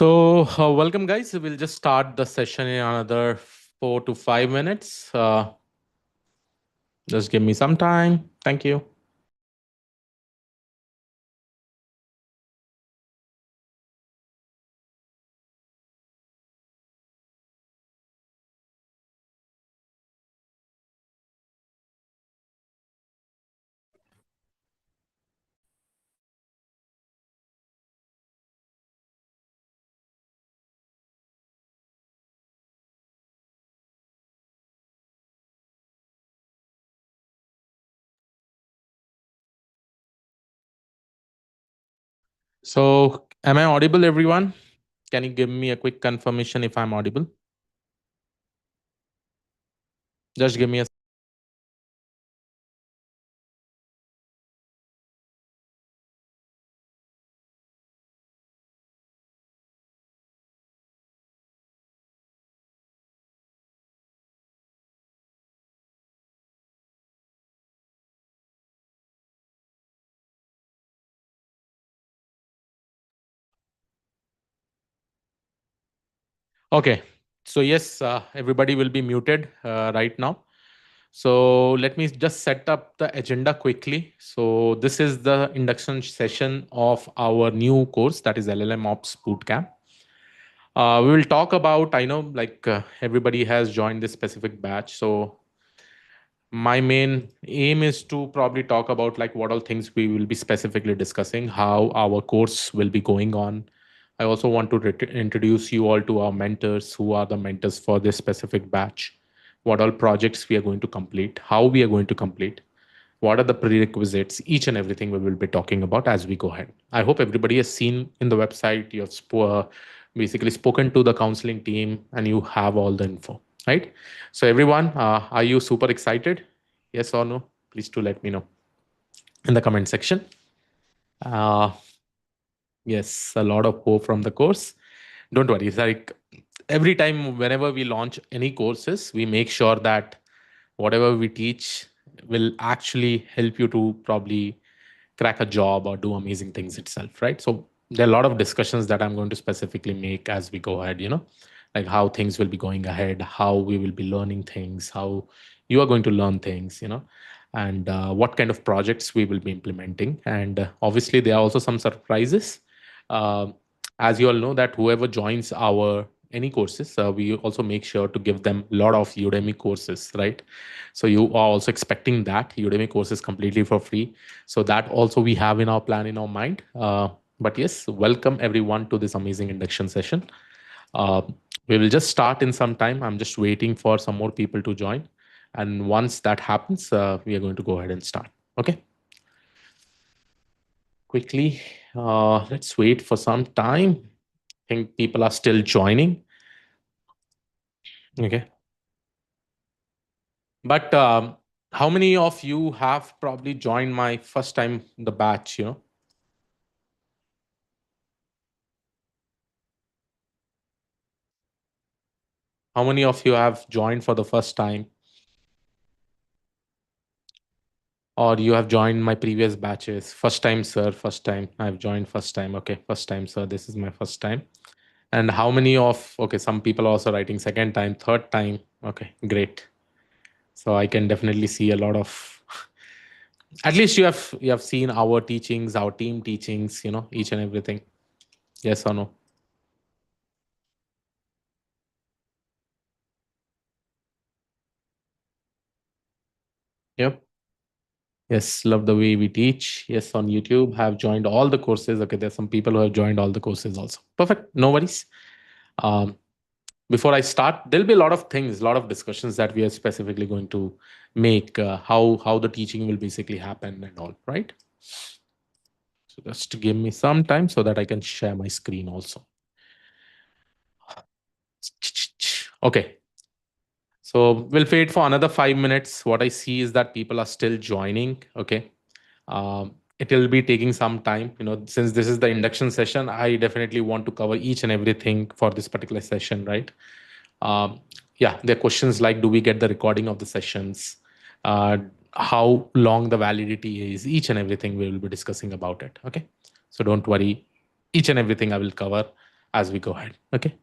Welcome, guys. We'll just start the session in another 4 to 5 minutes. Just give me some time. Thank you. Am I audible, everyone? Can you give me a quick confirmation if I'm audible? Just give me a. Okay. Yes, everybody will be muted right now. Let me just set up the agenda quickly. This is the induction session of our new course, that is LLMOPS Bootcamp. We will talk about, I know, like everybody has joined this specific batch. So my main aim is to probably talk about like what all things we will be specifically discussing, how our course will be going on. I also want to introduce you all to our mentors, who are the mentors for this specific batch, what all projects we are going to complete, how we are going to complete, what are the prerequisites, each and everything we will be talking about as we go ahead. I hope everybody has seen in the website, you have basically spoken to the counseling team, and you have all the info, right? So everyone, are you super excited? Yes or no? Please do let me know in the comment section. uh, yes, a lot of hope from the course. Don't worry, it's like every time whenever we launch any courses, we make sure that whatever we teach will actually help you to probably crack a job or do amazing things itself, right? So there are a lot of discussions that I'm going to specifically make as we go ahead, like how things will be going ahead, how we will be learning things, how you are going to learn things, and what kind of projects we will be implementing. And obviously, there are also some surprises. Uh, as you all know, that whoever joins our any courses, we also make sure to give them a lot of Udemy courses, right? So you are also expecting that Udemy courses completely for free. So that also we have in our plan, in our mind. But yes, welcome everyone to this amazing induction session. Uh, we will just start in some time. I'm just waiting for some more people to join. And once that happens, we are going to go ahead and start. Okay. Quickly, let's wait for some time. I think people are still joining. Okay. But how many of you have probably joined my first time the batch? How many of you have joined for the first time? Or you have joined my previous batches? First time, sir. First time. I've joined first time. Okay. First time, sir. This is my first time. And how many of, okay, some people are also writing second time, third time. Okay, great. So I can definitely see a lot of, at least you have seen our teachings, our team teachings, each and everything. Yes or no? Yep. Yes, love the way we teach. Yes, on YouTube, have joined all the courses. Okay, there's some people who have joined all the courses also. Perfect. No worries. Um, Before I start, there'll be a lot of things, a lot of discussions that we are specifically going to make, how the teaching will basically happen and all, right? So just give me some time so that I can share my screen also. Okay. So we'll wait for another 5 minutes. What I see is that people are still joining. Okay. It will be taking some time. Since this is the induction session, I definitely want to cover each and everything for this particular session, right? Um, yeah, there are questions like, do we get the recording of the sessions? Uh, how long the validity is? Each and everything we will be discussing about it. Okay. So don't worry. Each and everything I will cover. as we go ahead. Okay,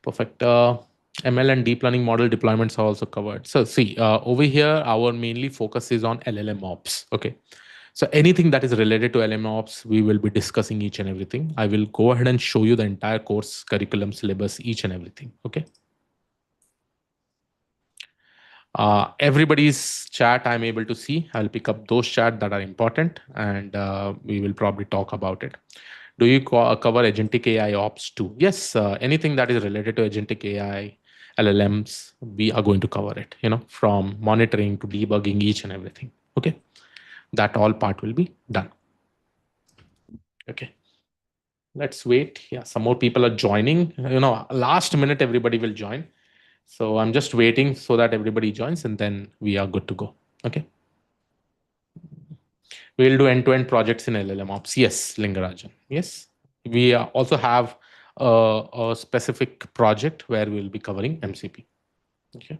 perfect. ML and deep learning model deployments are also covered. So see, over here, our mainly focus is on LLMOPS. Okay, so anything that is related to LLMOPS, we will be discussing each and everything. I will go ahead and show you the entire course curriculum syllabus, each and everything. Okay. Everybody's chat I'm able to see. I'll pick up those chat that are important, and we will probably talk about it. Do you cover agentic AI ops too? Yes, anything that is related to agentic AI, LLMs, we are going to cover it. From monitoring to debugging, each and everything. Okay, that all part will be done. Okay, let's wait. Yeah, some more people are joining. Last minute everybody will join. So I'm just waiting so that everybody joins, and then we are good to go. Okay. We'll do end-to-end projects in LLMOPS. Yes, Lingarajan. Yes. We also have a specific project where we'll be covering MCP. Okay.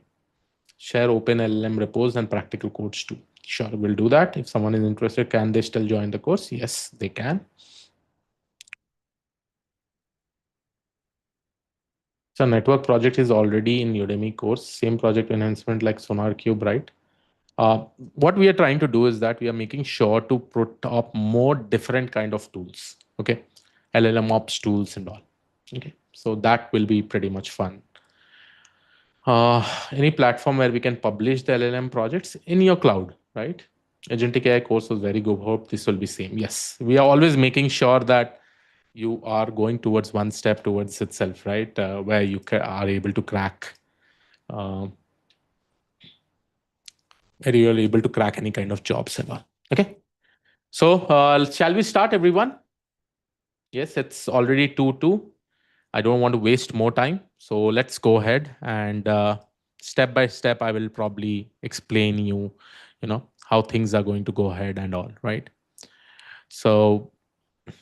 Share open LLM repos and practical codes too. Sure, we'll do that. If someone is interested, can they still join the course? Yes, they can. So network project is already in Udemy course. Same project enhancement like Sonar Cube, right? What we are trying to do is that we are making sure to put up more different kind of tools. Okay, LLM ops tools and all. Okay, so that will be pretty much fun. Any platform where we can publish the LLM projects in your cloud, right? Agentic AI course was very good. Hope this will be same. Yes, we are always making sure that you are going towards one step towards itself, right? Where you are able to crack. Where you are able to crack any kind of jobs and all. Okay. So, shall we start, everyone? Yes, it's already 2:02. I don't want to waste more time. So, let's go ahead and step by step, I will probably explain how things are going to go ahead and all, right? So,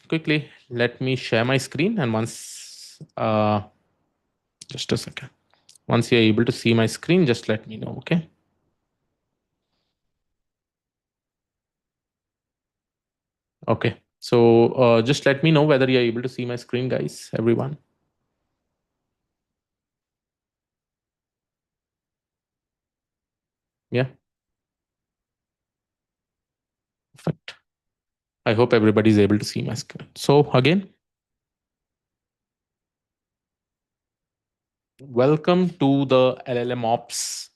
quickly, let me share my screen. And just a second. Once you're able to see my screen, just let me know, okay? Okay. So, just let me know whether you're able to see my screen, guys, everyone. Yeah. Perfect. I hope everybody is able to see my screen. So again, welcome to the LLMOPS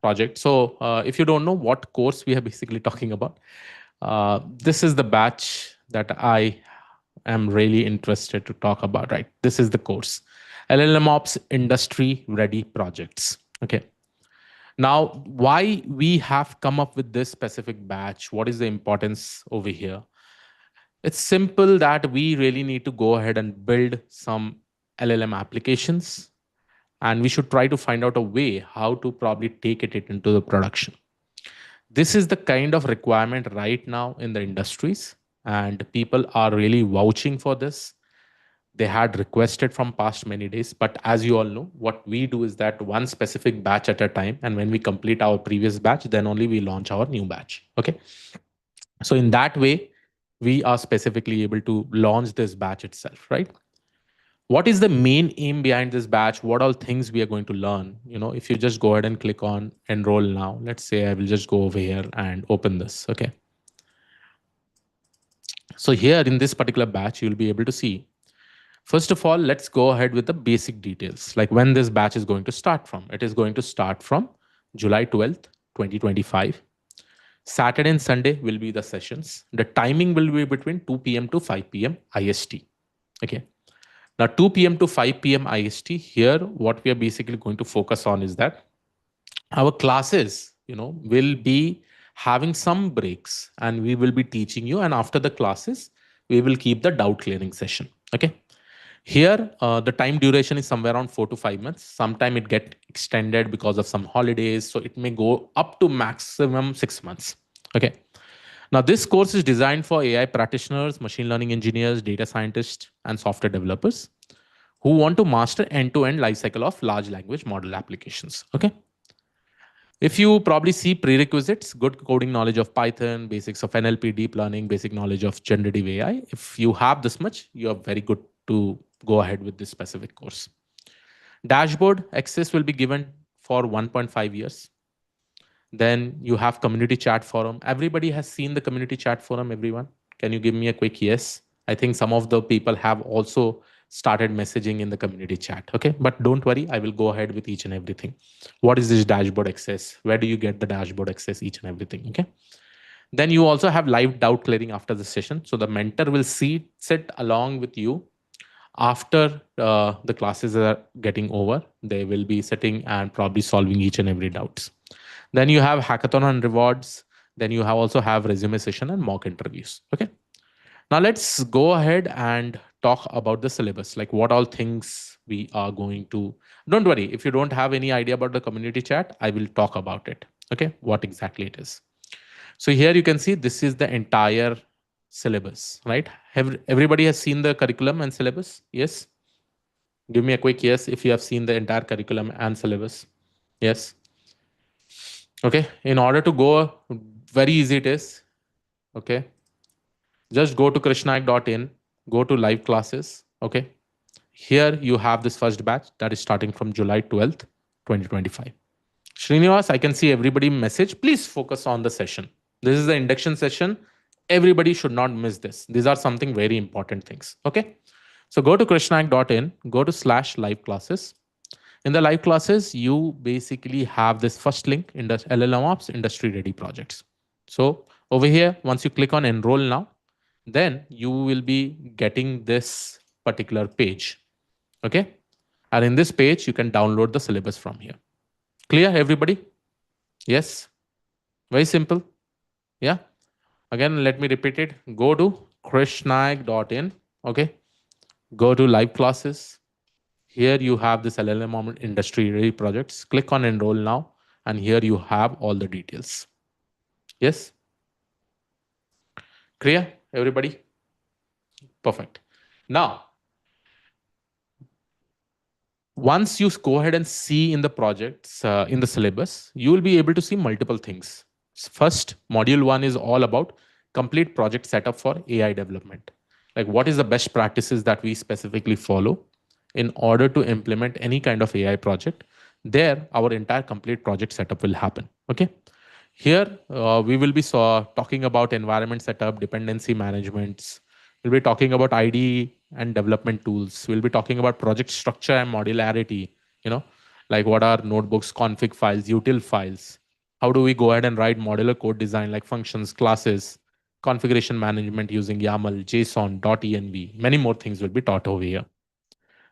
project. So if you don't know what course we are basically talking about, this is the batch that I am really interested to talk about, right? This is the course, LLMOPS Industry Ready Projects. Okay. Now, why we have come up with this specific batch? What is the importance over here? It's simple that we really need to go ahead and build some LLM applications, and we should try to find out a way how to probably take it into the production. This is the kind of requirement right now in the industries, and people are really vouching for this. They had requested from past many days, but as you all know, what we do is that one specific batch at a time, and when we complete our previous batch, then only we launch our new batch. Okay. So in that way, we are specifically able to launch this batch itself, right? What is the main aim behind this batch? What all things we are going to learn? If you just go ahead and click on enroll now, let's say I will just go over here and open this. Okay. So here in this particular batch, you'll be able to see, first of all, let's go ahead with the basic details, like when this batch is going to start from. It is going to start from July 12th, 2025. Saturday and Sunday will be the sessions. The timing will be between 2 p.m. to 5 p.m. IST. Okay. Now, 2 p.m. to 5 p.m. IST, here, what we are basically going to focus on is that our classes, will be having some breaks, and we will be teaching you. And after the classes, we will keep the doubt clearing session. Okay. Here, the time duration is somewhere around 4 to 5 months. Sometime it get extended because of some holidays. So it may go up to maximum 6 months. Okay. Now, this course is designed for AI practitioners, machine learning engineers, data scientists, and software developers who want to master end-to-end lifecycle of large language model applications. Okay. If you probably see prerequisites, good coding knowledge of Python, basics of NLP, deep learning, basic knowledge of generative AI. If you have this much, you are very good to go ahead with this specific course. Dashboard access will be given for 1.5 years. Then you have community chat forum. Everybody has seen the community chat forum, everyone? Can you give me a quick yes? I think some of the people have also started messaging in the community chat. Okay, but don't worry, I will go ahead with each and everything. What is this dashboard access? Where do you get the dashboard access? Each and everything. Okay. Then you also have live doubt clearing after the session. So the mentor will sit along with you after the classes are getting over. They will be sitting and probably solving each and every doubts. Then you have hackathon and rewards. Then you have also have resume session and mock interviews. Okay. Now let's go ahead and talk about the syllabus, like what all things we are going to. Don't worry, if you don't have any idea about the community chat, I will talk about it. Okay, what exactly it is. So here you can see this is the entire syllabus, right? Everybody has seen the curriculum and syllabus? Yes. Give me a quick yes if you have seen the entire curriculum and syllabus. Yes. Okay. In order to go, very easy it is. Okay. Just go to krishnaik.in, go to live classes. Okay. Here you have this first batch that is starting from July 12th, 2025. Srinivas, I can see everybody message. Please focus on the session. This is the induction session. Everybody should not miss this. These are something very important things. Okay. So go to krishnaik.in, go to /live classes. In the live classes, you basically have this first link in the LLMOPS industry ready projects. So over here, once you click on enroll now, then you will be getting this particular page. Okay. And in this page, you can download the syllabus from here. Clear, everybody? Yes. Very simple. Yeah. Again, let me repeat it. Go to krishnaik.in. Okay. Go to live classes. Here you have this LLM industry ready projects. Click on enroll now. And here you have all the details. Yes. Clear, everybody? Perfect. Now, once you go ahead and see in the projects, in the syllabus, you will be able to see multiple things. First, module 1 is all about complete project setup for AI development. Like what is the best practices that we specifically follow in order to implement any kind of AI project. There, our entire complete project setup will happen. Okay. Here, we will be talking about environment setup, dependency managements. We'll be talking about IDE and development tools. We'll be talking about project structure and modularity, you know, like what are notebooks, config files, util files. How do we go ahead and write modular code design like functions, classes, configuration management using YAML, JSON, .env. Many more things will be taught over here.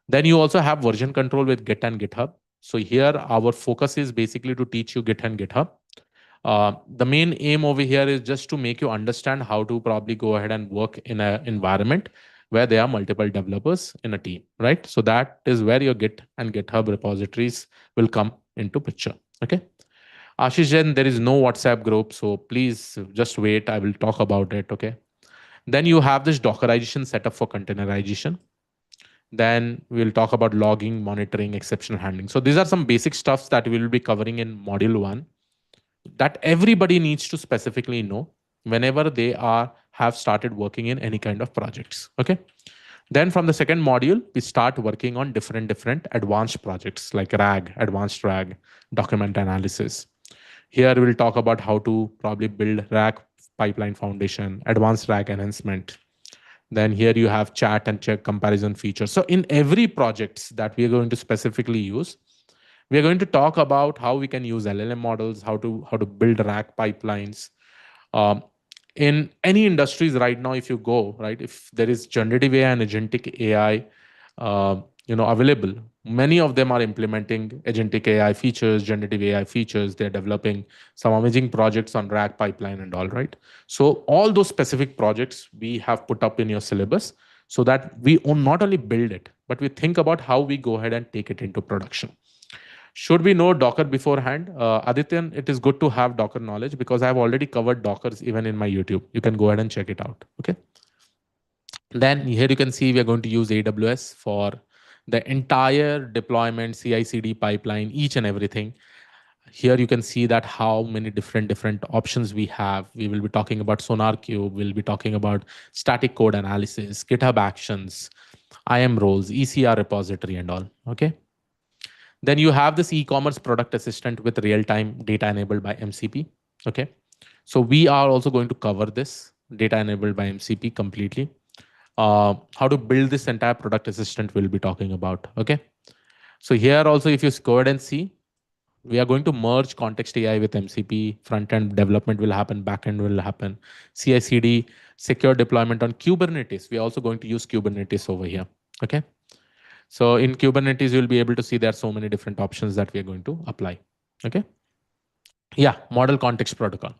Then you also have version control with Git and GitHub. So here our focus is basically to teach you Git and GitHub. The main aim over here is just to make you understand how to probably go ahead and work in an environment where there are multiple developers in a team, right? So that is where your Git and GitHub repositories will come into picture. Okay. Ashish Jain, there is no WhatsApp group, so please just wait. I will talk about it. Okay. Then you have this Dockerization setup for containerization. Then we'll talk about logging, monitoring, exception handling. So these are some basic stuffs that we will be covering in module 1 that everybody needs to specifically know whenever they have started working in any kind of projects. Okay. Then from the second module, we start working on different advanced projects like RAG, advanced RAG, document analysis. Here we'll talk about how to probably build RAG pipeline foundation, advanced RAG enhancement. Then here you have chat and check comparison features. So in every projects that we are going to specifically use, we are going to talk about how we can use LLM models, how to build RAG pipelines. In any industries right now, if you go, right, if there is generative AI and agentic AI, available, many of them are implementing agentic AI features, generative AI features. They're developing some amazing projects on RAG pipeline and all, right? So all those specific projects we have put up in your syllabus so that we not only build it, but we think about how we go ahead and take it into production. Should we know Docker beforehand? Adityan, it is good to have Docker knowledge because I've already covered Dockers even in my YouTube. You can go ahead and check it out. Okay. Then here you can see we are going to use AWS for the entire deployment, CI/CD pipeline, each and everything. Here you can see that how many different options we have. We will be talking about SonarQube. We'll be talking about static code analysis, GitHub Actions, IAM roles, ECR repository and all. Okay. Then you have this e-commerce product assistant with real-time data enabled by MCP. Okay. So we are also going to cover this data enabled by MCP completely. How to build this entire product assistant we'll be talking about. Okay. So here also, if you go ahead and see, we are going to merge context AI with MCP. Front end development will happen, back end will happen. CI/CD, secure deployment on Kubernetes. We are also going to use Kubernetes over here. Okay. So in Kubernetes, you'll be able to see there are so many different options that we are going to apply. Okay. Yeah, model context protocol.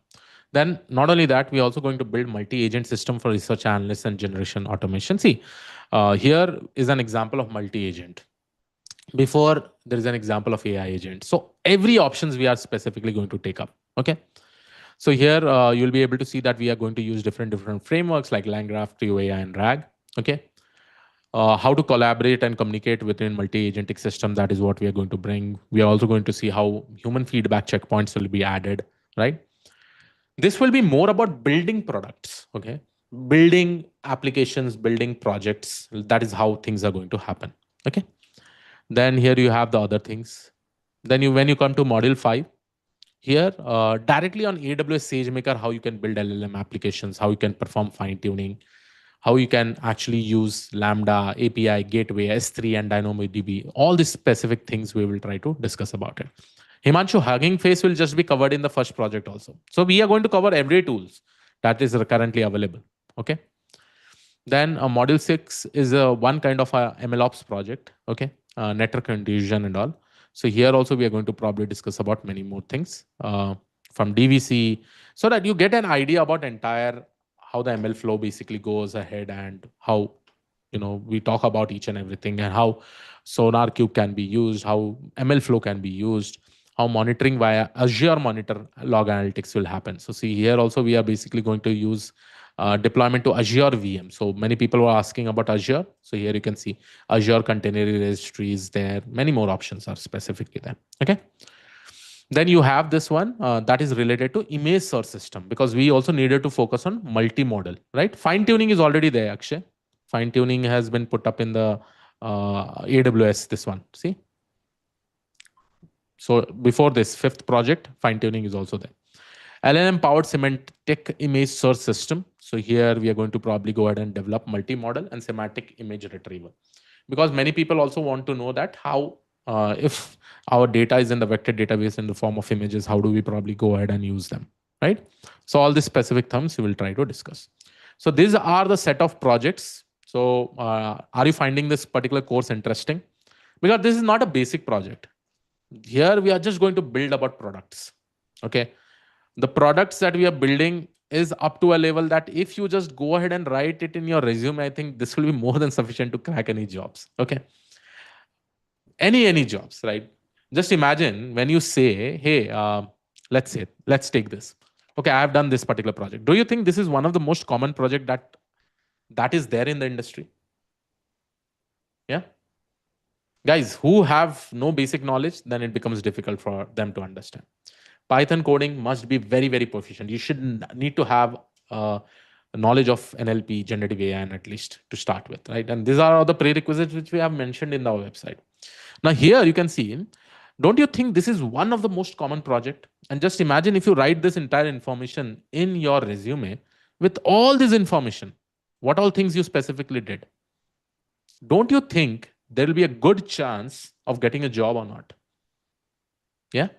Then not only that, we're also going to build multi-agent system for research analysts and generation automation. See, here is an example of multi-agent. Before there is an example of AI agent. So every options we are specifically going to take up. Okay. So here you'll be able to see that we are going to use different frameworks like LangGraph, TOAI, and RAG. Okay. How to collaborate and communicate within multi-agentic system. That is what we are going to bring. We are also going to see how human feedback checkpoints will be added, right? This will be more about building products, okay? Building applications, building projects. That is how things are going to happen, okay? Then here you have the other things. Then when you come to module 5, here directly on AWS SageMaker, how you can build LLM applications, how you can perform fine tuning, how you can actually use Lambda, API, Gateway, S3, and DynamoDB. All these specific things we will try to discuss about it. Himanshu, Hugging Face will just be covered in the first project also. So we are going to cover every tools that is currently available. Okay. Then module 6 is one kind of a MLOps project. Okay. Network confusion and all. So here also we are going to probably discuss about many more things from DVC, so that you get an idea about entire how the ML flow basically goes ahead, and how we talk about each and everything, and how Sonar Cube can be used, how ML flow can be used, how monitoring via Azure Monitor log analytics will happen. So see here also we are basically going to use deployment to Azure VM. So many people were asking about Azure. So here you can see Azure Container Registry is there. Many more options are specifically there. Okay. Then you have this one that is related to image search system, because we also needed to focus on multimodal, right? Fine tuning is already there, Akshay. Fine tuning has been put up in the AWS, this one, see? So before this 5th project, fine tuning is also there. LLM powered semantic image search system. So here we are going to probably go ahead and develop multimodal and semantic image retrieval, because many people also want to know that how if our data is in the vector database in the form of images, how do we probably go ahead and use them, right? So all these specific terms we will try to discuss. So these are the set of projects. So are you finding this particular course interesting? Because this is not a basic project. Here we are just going to build about products. Okay. The products that we are building is up to a level that if you just go ahead and write it in your resume, I think this will be more than sufficient to crack any jobs. Okay. Any jobs, right? Just imagine when you say, hey, let's take this. Okay, I have done this particular project. Do you think this is one of the most common project that is there in the industry? Yeah. Guys who have no basic knowledge, then it becomes difficult for them to understand. Python coding must be very proficient. You should need to have knowledge of NLP, generative AI, at least to start with, right? And these are all the prerequisites which we have mentioned in our website. Now here you can see, don't you think this is one of the most common project? And just imagine if you write this entire information in your resume with all this information, what all things you specifically did. Don't you think there will be a good chance of getting a job or not? Yeah.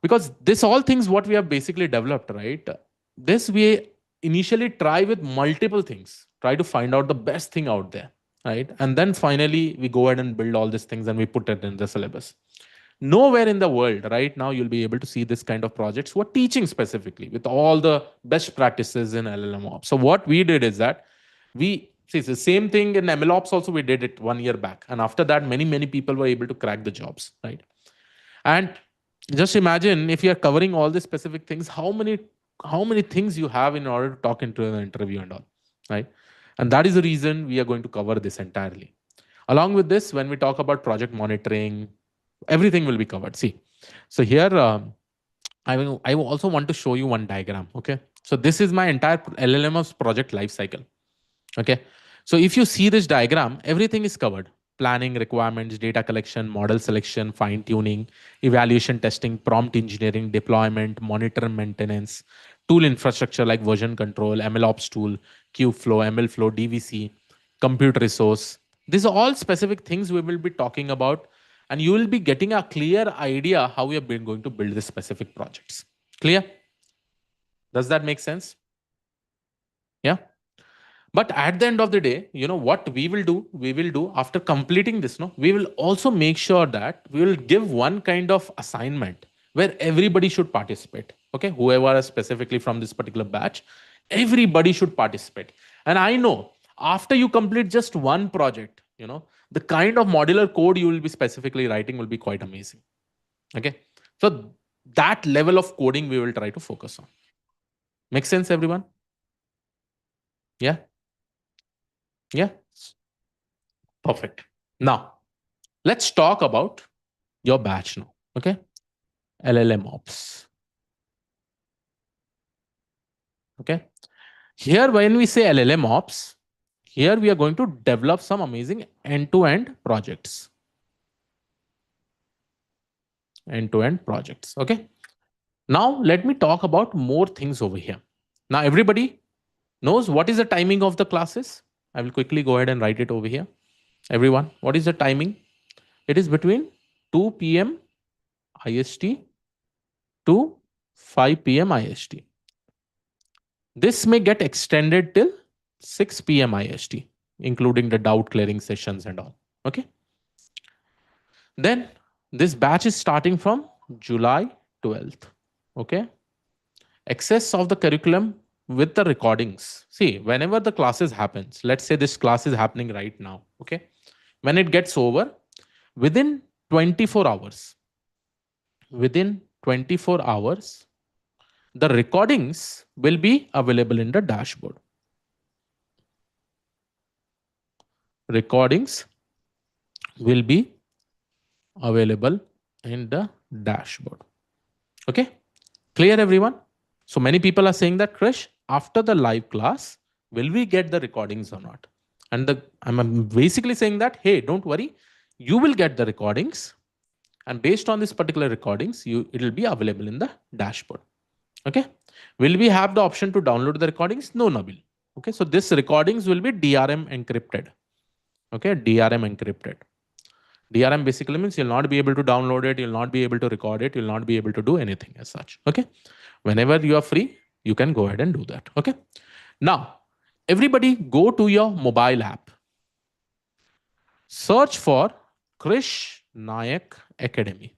Because this all things what we have basically developed, right? This we initially try with multiple things, try to find out the best thing out there, right? And then finally we go ahead and build all these things and we put it in the syllabus. Nowhere in the world right now you'll be able to see this kind of projects who are teaching specifically with all the best practices in LLMOPS. So what we did is that we see the same thing in MLOps also. We did it 1 year back, and after that many people were able to crack the jobs, right? And just imagine if you are covering all the specific things, how many things you have in order to talk into an interview and all, right? And that is the reason we are going to cover this entirely. Along with this, when we talk about project monitoring, everything will be covered. See, so here I also want to show you one diagram. Okay, so this is my entire LLMOS project life cycle. Okay, So if you see this diagram, everything is covered. Planning, requirements, data collection, model selection, fine tuning, evaluation testing, prompt engineering, deployment, monitor maintenance, tool infrastructure like version control, MLOps tool, Kubeflow, MLflow, DVC, compute resource. These are all specific things we will be talking about, and you will be getting a clear idea how we are going to build this specific projects. Clear? Does that make sense? Yeah. But at the end of the day, you know what we will do after completing this, no, we will also make sure that we will give one kind of assignment where everybody should participate. Okay, whoever is specifically from this particular batch, everybody should participate. And I know after you complete just one project, you know, the kind of modular code you will be specifically writing will be quite amazing. Okay, so that level of coding we will try to focus on. Make sense, everyone? Yeah. Yeah. Perfect. Now, let's talk about your batch now. Okay. LLMOPS. Okay. Here, when we say LLMOPS, here we are going to develop some amazing end-to-end projects. End-to-end projects. Okay. Now, let me talk about more things over here. Now, everybody knows what is the timing of the classes. I will quickly go ahead and write it over here. Everyone, what is the timing? It is between 2 p.m. IST to 5 p.m. IST. This may get extended till 6 p.m. IST, including the doubt clearing sessions and all. Okay. Then this batch is starting from July 12th. Okay. Access of the curriculum with the recordings. See, whenever the classes happens, let's say this class is happening right now. Okay. When it gets over, within 24 hours, within 24 hours, the recordings will be available in the dashboard. Recordings will be available in the dashboard. Okay, clear everyone? So many people are saying that, Krish, after the live class, will we get the recordings or not? And I'm basically saying that, hey, don't worry, you will get the recordings, and based on this particular recordings, it will be available in the dashboard. Okay, will we have the option to download the recordings? No, Nabil. Okay, so this recordings will be DRM encrypted. Okay, DRM encrypted. DRM basically means you'll not be able to download it, you'll not be able to record it, you'll not be able to do anything as such. Okay. Whenever you are free, you can go ahead and do that. Okay. Now, everybody go to your mobile app. Search for Krish Nayak Academy.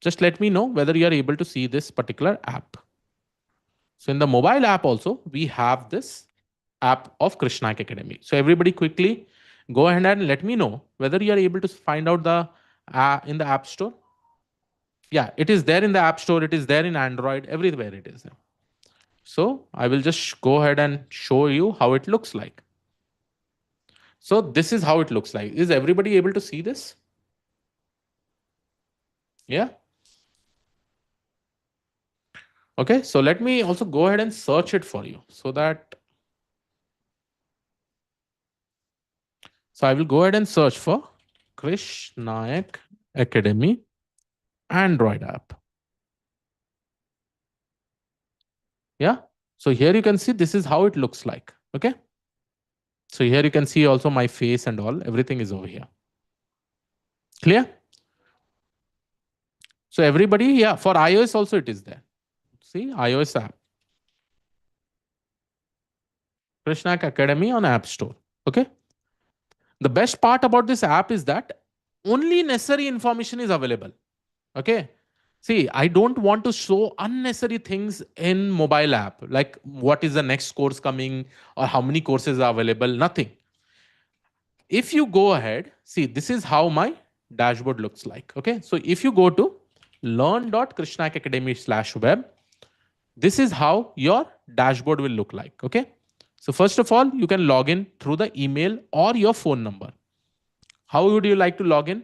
Just let me know whether you are able to see this particular app. So in the mobile app also, we have this app of Krish Nayak Academy. So everybody quickly go ahead and let me know whether you are able to find out the in the app store. Yeah, it is there in the app store. It is there in Android, everywhere it is. So I will just go ahead and show you how it looks like. So this is how it looks like. Is everybody able to see this? Yeah. Okay, so let me also go ahead and search it for you so that. So I will go ahead and search for Krish Nayak Academy Android app. Yeah. So here you can see this is how it looks like. Okay. So here you can see also my face and all, everything is over here. Clear? So everybody, yeah, for iOS also it is there. See, iOS app. Krish Nayak Academy on App Store. Okay. The best part about this app is that only necessary information is available. Okay. See, I don't want to show unnecessary things in mobile app, like what is the next course coming or how many courses are available, nothing. If you go ahead, see, this is how my dashboard looks like. Okay. So if you go to learn.krishnakacademy/web, this is how your dashboard will look like. Okay. So first of all, you can log in through the email or your phone number. How would you like to log in?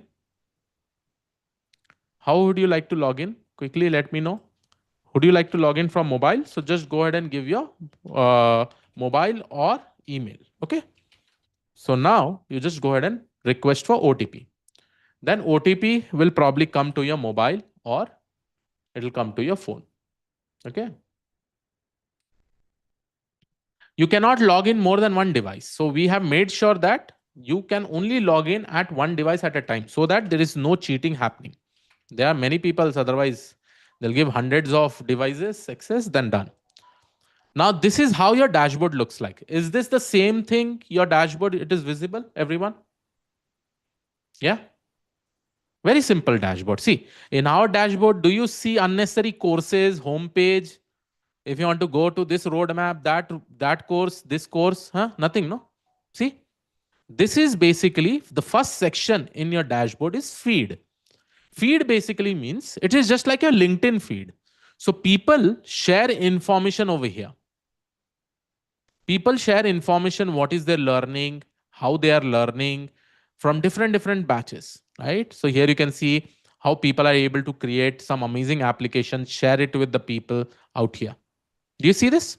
How would you like to log in? Quickly let me know. Would you like to log in from mobile? So just go ahead and give your mobile or email. Okay. So now you just go ahead and request for OTP. Then OTP will probably come to your mobile or it'll come to your phone. Okay. You cannot log in more than one device. So we have made sure that you can only log in at one device at a time so that there is no cheating happening. There are many people, otherwise, they'll give hundreds of devices access, then done. Now, this is how your dashboard looks like. Is this the same thing? Your dashboard, it is visible, everyone? Yeah. Very simple dashboard. See, in our dashboard, do you see unnecessary courses, homepage? If you want to go to this roadmap, that course, this course, huh? Nothing, no? See, this is basically the first section in your dashboard is feed. Feed basically means it is just like a LinkedIn feed. So people share information over here. People share information, what is their learning, how they are learning from different batches, right? So here you can see how people are able to create some amazing applications, share it with the people out here. Do you see this?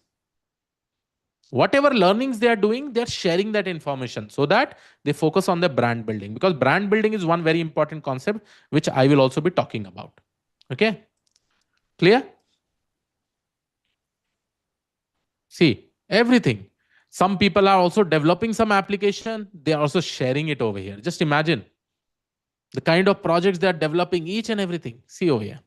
Whatever learnings they are doing, they're sharing that information so that they focus on their brand building, because brand building is one very important concept which I will also be talking about. Okay, clear? See, everything. Some people are also developing some application, they are also sharing it over here. Just imagine the kind of projects they are developing, each and everything. See over here.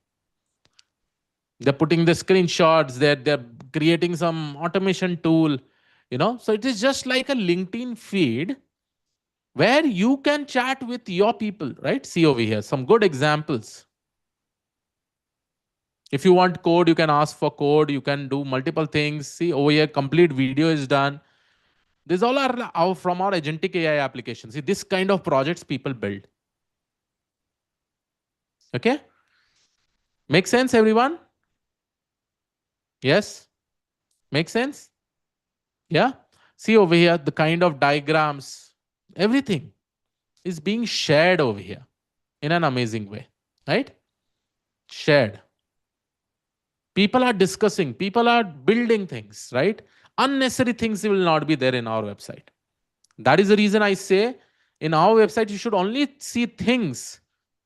They're putting the screenshots, they're creating some automation tool, So it is just like a LinkedIn feed where you can chat with your people, right? See over here, some good examples. If you want code, you can ask for code, you can do multiple things. See over here, complete video is done. These all are from our agentic AI applications. See, this kind of projects people build. Okay? Make sense, everyone? Yes? Make sense? Yeah? See over here, the kind of diagrams, everything is being shared over here in an amazing way, right? Shared. People are discussing, people are building things, right? Unnecessary things will not be there in our website. That is the reason I say in our website, you should only see things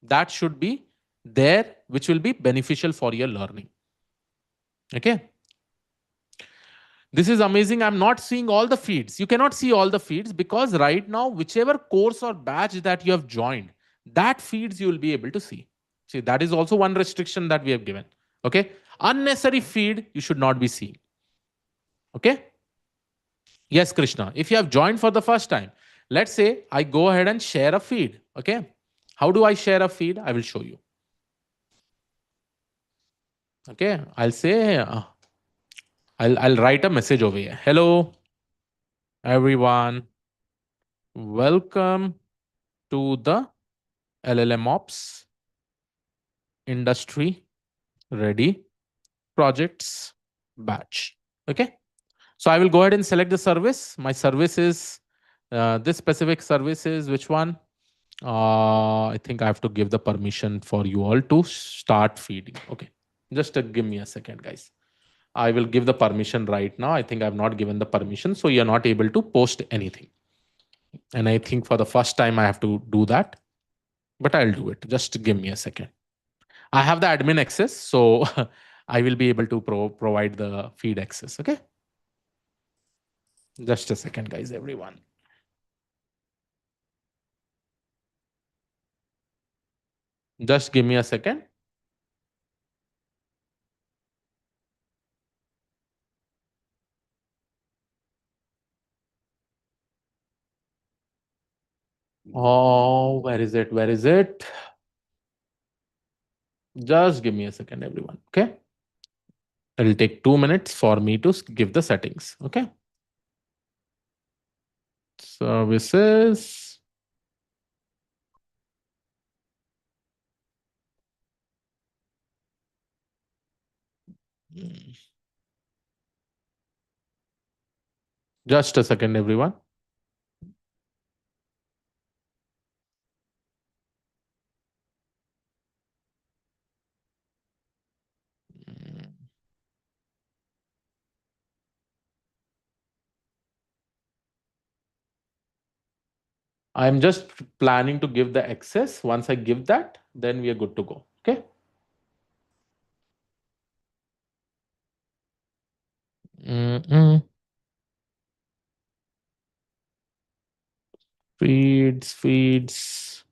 that should be there, which will be beneficial for your learning. Okay. This is amazing. I'm not seeing all the feeds. You cannot see all the feeds because right now, whichever course or batch that you have joined, that feeds you will be able to see. See, that is also one restriction that we have given. Okay. Unnecessary feed you should not be seeing. Okay. Yes, Krishna. If you have joined for the first time, let's say I go ahead and share a feed. Okay. How do I share a feed? I will show you. Okay. I'll say, I'll write a message over here. Hello, everyone. Welcome to the LLMOPS industry ready projects batch. Okay. So I will go ahead and select the service. My service is this specific service is which one? I think I have to give the permission for you all to start feeding. Okay. Just give me a second, guys. I will give the permission right now. I think I've not given the permission. So you're not able to post anything. And I think for the first time I have to do that. But I'll do it. Just give me a second. I have the admin access. So I will be able to provide the feed access. Okay. Just a second, guys, everyone. Just give me a second. Oh, where is it? Where is it? Just give me a second, everyone. Okay. It'll take 2 minutes for me to give the settings. Okay. Services. Just a second, everyone. I'm just planning to give the access. Once I give that, then we are good to go. Okay. Mm-mm. Feeds.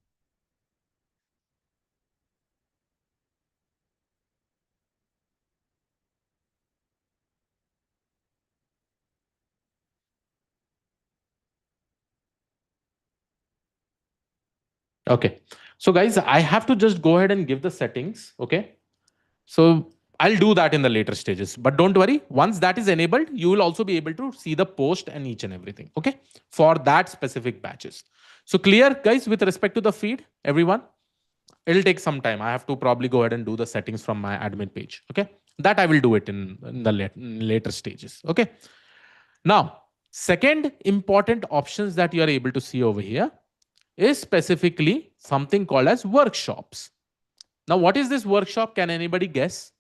Okay. So guys, I have to just go ahead and give the settings. Okay. So I'll do that in the later stages. But don't worry, once that is enabled, you will also be able to see the post and each and everything. Okay. For that specific batches. So clear, guys, with respect to the feed, everyone? It'll take some time. I have to probably go ahead and do the settings from my admin page. Okay. That I will do it in the later stages. Okay. Now, second important options that you are able to see over here is specifically something called as workshops. Now, what is this workshop? Can anybody guess?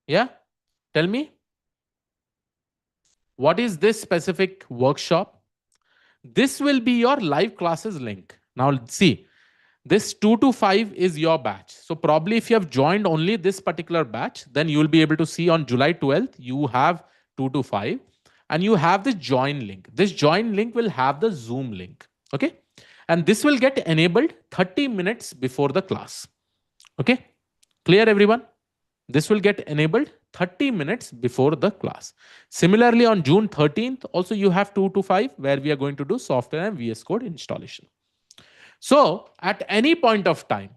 Yeah, tell me. What is this specific workshop? This will be your live classes link. Now, see, this 2 to 5 is your batch. So, probably if you have joined only this particular batch, then you will be able to see on July 12th, you have 2 to 5 and you have this join link. This join link will have the Zoom link. Okay. And this will get enabled 30 minutes before the class. Okay. Clear, everyone? This will get enabled 30 minutes before the class. Similarly, on June 13th, also you have 2 to 5 where we are going to do software and VS Code installation. So at any point of time,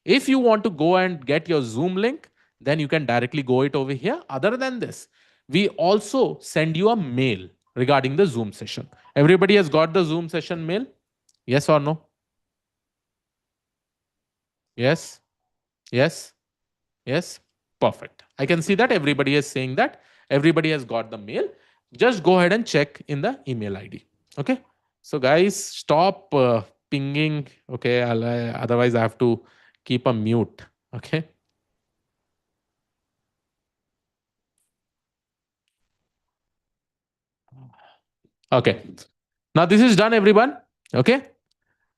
if you want to go and get your Zoom link, then you can directly go it over here. Other than this, we also send you a mail regarding the Zoom session. Everybody has got the Zoom session mail? Yes or no? Yes? Yes? Yes? Perfect. I can see that everybody is saying that. Everybody has got the mail. Just go ahead and check in the email ID. Okay. So, guys, stop pinging. Okay. Otherwise, I have to keep a mute. Okay. Okay. Now, this is done, everyone. Okay.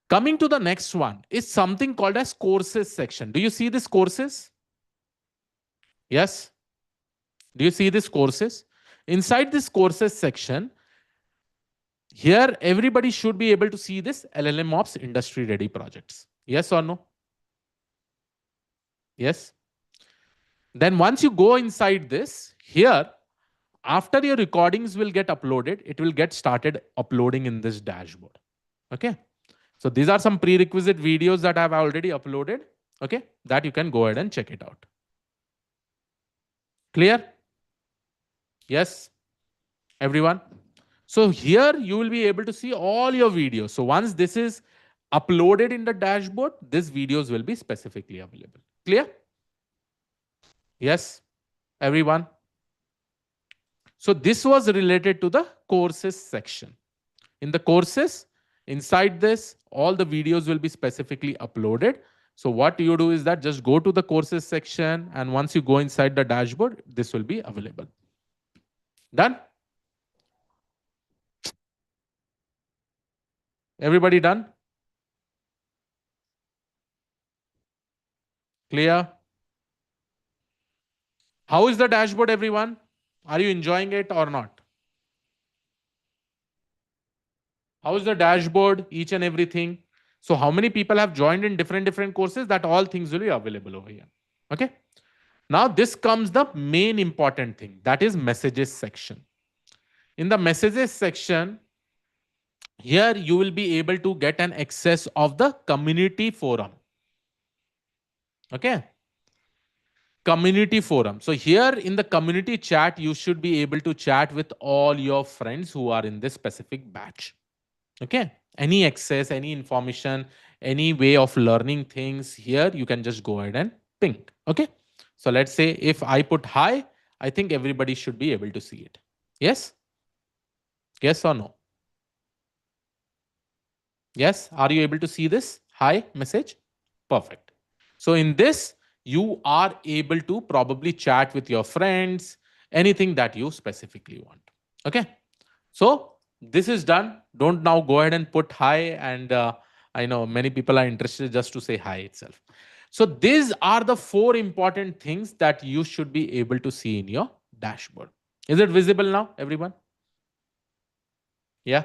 Coming to the next one is something called as courses section. Do you see this courses? Yes. Do you see this courses? Inside this courses section, here, everybody should be able to see this LLMOPS industry ready projects. Yes or no? Yes. Then once you go inside this, here, after your recordings will get uploaded, it will get started uploading in this dashboard. Okay. So these are some prerequisite videos that I've already uploaded. Okay. That you can go ahead and check it out. Clear? Yes. Everyone? So here you will be able to see all your videos. So once this is uploaded in the dashboard, these videos will be specifically available. Clear? Yes, everyone. So this was related to the courses section. In the courses, inside this, all the videos will be specifically uploaded. So what you do is that just go to the courses section, and once you go inside the dashboard, this will be available. Done? Everybody done? Clear? How is the dashboard, everyone? Are you enjoying it or not? How is the dashboard, each and everything? So how many people have joined in different courses? That all things will be available over here. Okay. Now this comes the main important thing, that is messages section. In the messages section, here you will be able to get an access of the community forum. Okay. Community forum. So here in the community chat, you should be able to chat with all your friends who are in this specific batch. Okay. Any access, any information, any way of learning things here, you can just go ahead and ping. Okay. So let's say if I put hi, I think everybody should be able to see it. Yes? Yes or no? Yes? Are you able to see this hi message? Perfect. So in this, you are able to probably chat with your friends, anything that you specifically want. Okay. So this is done. Don't now go ahead and put hi. And I know many people are interested just to say hi itself. So these are the four important things that you should be able to see in your dashboard. Is it visible now, everyone? Yeah.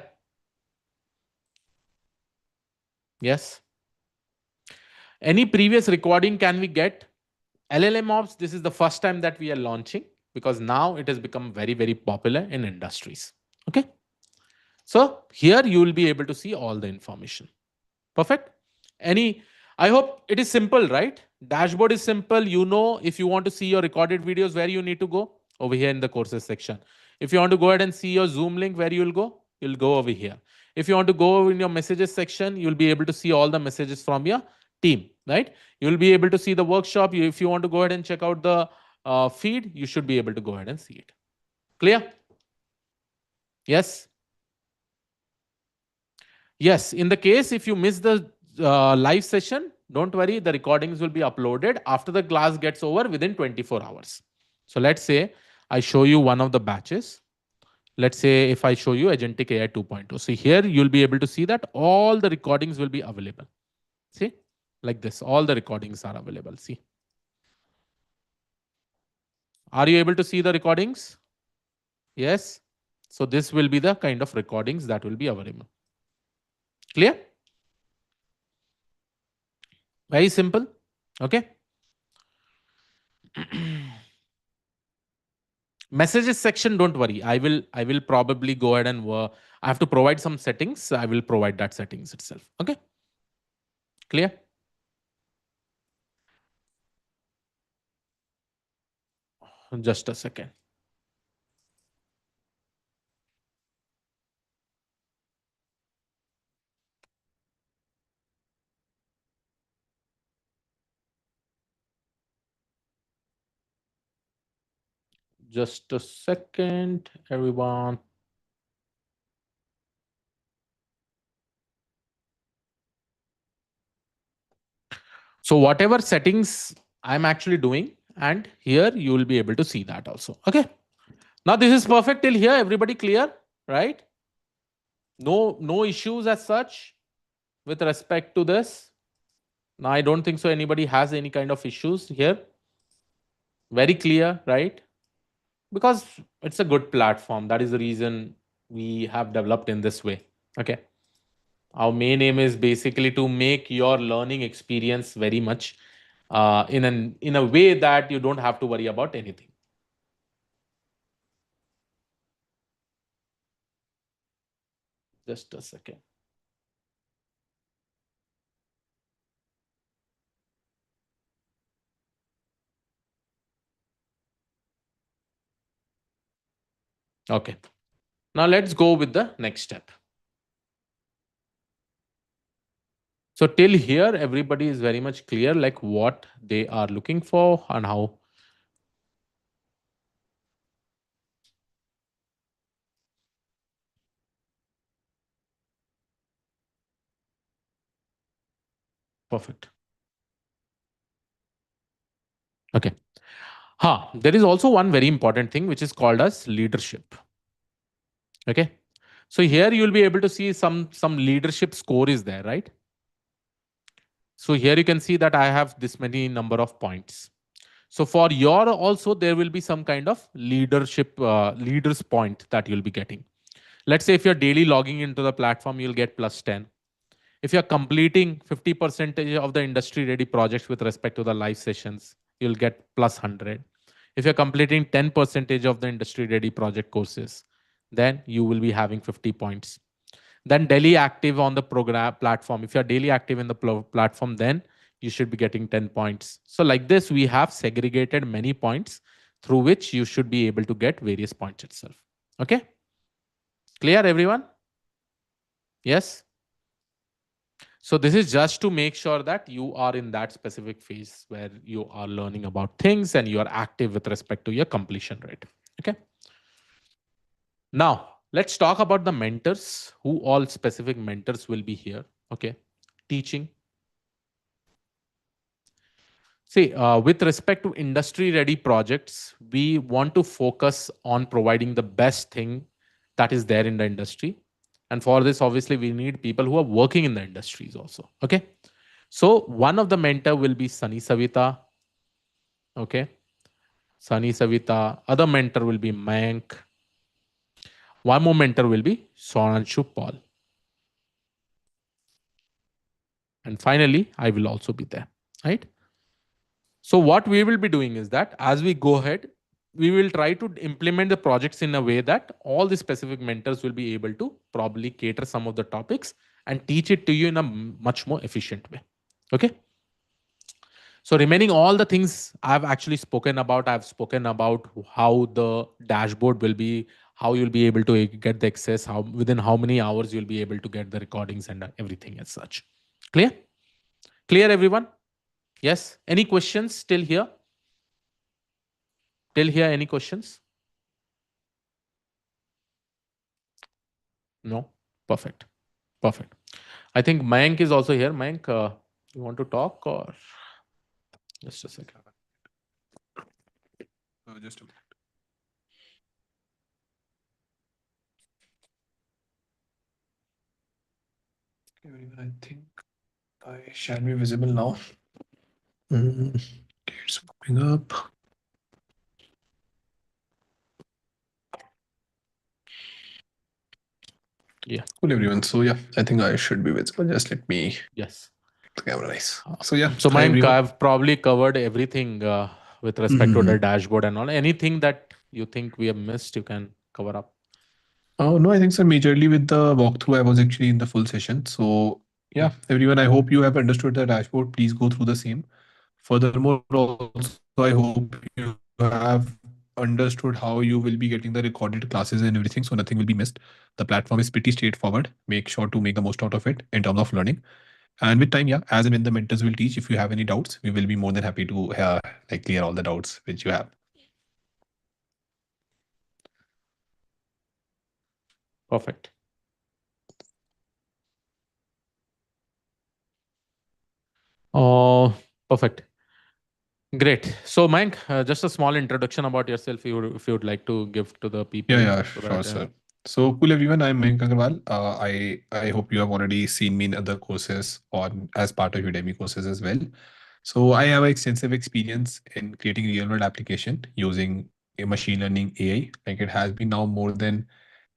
Yes. Any previous recording can we get? LLMOPS, this is the first time that we are launching because now it has become very, very popular in industries. Okay. So here you will be able to see all the information. Perfect. Any, I hope it is simple, right? Dashboard is simple. You know, if you want to see your recorded videos, where you need to go? Over here in the courses section. If you want to go ahead and see your Zoom link, where you will go? You'll go over here. If you want to go in your messages section, you'll be able to see all the messages from your team, right? You'll be able to see the workshop. If you want to go ahead and check out the feed, you should be able to go ahead and see it. Clear? Yes. Yes, in the case if you miss the live session, don't worry, the recordings will be uploaded after the class gets over within 24 hours. So let's say I show you one of the batches. Let's say if I show you Agentic AI 2.0. So here you'll be able to see that all the recordings will be available. See, like this, all the recordings are available. See, are you able to see the recordings? Yes. So this will be the kind of recordings that will be available. Clear? Very simple. Okay. Messages section, don't worry, I will probably go ahead and I have to provide some settings. I will provide that settings itself. Okay. Clear? Just a second. Just a second, everyone. So whatever settings I'm actually doing, and here you will be able to see that also. Okay. Now this is perfect till here. Everybody clear, right? No issues as such with respect to this. Now I don't think so anybody has any kind of issues here. Very clear, right? Because it's a good platform. That is the reason we have developed in this way. Okay. Our main aim is basically to make your learning experience very much in a way that you don't have to worry about anything. Just a second. Okay. Now let's go with the next step. So till here, everybody is very much clear like what they are looking for and how. Perfect. Okay. There is also one very important thing which is called as leadership. Okay. So here you will be able to see some leadership score is there, right? So here you can see that I have this many number of points. So for your also there will be some kind of leadership leaders point that you'll be getting. Let's say if you're daily logging into the platform, you'll get plus 10. If you're completing 50% of the industry ready projects with respect to the live sessions, you'll get plus 100. If you're completing 10% of the industry ready project courses, then you will be having 50 points. Then daily active on the program platform. If you're daily active in the platform, then you should be getting 10 points. So like this, we have segregated many points through which you should be able to get various points itself. Okay. Clear, everyone? Yes. So this is just to make sure that you are in that specific phase where you are learning about things and you are active with respect to your completion rate. Okay. Now let's talk about the mentors. Who all specific mentors will be here? Okay. Teaching. See, with respect to industry ready projects, we want to focus on providing the best thing that is there in the industry. And for this, obviously, we need people who are working in the industries also. Okay. So one of the mentor will be Sunny Savita. Okay. Sunny Savita. Other mentor will be Mayank. One more mentor will be Sonanshu Paul. And finally, I will also be there. Right. So what we will be doing is that as we go ahead, we will try to implement the projects in a way that all the specific mentors will be able to probably cater some of the topics and teach it to you in a much more efficient way. Okay. So remaining all the things I've actually spoken about, I've spoken about how the dashboard will be, how you'll be able to get the access, how within how many hours you'll be able to get the recordings and everything as such. Clear? Clear, everyone? Yes. Any questions still here? Till here, any questions? No? Perfect. Perfect. I think Mayank is also here. Mayank, you want to talk or just a second? Just a minute. Everyone, I think I shall be visible now. It's popping up. Yeah. Cool, everyone. So yeah, I think I should be visible. Just let me Yes. the camera nice. So yeah, So hi Mayank, everyone. I've probably covered everything with respect to the dashboard and all. Anything that you think we have missed, you can cover up. Oh no, I think so. Majorly with the walkthrough, I was actually in the full session. So yeah, everyone, I hope you have understood the dashboard. Please go through the same. Furthermore, also, I hope you have understood how you will be getting the recorded classes and everything, so nothing will be missed. The platform is pretty straightforward. Make sure to make the most out of it in terms of learning. And with time, yeah, as and when the mentors will teach, if you have any doubts, we will be more than happy to like clear all the doubts which you have. Perfect. Oh, perfect. Great. So, Mayank, just a small introduction about yourself, if you would like to give to the Yeah, people, yeah, so sure, that. sir. So cool, everyone. I'm Mayank Agarwal. I hope you have already seen me in other courses or as part of Udemy courses as well. So I have extensive experience in creating real world application using a machine learning AI. Like it has been now more than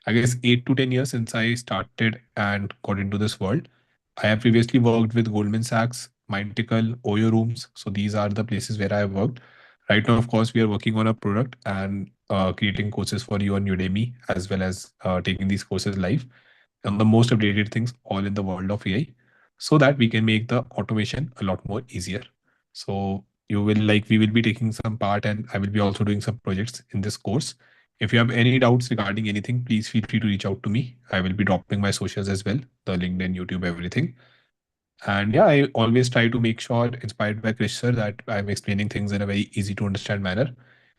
I guess 8 to 10 years since I started and got into this world. I have previously worked with Goldman Sachs, Mindtickle, Oyo Rooms. So these are the places where I have worked. Right now, of course, we are working on a product and creating courses for you on Udemy, as well as taking these courses live on the most updated things all in the world of AI, so that we can make the automation a lot more easier. So you will like we will be taking some part and I will be also doing some projects in this course. If you have any doubts regarding anything, please feel free to reach out to me. I will be dropping my socials as well, the LinkedIn, YouTube, everything. And yeah, I always try to make sure, inspired by Krish sir, that I'm explaining things in a very easy to understand manner.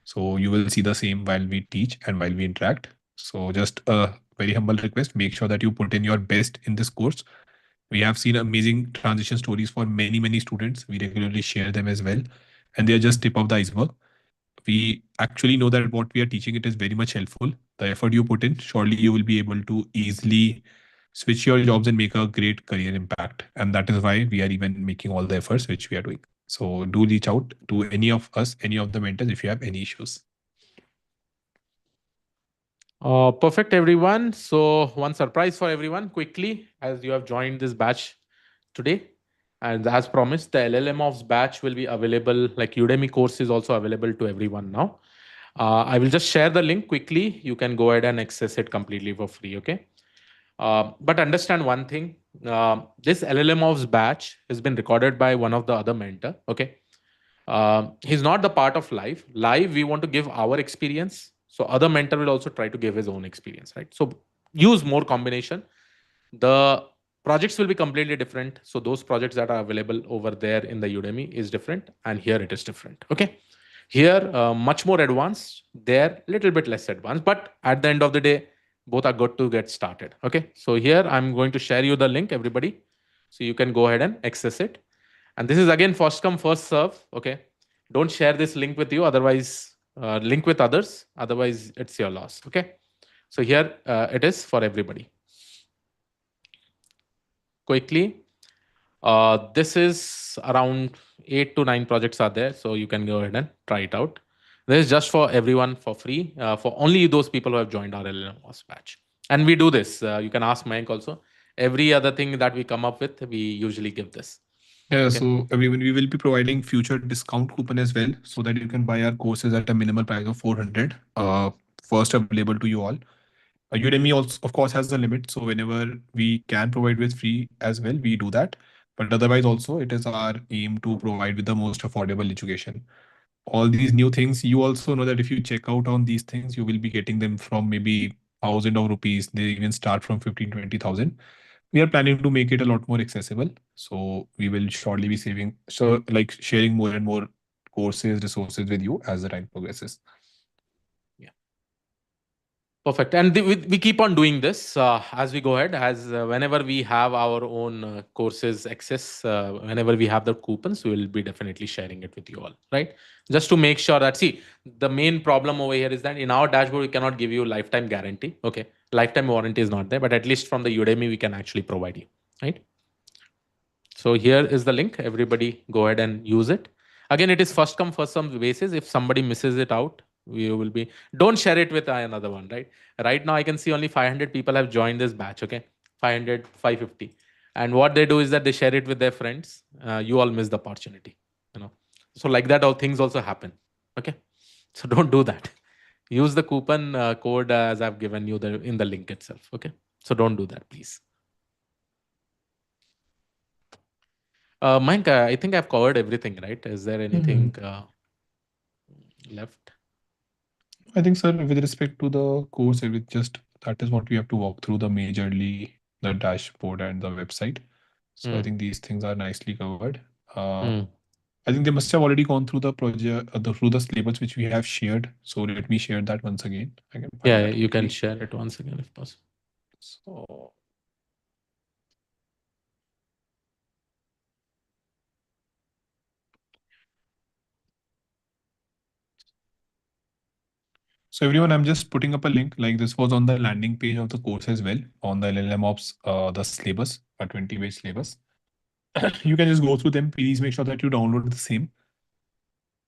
So you will see the same while we teach and while we interact. So just a very humble request, make sure that you put in your best in this course. We have seen amazing transition stories for many, many students. We regularly share them as well. And they are just tip of the iceberg. We actually know that what we are teaching it is very much helpful. The effort you put in, surely you will be able to easily switch your jobs and make a great career impact. And that is why we are even making all the efforts which we are doing. So do reach out to any of us, any of the mentors if you have any issues. Perfect, everyone. So, one surprise for everyone quickly as you have joined this batch today. And as promised, the LLMOPS batch will be available, like Udemy course is also available to everyone now. I will just share the link quickly. You can go ahead and access it completely for free. Okay. But understand one thing, this LLMOPS batch has been recorded by one of the other mentor. Okay. He's not the part of live. Live, we want to give our experience. So other mentor will also try to give his own experience, right? So use more combination. The projects will be completely different. So those projects that are available over there in the Udemy is different, and here it is different. Okay. Here, much more advanced. There, little bit less advanced. But at the end of the day, both are good to get started. Okay. So here, I'm going to share you the link, everybody. So you can go ahead and access it. And this is again first come, first serve. Okay. Don't share this link with you. Otherwise, link with others. Otherwise, it's your loss. Okay. So here it is for everybody. Quickly, this is around 8 to 9 projects are there, so you can go ahead and try it out. This is just for everyone for free, for only those people who have joined our LLMOPS batch. And we do this. You can ask Mike also. Every other thing that we come up with, we usually give this. Yeah, Okay. so everyone, we will be providing future discount coupon as well, so that you can buy our courses at a minimal price of 400. First available to you all. Udemy also, of course, has a limit, so whenever we can provide with free as well, we do that. But otherwise, also, it is our aim to provide with the most affordable education. All these new things, you also know that if you check out on these things, you will be getting them from maybe thousand of rupees. They even start from 15, 20,000. We are planning to make it a lot more accessible. So we will shortly be saving, so like sharing more and more courses, resources with you as the time progresses. Yeah. Perfect. And we keep on doing this as we go ahead, as whenever we have our own courses access, whenever we have the coupons, we will be definitely sharing it with you all, right? Just to make sure that, see, the main problem over here is that in our dashboard, we cannot give you lifetime guarantee. Okay. Lifetime warranty is not there, but at least from the Udemy, we can actually provide you, right? So here is the link. Everybody go ahead and use it. Again, it is first come, first some basis. If somebody misses it out, we will be, don't share it with another one, right? Right now, I can see only 500 people have joined this batch, okay? 500, 550. And what they do is that they share it with their friends. You all miss the opportunity, you know? So like that, all things also happen, okay? So don't do that. Use the coupon code as I've given you in the link itself, okay? So don't do that, please. Mike, I think I've covered everything, right? Is there anything Mhm. left? I think, sir, with respect to the course, with just that is what we have to walk through the majorly the dashboard and the website. So I Hmm. think these things are nicely covered. Uh, Hmm. I think they must have already gone through the project, through the syllabus which we have shared. So let me share that once again. I can find Yeah, that yeah, you can quickly. share it once again if possible. So, so everyone, I'm just putting up a link. Like this was on the landing page of the course as well on the LLMOPS, the syllabus, a 20-page syllabus. You can just go through them. Please make sure that you download the same.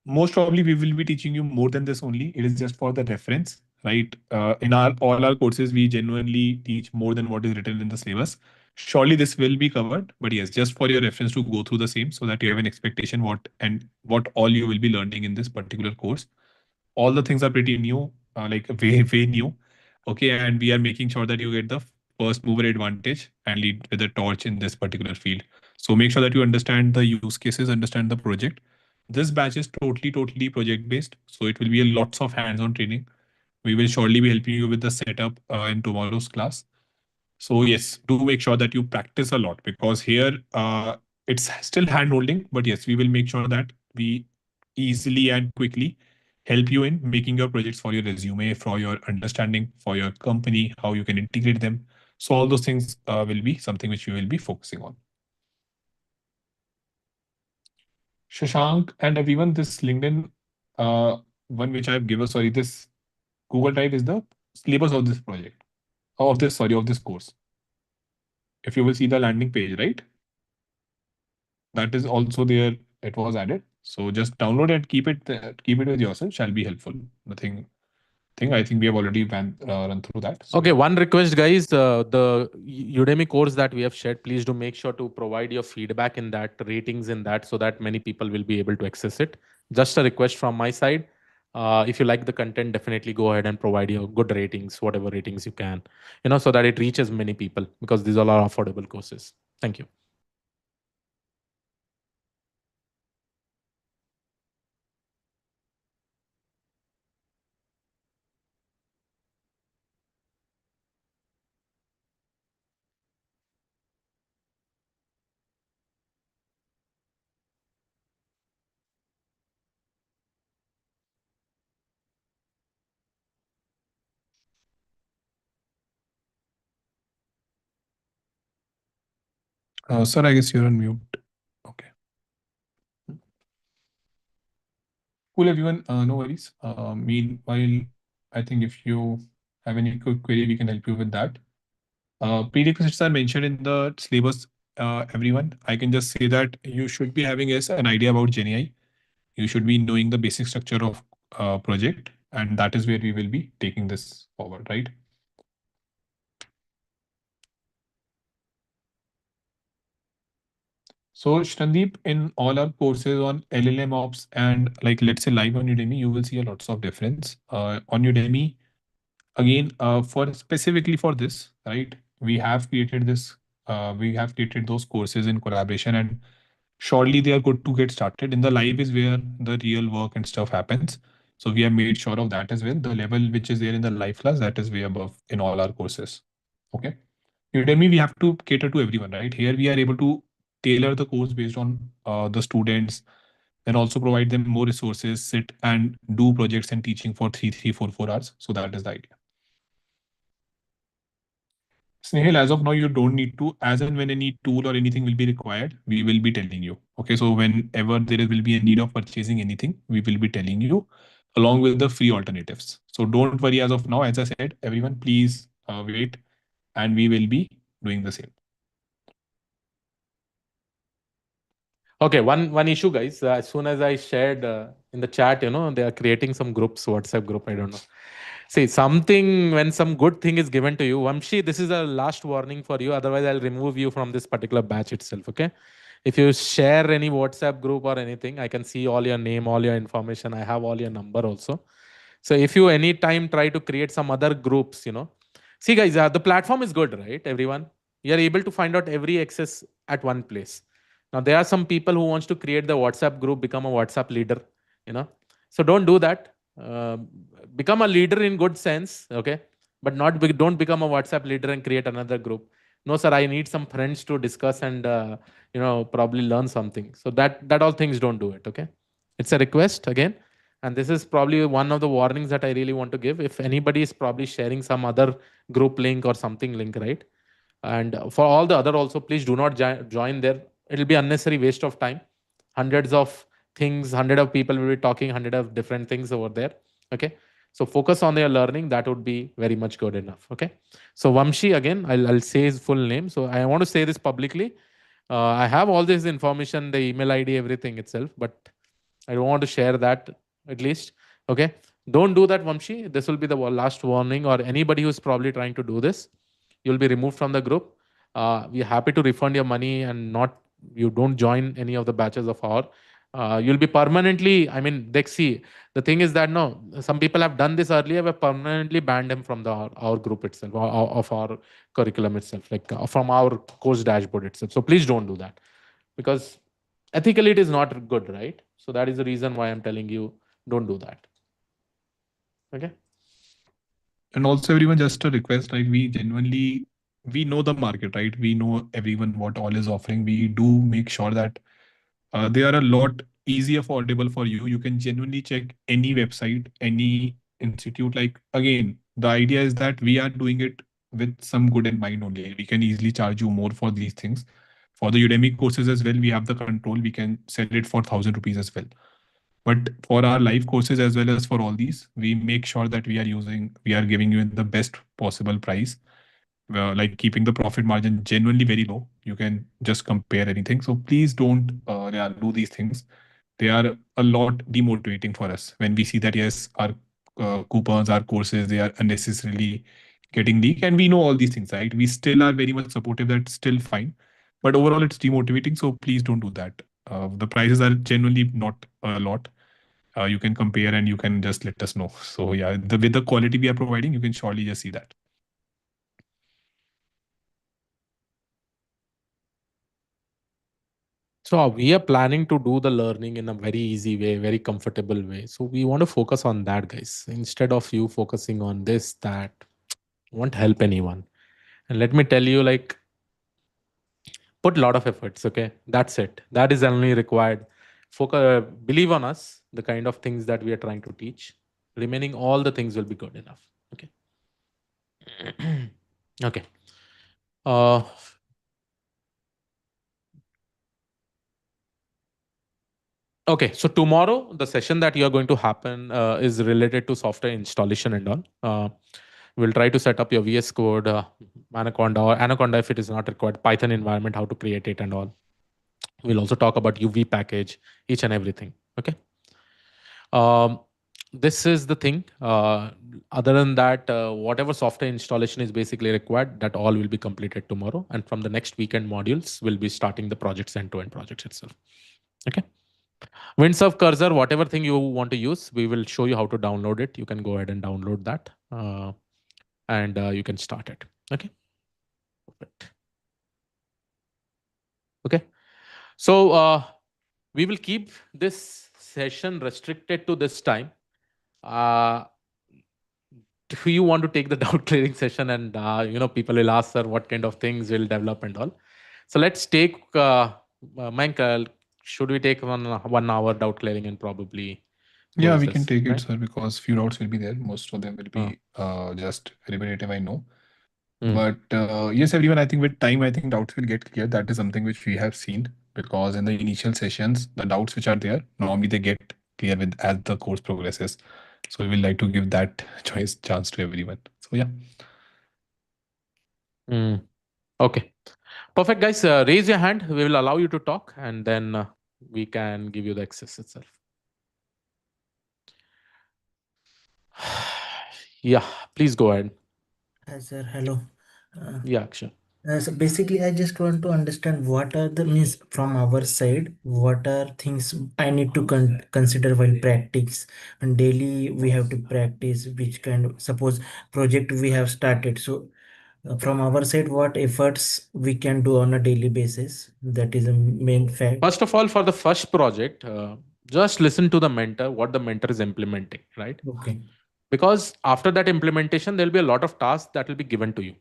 Most probably we will be teaching you more than this only. It is just for the reference, right? In our all our courses, we genuinely teach more than what is written in the syllabus. Surely this will be covered, but yes, just for your reference to go through the same so that you have an expectation what and what all you will be learning in this particular course. All the things are pretty new, like way new. Okay, and we are making sure that you get the first mover advantage and lead with a torch in this particular field. So make sure that you understand the use cases, understand the project. This batch is totally project based, so it will be a lots of hands-on training. We will surely be helping you with the setup in tomorrow's class. So yes, do make sure that you practice a lot, because here it's still hand holding, but yes, we will make sure that we easily and quickly help you in making your projects for your resume, for your understanding, for your company, how you can integrate them. So all those things will be something which we will be focusing on. Shashank and everyone, this LinkedIn one which I've given, sorry, this Google Drive is the syllabus of this project, of this, sorry, of this course. If you will see the landing page, right? That is also there. It was added. So just download and keep it with yourself. Shall be helpful. Nothing thing. I think we have already run through that. So yeah. Okay, one request, guys. The Udemy course that we have shared, please do make sure to provide your feedback in that, ratings in that, so that many people will be able to access it. Just a request from my side. If you like the content, definitely go ahead and provide your good ratings, whatever ratings you can, so that it reaches many people, because these all are affordable courses. Thank you. Sir, I guess you're on mute. Okay. Cool, everyone. No worries. Meanwhile, I think if you have any quick query, we can help you with that. Prerequisites are mentioned in the syllabus, everyone. I can just say that you should be having yes, an idea about GenAI. You should be knowing the basic structure of project, and that is where we will be taking this forward, right? So Shrandeep, in all our courses on LLMOPS and like let's say live on Udemy, you will see a lots of difference. On Udemy, again, for specifically for this, right? We have created those courses in collaboration, and surely they are good to get started. In the live is where the real work and stuff happens. So we have made sure of that as well. The level which is there in the live class, that is way above in all our courses. Okay. Udemy, we have to cater to everyone, right? Here we are able to tailor the course based on the students, and also provide them more resources, sit and do projects and teaching for 4 hours. So that is the idea. Snehal, as of now, you don't need to. As and when any tool or anything will be required, we will be telling you. Okay, so whenever will be a need of purchasing anything, we will be telling you along with the free alternatives. So don't worry as of now. As I said, everyone, please wait, and we will be doing the same. Okay, one issue, guys. As soon as I shared in the chat, they are creating some groups, WhatsApp group. I don't know. See, something when some good thing is given to you, Vamshi, this is a last warning for you. Otherwise, I'll remove you from this particular batch itself. Okay. If you share any WhatsApp group or anything, I can see all your name, all your information. I have all your number also. So if you anytime try to create some other groups, see, guys, the platform is good, right? Everyone, you are able to find out every access at one place. Now there are some people who wants to create the WhatsApp group, become a WhatsApp leader, you know. So don't do that. Become a leader in good sense, okay, but don't become a WhatsApp leader and create another group. No, sir, I need some friends to discuss and probably learn something. So that all things don't do it, okay. It's a request again, and this is probably one of the warnings that I really want to give. If anybody is probably sharing some other group link or something link, right? And for all the other also, please do not join there. It'll be unnecessary waste of time. Hundreds of things, hundred of people will be talking hundred of different things over there. Okay. So focus on your learning. That would be very much good enough. Okay. So Vamshi, again, I'll say his full name. So I want to say this publicly. I have all this information, the email ID, everything itself, but I don't want to share that at least. Okay. Don't do that, Vamshi. This will be the last warning, or anybody who's probably trying to do this, you'll be removed from the group. We're happy to refund your money, and not you don't join any of the batches of our. You'll be permanently. I mean, they see the thing is that no, some people have done this earlier. We permanently banned them from our group itself, or of our curriculum itself, like from our course dashboard itself. So please don't do that, because ethically it is not good, right? So that is the reason why I'm telling you, don't do that. Okay. And also everyone, just a request, like we know the market, right? We know everyone what all is offering. We do make sure that they are a lot easy affordable for you. You can genuinely check any website, any institute. Like again, the idea is that we are doing it with some good in mind only. We can easily charge you more for these things. For the Udemy courses as well, we have the control. We can sell it for 1,000 rupees as well. But for our live courses as well as for all these, we make sure that we are giving you the best possible price, like keeping the profit margin genuinely very low. You can just compare anything. So please don't yeah, do these things. They are a lot demotivating for us when we see that yes, our coupons, our courses, they are unnecessarily getting leaked, and we know all these things, right? We still are very much supportive. That's still fine, but overall, it's demotivating. So please don't do that. The prices are genuinely not a lot. You can compare and you can just let us know. So yeah, with the quality we are providing, you can surely just see that. So we are planning to do the learning in a very easy way, very comfortable way. So we want to focus on that, guys, instead of you focusing on this, that won't help anyone. And let me tell you, like, put a lot of efforts. Okay, that's it. That is only required. Focus, believe on us. The kind of things that we are trying to teach, remaining all the things will be good enough. Okay. Okay. Uh, Okay, so tomorrow the session that you are going to happen is related to software installation and all. We'll try to set up your VS Code, Anaconda, or Anaconda if it is not required, Python environment, how to create it and all. We'll also talk about UV package, each and everything. Okay. Um, this is the thing. Other than that, whatever software installation is basically required, that all will be completed tomorrow. And from the next weekend modules, we'll be starting the projects end-to-end projects itself. Okay. Windsurf cursor, whatever thing you want to use, we will show you how to download it. You can go ahead and download that, and you can start it. Okay. Perfect. Okay. So we will keep this session restricted to this time. Do you want to take the doubt clearing session, and people will ask, sir, what kind of things will develop and all. So let's take Mayank, should we take 1 hour doubt clearing and probably Yeah, close we can this, take it, right? sir, because few doubts will be there. Most of them will uh, be just repetitive, I know. mm. But yes, everyone, I think with time, I think doubts will get clear. That is something which we have seen, because in the initial sessions, the doubts which are there, normally they get clear with as the course progresses. So we will like to give that choice chance to everyone. So yeah. Mm. Okay, perfect, guys. Raise your hand, we will allow you to talk, and then we can give you the access itself. Yeah, please go ahead. Hi, sir. Hello. Uh, Yeah, Akshay. so basically, I just want to understand what are the means from our side. What are things I need to consider while practice and daily we have to practice. Which kind of suppose project we have started. So from our side, what efforts we can do on a daily basis. That is a main fact. First of all, for the first project, just listen to the mentor, what the mentor is implementing, right? Okay. Because after that implementation, there'll be a lot of tasks that will be given to you.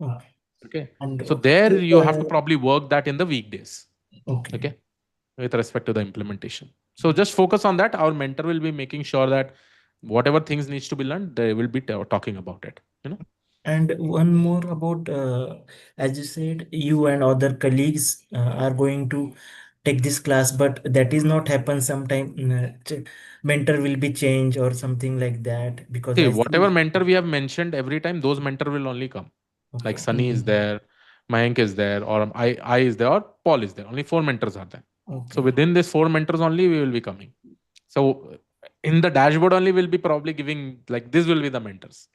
Okay. Okay. And So there you have to probably work that in the weekdays. okay. Okay. With respect to the implementation. So just focus on that. Our mentor will be making sure that whatever things needs to be learned, they will be talking about it. And one more about, as you said, you and other colleagues are going to take this class, but that is not happen sometime. Mentor will be changed or something like that because See, I whatever see. mentor we have mentioned, every time those mentor will only come. Like Okay. Sunny is there, Mayank is there, or I is there, or Paul is there. Only 4 mentors are there. So Okay. within this 4 mentors only, we will be coming. So in the dashboard only, we'll be probably giving, like, this will be the mentors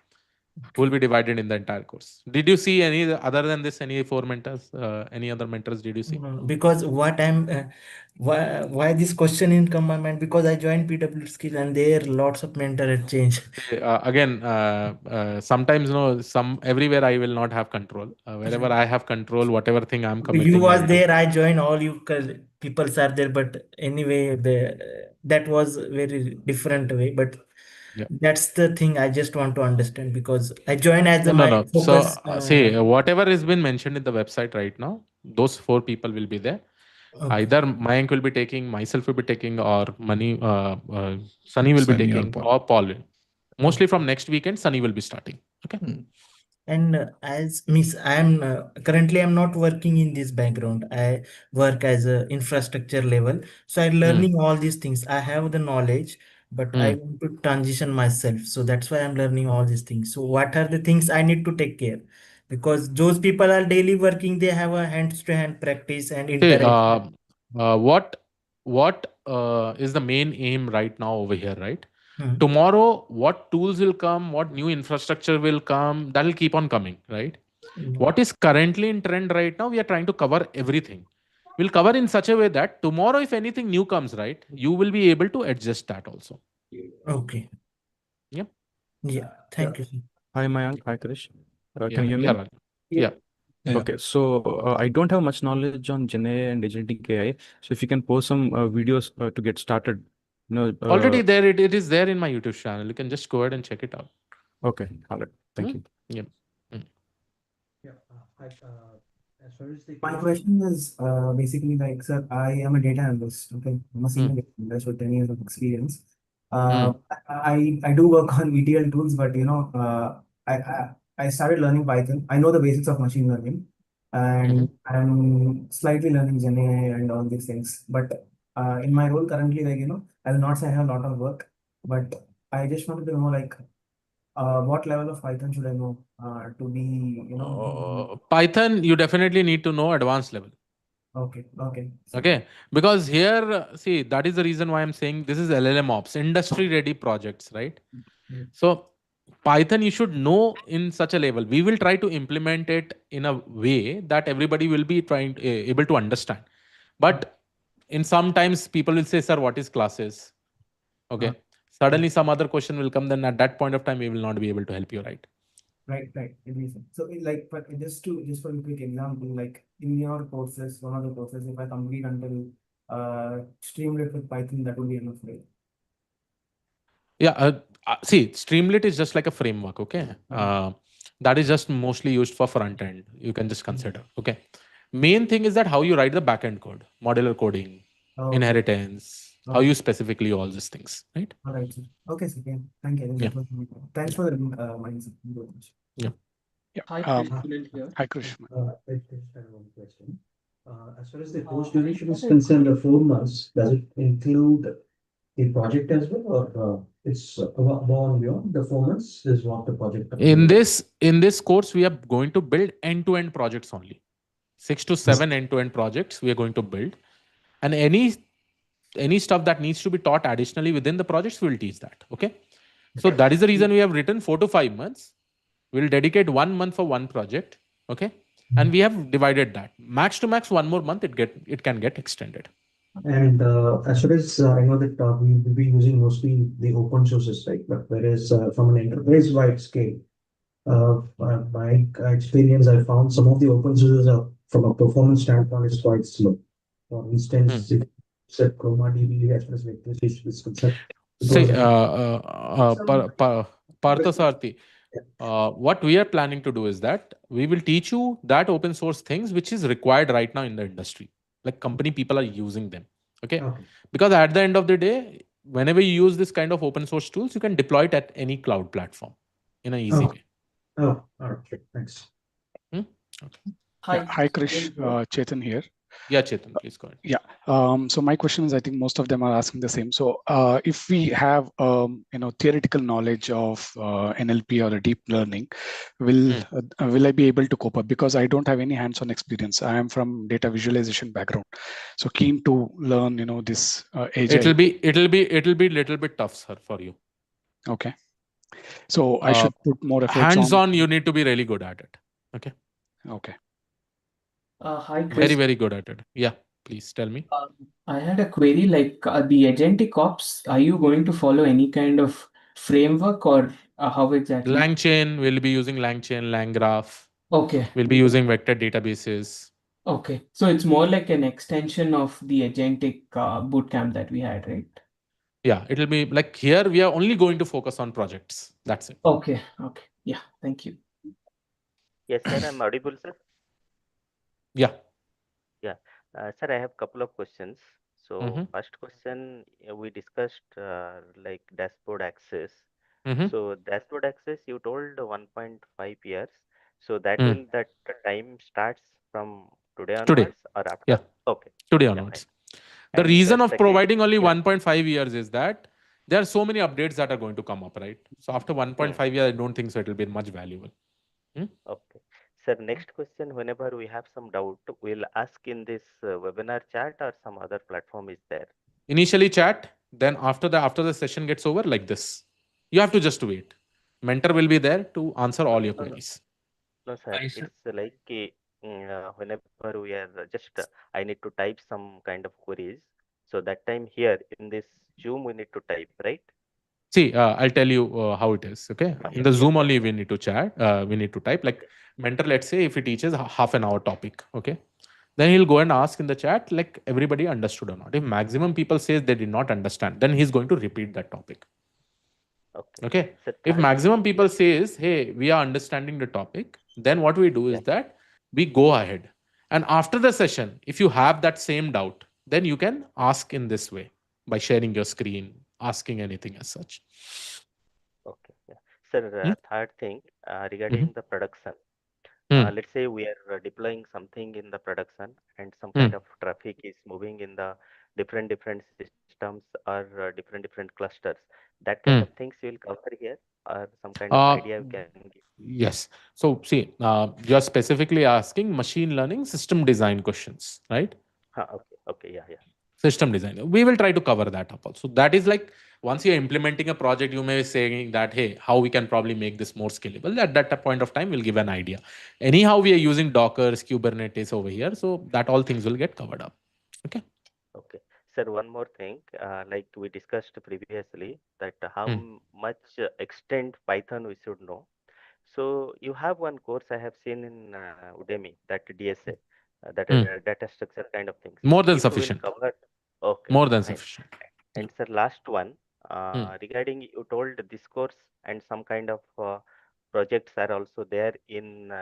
who will Okay. be divided in the entire course. Did you see any other than this, any 4 mentors, any other mentors did you see? No, because what I'm why this question in come my mind because I joined PW skill and there lots of mentor had changed. Again, sometimes, some everywhere I will not have control. Wherever I have control, whatever thing I'm You committing, was I'll do. there, I joined all you people are there, but anyway, that was very different way. But Yeah. that's the thing I just want to understand because I joined as No, a no, my no. So, focus. see, whatever has been mentioned in the website right now, those 4 people will be there. Okay, Either Mayank will be taking, myself will be taking, or Sunny will be Sunny or taking, Paul. or Paul will. Mostly okay. from next weekend, Sunny will be starting. Okay. Hmm. And as Miss, I'm currently I'm not working in this background. I work as a infrastructure level, so I'm Hmm. learning all these things. I have the knowledge, but I Hmm. want to transition myself. So that's why I'm learning all these things. So what are the things I need to take care? Because those people are daily working, they have a hands-to-hand practice and See, interaction. what is the main aim right now over here, right? Hmm. Tomorrow, what tools will come, what new infrastructure will come, that will keep on coming, right? Yeah. What is currently in trend right now, we are trying to cover everything. We'll cover in such a way that tomorrow, if anything new comes, right, you will be able to adjust that also. Okay. Yeah. Yeah. Yeah. Thank you, sir. Hi, Mayank. Hi, Krish. Can Yeah. you hear Yeah. me? Raj. Yeah. Yeah. Yeah. Okay, so I don't have much knowledge on GenAI and agentic AI. So if you can post some videos to get started, you know, Already there, it is there in my YouTube channel. You can just go ahead and check it out. okay, all right. Thank Hmm? you. Yeah. Hmm. Yeah, as far as the My question, question is basically like, sir, I am a data analyst. Okay, I'm a Hmm. senior data analyst with 10 years of experience. Hmm. I do work on ETL tools, but I started learning Python. I know the basics of machine learning, Mhm. and I'm slightly learning GenAI and all these things. But in my role currently, like I will not say I have a lot of work, but I just wanted to know like What level of Python should I know to be, Python, you definitely need to know advanced level. Okay, okay. Okay, because here, see, that is the reason why I'm saying this is LLMOPS, industry ready projects, right? Mm. So Python, you should know in such a level. We will try to implement it in a way that everybody will be trying able to understand. But in sometimes people will say, "Sir, what is classes?" Okay. Suddenly some other question will come. Then at that point of time, we will not be able to help you, right? Right, right. It makes sense. So, like, but just for a quick example, like in your courses, one of the courses, if I complete until Streamlit with Python, that would be enough, right? Yeah. See, Streamlit is just like a framework. Okay. That is just mostly used for front end. You can just consider. Okay. Main thing is that how you write the backend code, modular coding, Oh, okay. inheritance, how Okay. you specifically all these things, right? All right, sir. Okay, sir. Yeah. Thank you. I think Yeah. that was my point. Thanks Yeah. for the mindset. Thank you very much. Yeah. Yeah. Hi, Krish, Sunil here. Hi, Krish. I just have one question. As far as the course duration is concerned, the 4 months, does it include the project as well, or it's above and beyond the 4 months is what the project In this course, we are going to build end-to-end projects only. 6 to 7 end-to-end projects we are going to build, and any stuff that needs to be taught additionally within the projects, we'll teach that. Okay. So that is the reason we have written 4 to 5 months. We'll dedicate 1 month for one project. Okay. And we have divided that max to max 1 more month. It can get extended. And as far as I know that we will be using mostly the open sources, right? But whereas from an enterprise-wide scale, my experience, I found some of the open sources are, from a performance standpoint, is quite slow. For instance, if you said ChromaDB as far as vectorization is concerned, it See, was Parthasarthi, what we are planning to do is that we will teach you that open source things which is required right now in the industry. Like company people are using them. Okay. okay. Because at the end of the day, whenever you use this kind of open source tools, you can deploy it at any cloud platform in an easy Oh, way. oh, all right. Sure. Thanks. Okay. Yeah. Hi, Krish. Chetan here. Yeah, Chetan, please go ahead. Yeah. So my question is, I think most of them are asking the same. So if we have, theoretical knowledge of NLP or a deep learning, will I be able to cope up? Because I don't have any hands-on experience. I am from data visualization background, so keen to learn, this agile. It'll be little bit tough, sir, for you. Okay. So I should put more efforts hands-on. You need to be really good at it. Okay. Okay. Hi, Chris. Very, very good at it. Yeah, please tell me. I had a query like the Agentic Ops, are you going to follow any kind of framework or how exactly? LangChain, we'll be using LangChain, LangGraph. Okay. We'll be using vector databases. Okay. So it's more like an extension of the Agentic bootcamp that we had, right? Yeah, it'll be like here we are only going to focus on projects. That's it. Okay. Okay. Yeah. Thank you. Yes, sir. I'm audible, sir. Yeah. Yeah. Sir, I have a couple of questions. So first question, we discussed like dashboard access. So dashboard access, you told 1.5 years. So that means that the time starts from today onwards or after? Yeah. Okay. Today Yeah, onwards. fine. The And reason of second, providing only yeah. 1.5 years is that there are so many updates that are going to come up, right? So after 1.5 years, I don't think so it will be much valuable. Okay. Sir, next question, whenever we have some doubt, we'll ask in this webinar chat or some other platform is there? Initially chat, then after the session gets over, like this. You have to just wait. Mentor will be there to answer all your queries. No, sir. It's like whenever we are just, I need to type some kind of queries. So that time here in this Zoom, we need to type, right? See, I'll tell you how it is. Okay. In the Zoom only, we need to chat. We need to type. Like mentor, let's say if he teaches half an hour topic, okay, then he'll go and ask in the chat like everybody understood or not. If maximum people says they did not understand, then he's going to repeat that topic. Okay. Sir, If maximum people says, hey, we are understanding the topic, then what we do is that we go ahead. And after the session, if you have that same doubt, then you can ask in this way by sharing your screen, asking anything as such. Okay. Yeah. Sir, third thing regarding the production. Let's say we are deploying something in the production and some kind of traffic is moving in the different systems or different clusters. That kind of things you will cover here, or or some kind of idea you can give? Yes. So see, you're specifically asking machine learning system design questions, right? Okay, okay, yeah, yeah. System design. We will try to cover that up also. That is like once you're implementing a project, you may be saying that, hey, how we can probably make this more scalable. At that point of time, we'll give an idea. Anyhow, we are using Dockers, Kubernetes over here. So that all things will get covered up. Okay. Okay. Sir, one more thing, like we discussed previously, that how much extent Python we should know. So you have one course I have seen in Udemy, that DSA, that data structure kind of things. More than If you will sufficient. cover, okay, More okay, than fine. sufficient. And sir, last one, regarding you told this course and some kind of projects are also there in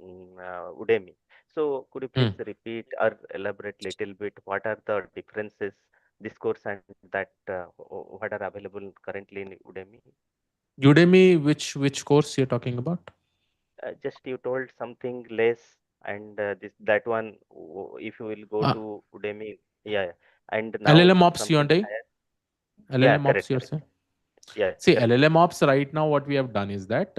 Udemy. So could you please repeat or elaborate little bit what are the differences this course and that what are available currently in Udemy? Udemy, which course you're talking about? Just you told something less and this that one if you will go Uh, to Udemy, yeah, yeah. And now LLMOPS, you something want to? higher. Yeah, LLMOPS, correct, you're correct. saying? Yeah, See, correct. LLMOPS right now, what we have done is that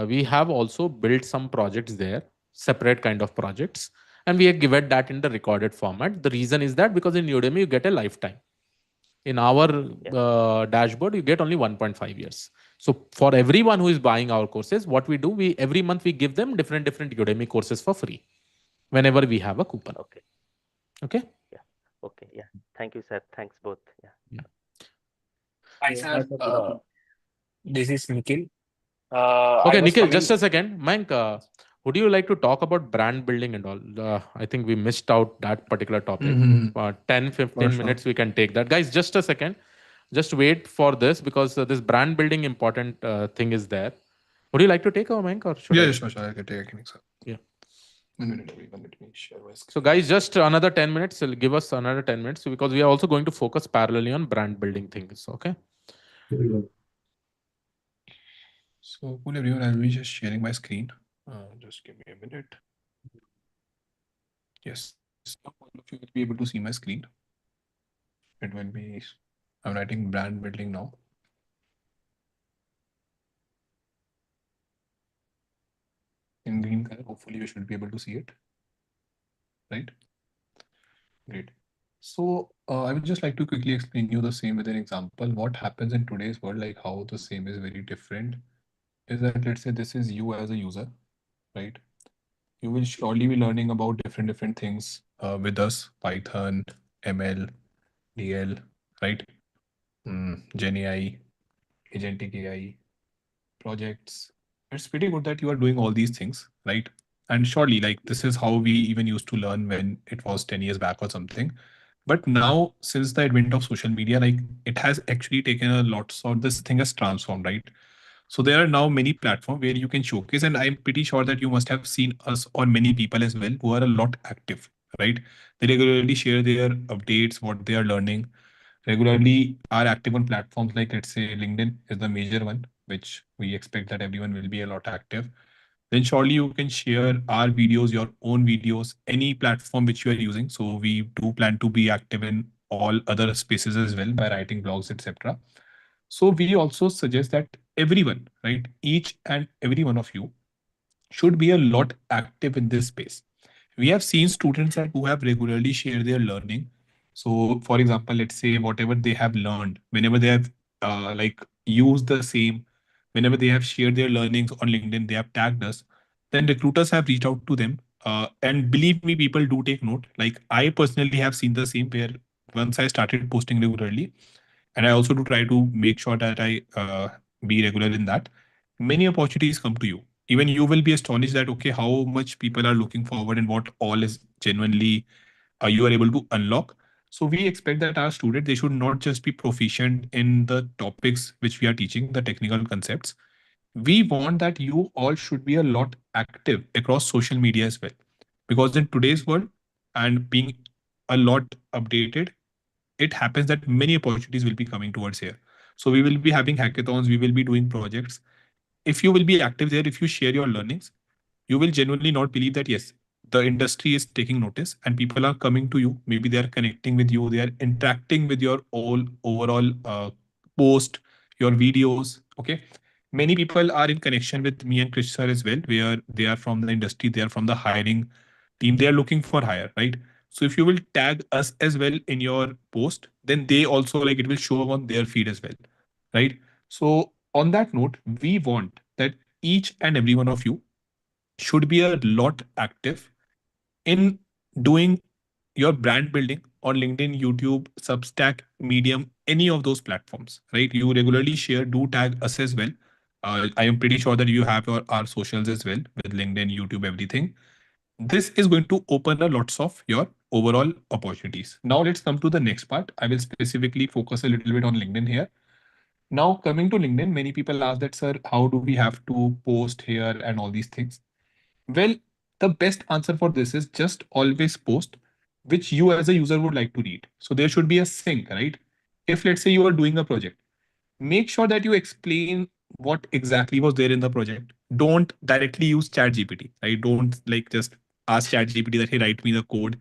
we have also built some projects there, separate kind of projects, and we have given that in the recorded format. The reason is that because in Udemy, you get a lifetime. In our Yeah. dashboard, you get only 1.5 years. So for everyone who is buying our courses, what we do, we every month we give them different Udemy courses for free whenever we have a coupon. Okay. Okay. Yeah. Okay. Yeah. Thank you, sir. Thanks both. Yeah. Hi, sir. This is Nikhil. Okay, I was Nikhil, coming. just a second. Mank, would you like to talk about brand building and all? I think we missed out that particular topic. 10, 15 minutes, we can take that. Guys, just a second. Just wait for this because this brand building important thing is there. Would you like to take over, Mank, or should I? Yeah, sure. I can take it. Yeah. 1 minute, everyone. Let me share my screen. So, guys, just another 10 minutes. Give us another 10 minutes because we are also going to focus parallelly on brand building things. Okay. So, cool, everyone. I'll be just sharing my screen. Just give me a minute. Yes. All of you will be able to see my screen. It will be, I'm writing brand building now. In green color, hopefully you should be able to see it. Right? Great. So I would just like to quickly explain you the same with an example. What happens in today's world, like how the same is very different, is that let's say this is you as a user, right? You will surely be learning about different things with us, Python, ML, DL, right? Gen AI, Agentic AI, projects. It's pretty good that you are doing all these things, right? And surely, like this is how we even used to learn when it was 10 years back or something. But now, since the advent of social media, like it has actually taken a lot. So this thing has transformed, right? So there are now many platforms where you can showcase, and I'm pretty sure that you must have seen us or many people as well who are a lot active, right? They regularly share their updates, what they are learning, regularly are active on platforms like, let's say, LinkedIn is the major one, which we expect that everyone will be a lot active. Then surely you can share our videos, your own videos, any platform which you are using. So we do plan to be active in all other spaces as well by writing blogs, etc. So we also suggest that everyone, right, each and every one of you should be a lot active in this space. We have seen students who have regularly shared their learning. So, for example, let's say whatever they have learned, whenever they have like used the same, whenever they have shared their learnings on LinkedIn, they have tagged us. Then recruiters have reached out to them. And believe me, people do take note. Like I personally have seen the same where once I started posting regularly, and I also do try to make sure that I be regular in that. Many opportunities come to you. Even you will be astonished that okay, how much people are looking forward and what all is genuinely you are able to unlock. So we expect that our students they should not just be proficient in the topics which we are teaching, the technical concepts. We want that you all should be a lot active across social media as well, because in today's world and being a lot updated, it happens that many opportunities will be coming towards here. So we will be having hackathons, we will be doing projects. If you will be active there, if you share your learnings, you will genuinely not believe that yes, the industry is taking notice and people are coming to you. Maybe they are connecting with you, they are interacting with your all overall post, your videos. Okay. Many people are in connection with me and Krish sir as well, where they are from the industry, they are from the hiring team, they are looking for hire, right? So if you will tag us as well in your post, then they also like it will show up on their feed as well, right? So on that note, we want that each and every one of you should be a lot active in doing your brand building on LinkedIn, YouTube, Substack, Medium, any of those platforms, right? You regularly share, do tag us as well. I am pretty sure that you have our socials as well with LinkedIn, YouTube, everything. This is going to open a lots of your overall opportunities. Now let's come to the next part. I will specifically focus a little bit on LinkedIn here. Now coming to LinkedIn, many people ask that, sir, how do we have to post here and all these things? Well, the best answer for this is just always post which you as a user would like to read. So there should be a sync, right? If let's say you are doing a project, make sure that you explain what exactly was there in the project. Don't directly use ChatGPT, right? Don't like just ask ChatGPT that, hey, write me the code.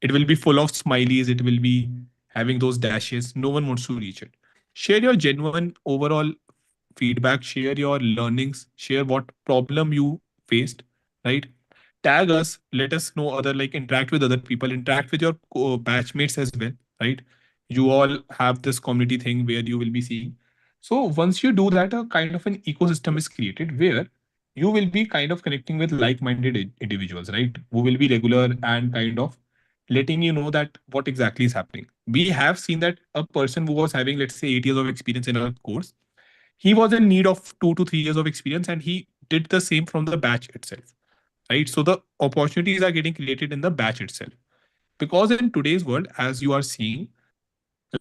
It will be full of smileys. It will be having those dashes. No one wants to reach it. Share your genuine overall feedback, share your learnings, share what problem you faced, right? Tag us, let us know other, like interact with other people, interact with your batchmates as well, right? You all have this community thing where you will be seeing. So once you do that, a kind of an ecosystem is created where you will be kind of connecting with like-minded individuals, right? Who will be regular and kind of letting you know that what exactly is happening. We have seen that a person who was having, let's say, 8 years of experience in our course, he was in need of 2 to 3 years of experience, and he did the same from the batch itself, right? So the opportunities are getting created in the batch itself, because in today's world, as you are seeing,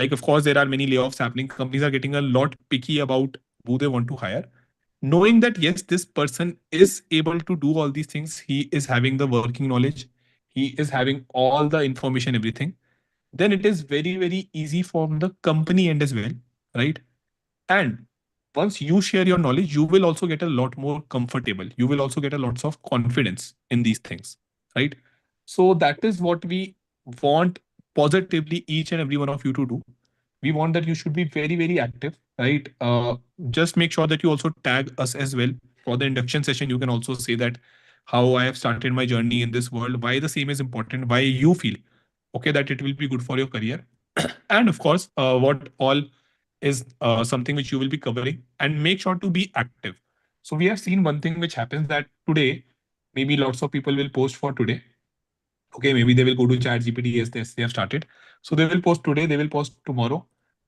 like of course there are many layoffs happening, companies are getting a lot picky about who they want to hire, knowing that yes, this person is able to do all these things, he is having the working knowledge, he is having all the information, everything, then it is very very easy from the company end as well, right? And once you share your knowledge, you will also get a lot more comfortable. You will also get a lots of confidence in these things, right? So that is what we want positively each and every one of you to do. We want that you should be very, very active, right? Just make sure that you also tag us as well. For the induction session, you can also say that how I have started my journey in this world, why the same is important, why you feel okay that it will be good for your career, and of course, what all is something which you will be covering, and make sure to be active. So we have seen one thing which happens that today, maybe lots of people will post for today. Okay, maybe they will go to chat GPT. Yes, they have started. So they will post today, they will post tomorrow.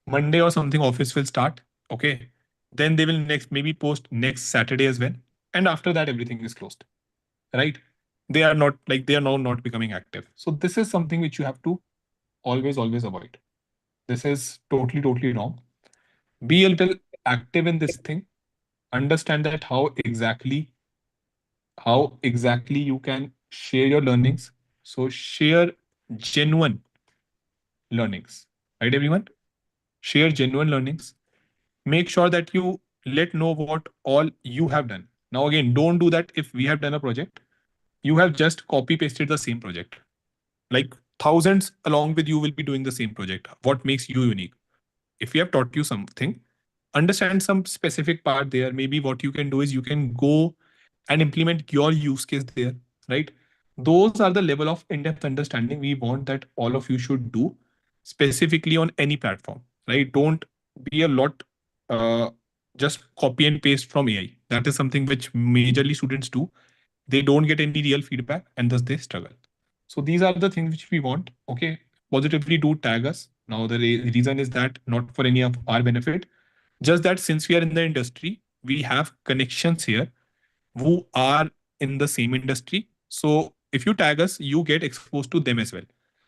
Monday or something, office will start. Okay. Then they will next maybe post next Saturday as well. And after that, everything is closed. Right? They are not like they are now not becoming active. So this is something which you have to always avoid. This is totally wrong. Be a little active in this thing. Understand that how exactly you can share your learnings. So share genuine learnings, right, everyone? Share genuine learnings. Make sure that you let know what all you have done. Now again, don't do that. If we have done a project, you have just copy pasted the same project, like thousands along with you will be doing the same project. What makes you unique? If we have taught you something, understand some specific part there. Maybe what you can do is you can go and implement your use case there, right? Those are the level of in-depth understanding we want that all of you should do specifically on any platform, right? Don't be a lot uh, just copy and paste from AI. That is something which majorly students do. They don't get any real feedback and thus they struggle. So these are the things which we want. Okay, positively do tag us. Now the reason is that not for any of our benefit, just that since we are in the industry, we have connections here who are in the same industry. So if you tag us, you get exposed to them as well.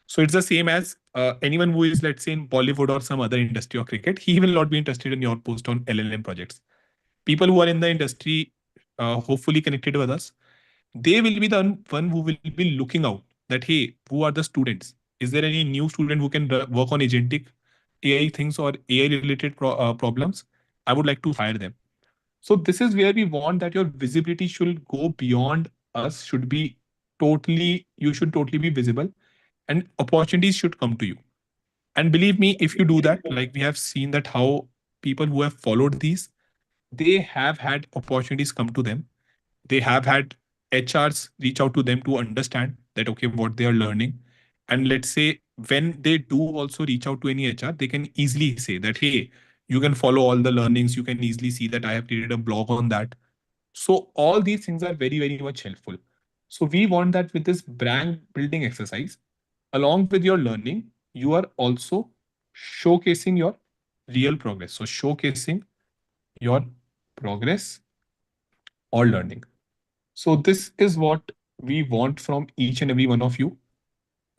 So it's the same as anyone who is, let's say, in Bollywood or some other industry or cricket, he will not be interested in your post on LLM projects. People who are in the industry, hopefully connected with us, they will be the one who will be looking out that, hey, who are the students? Is there any new student who can work on agentic AI things or AI related problems? I would like to hire them. So this is where we want that your visibility should go beyond us, should be totally, you should totally be visible, and opportunities should come to you. And believe me, if you do that, like we have seen that how people who have followed these, they have had opportunities come to them. They have had HRs reach out to them to understand that, okay, what they are learning. And let's say when they do also reach out to any HR, they can easily say that, hey, you can follow all the learnings. You can easily see that I have created a blog on that. So all these things are very, very much helpful. So we want that with this brand building exercise, along with your learning, you are also showcasing your real progress. So showcasing your progress or learning. So this is what we want from each and every one of you,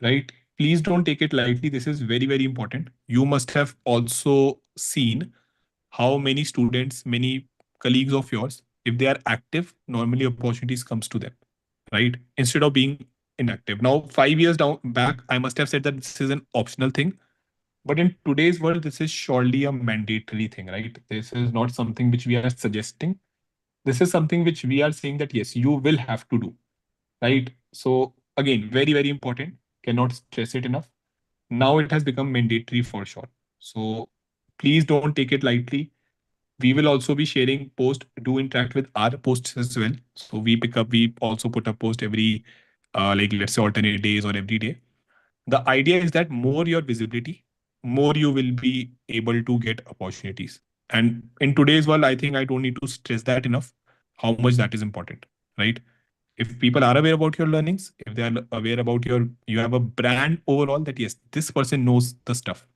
right? Please don't take it lightly. This is very, very important. You must have also seen how many students, many colleagues of yours, if they are active, normally opportunities comes to them, right? Instead of being inactive. Now, 5 years down back, I must have said that this is an optional thing. But in today's world, this is surely a mandatory thing, right? This is not something which we are suggesting. This is something which we are saying that yes, you will have to do, right? So again, very, very important. Cannot stress it enough. Now it has become mandatory for sure. So please don't take it lightly. We will also be sharing posts. Do interact with our posts as well. So we also put a post every, like let's say alternate days or every day. The idea is that more your visibility, more you will be able to get opportunities. And in today's world, I think I don't need to stress that enough, how much that is important, right? If people are aware about your learnings, if they are aware about you have a brand overall that yes, this person knows the stuff,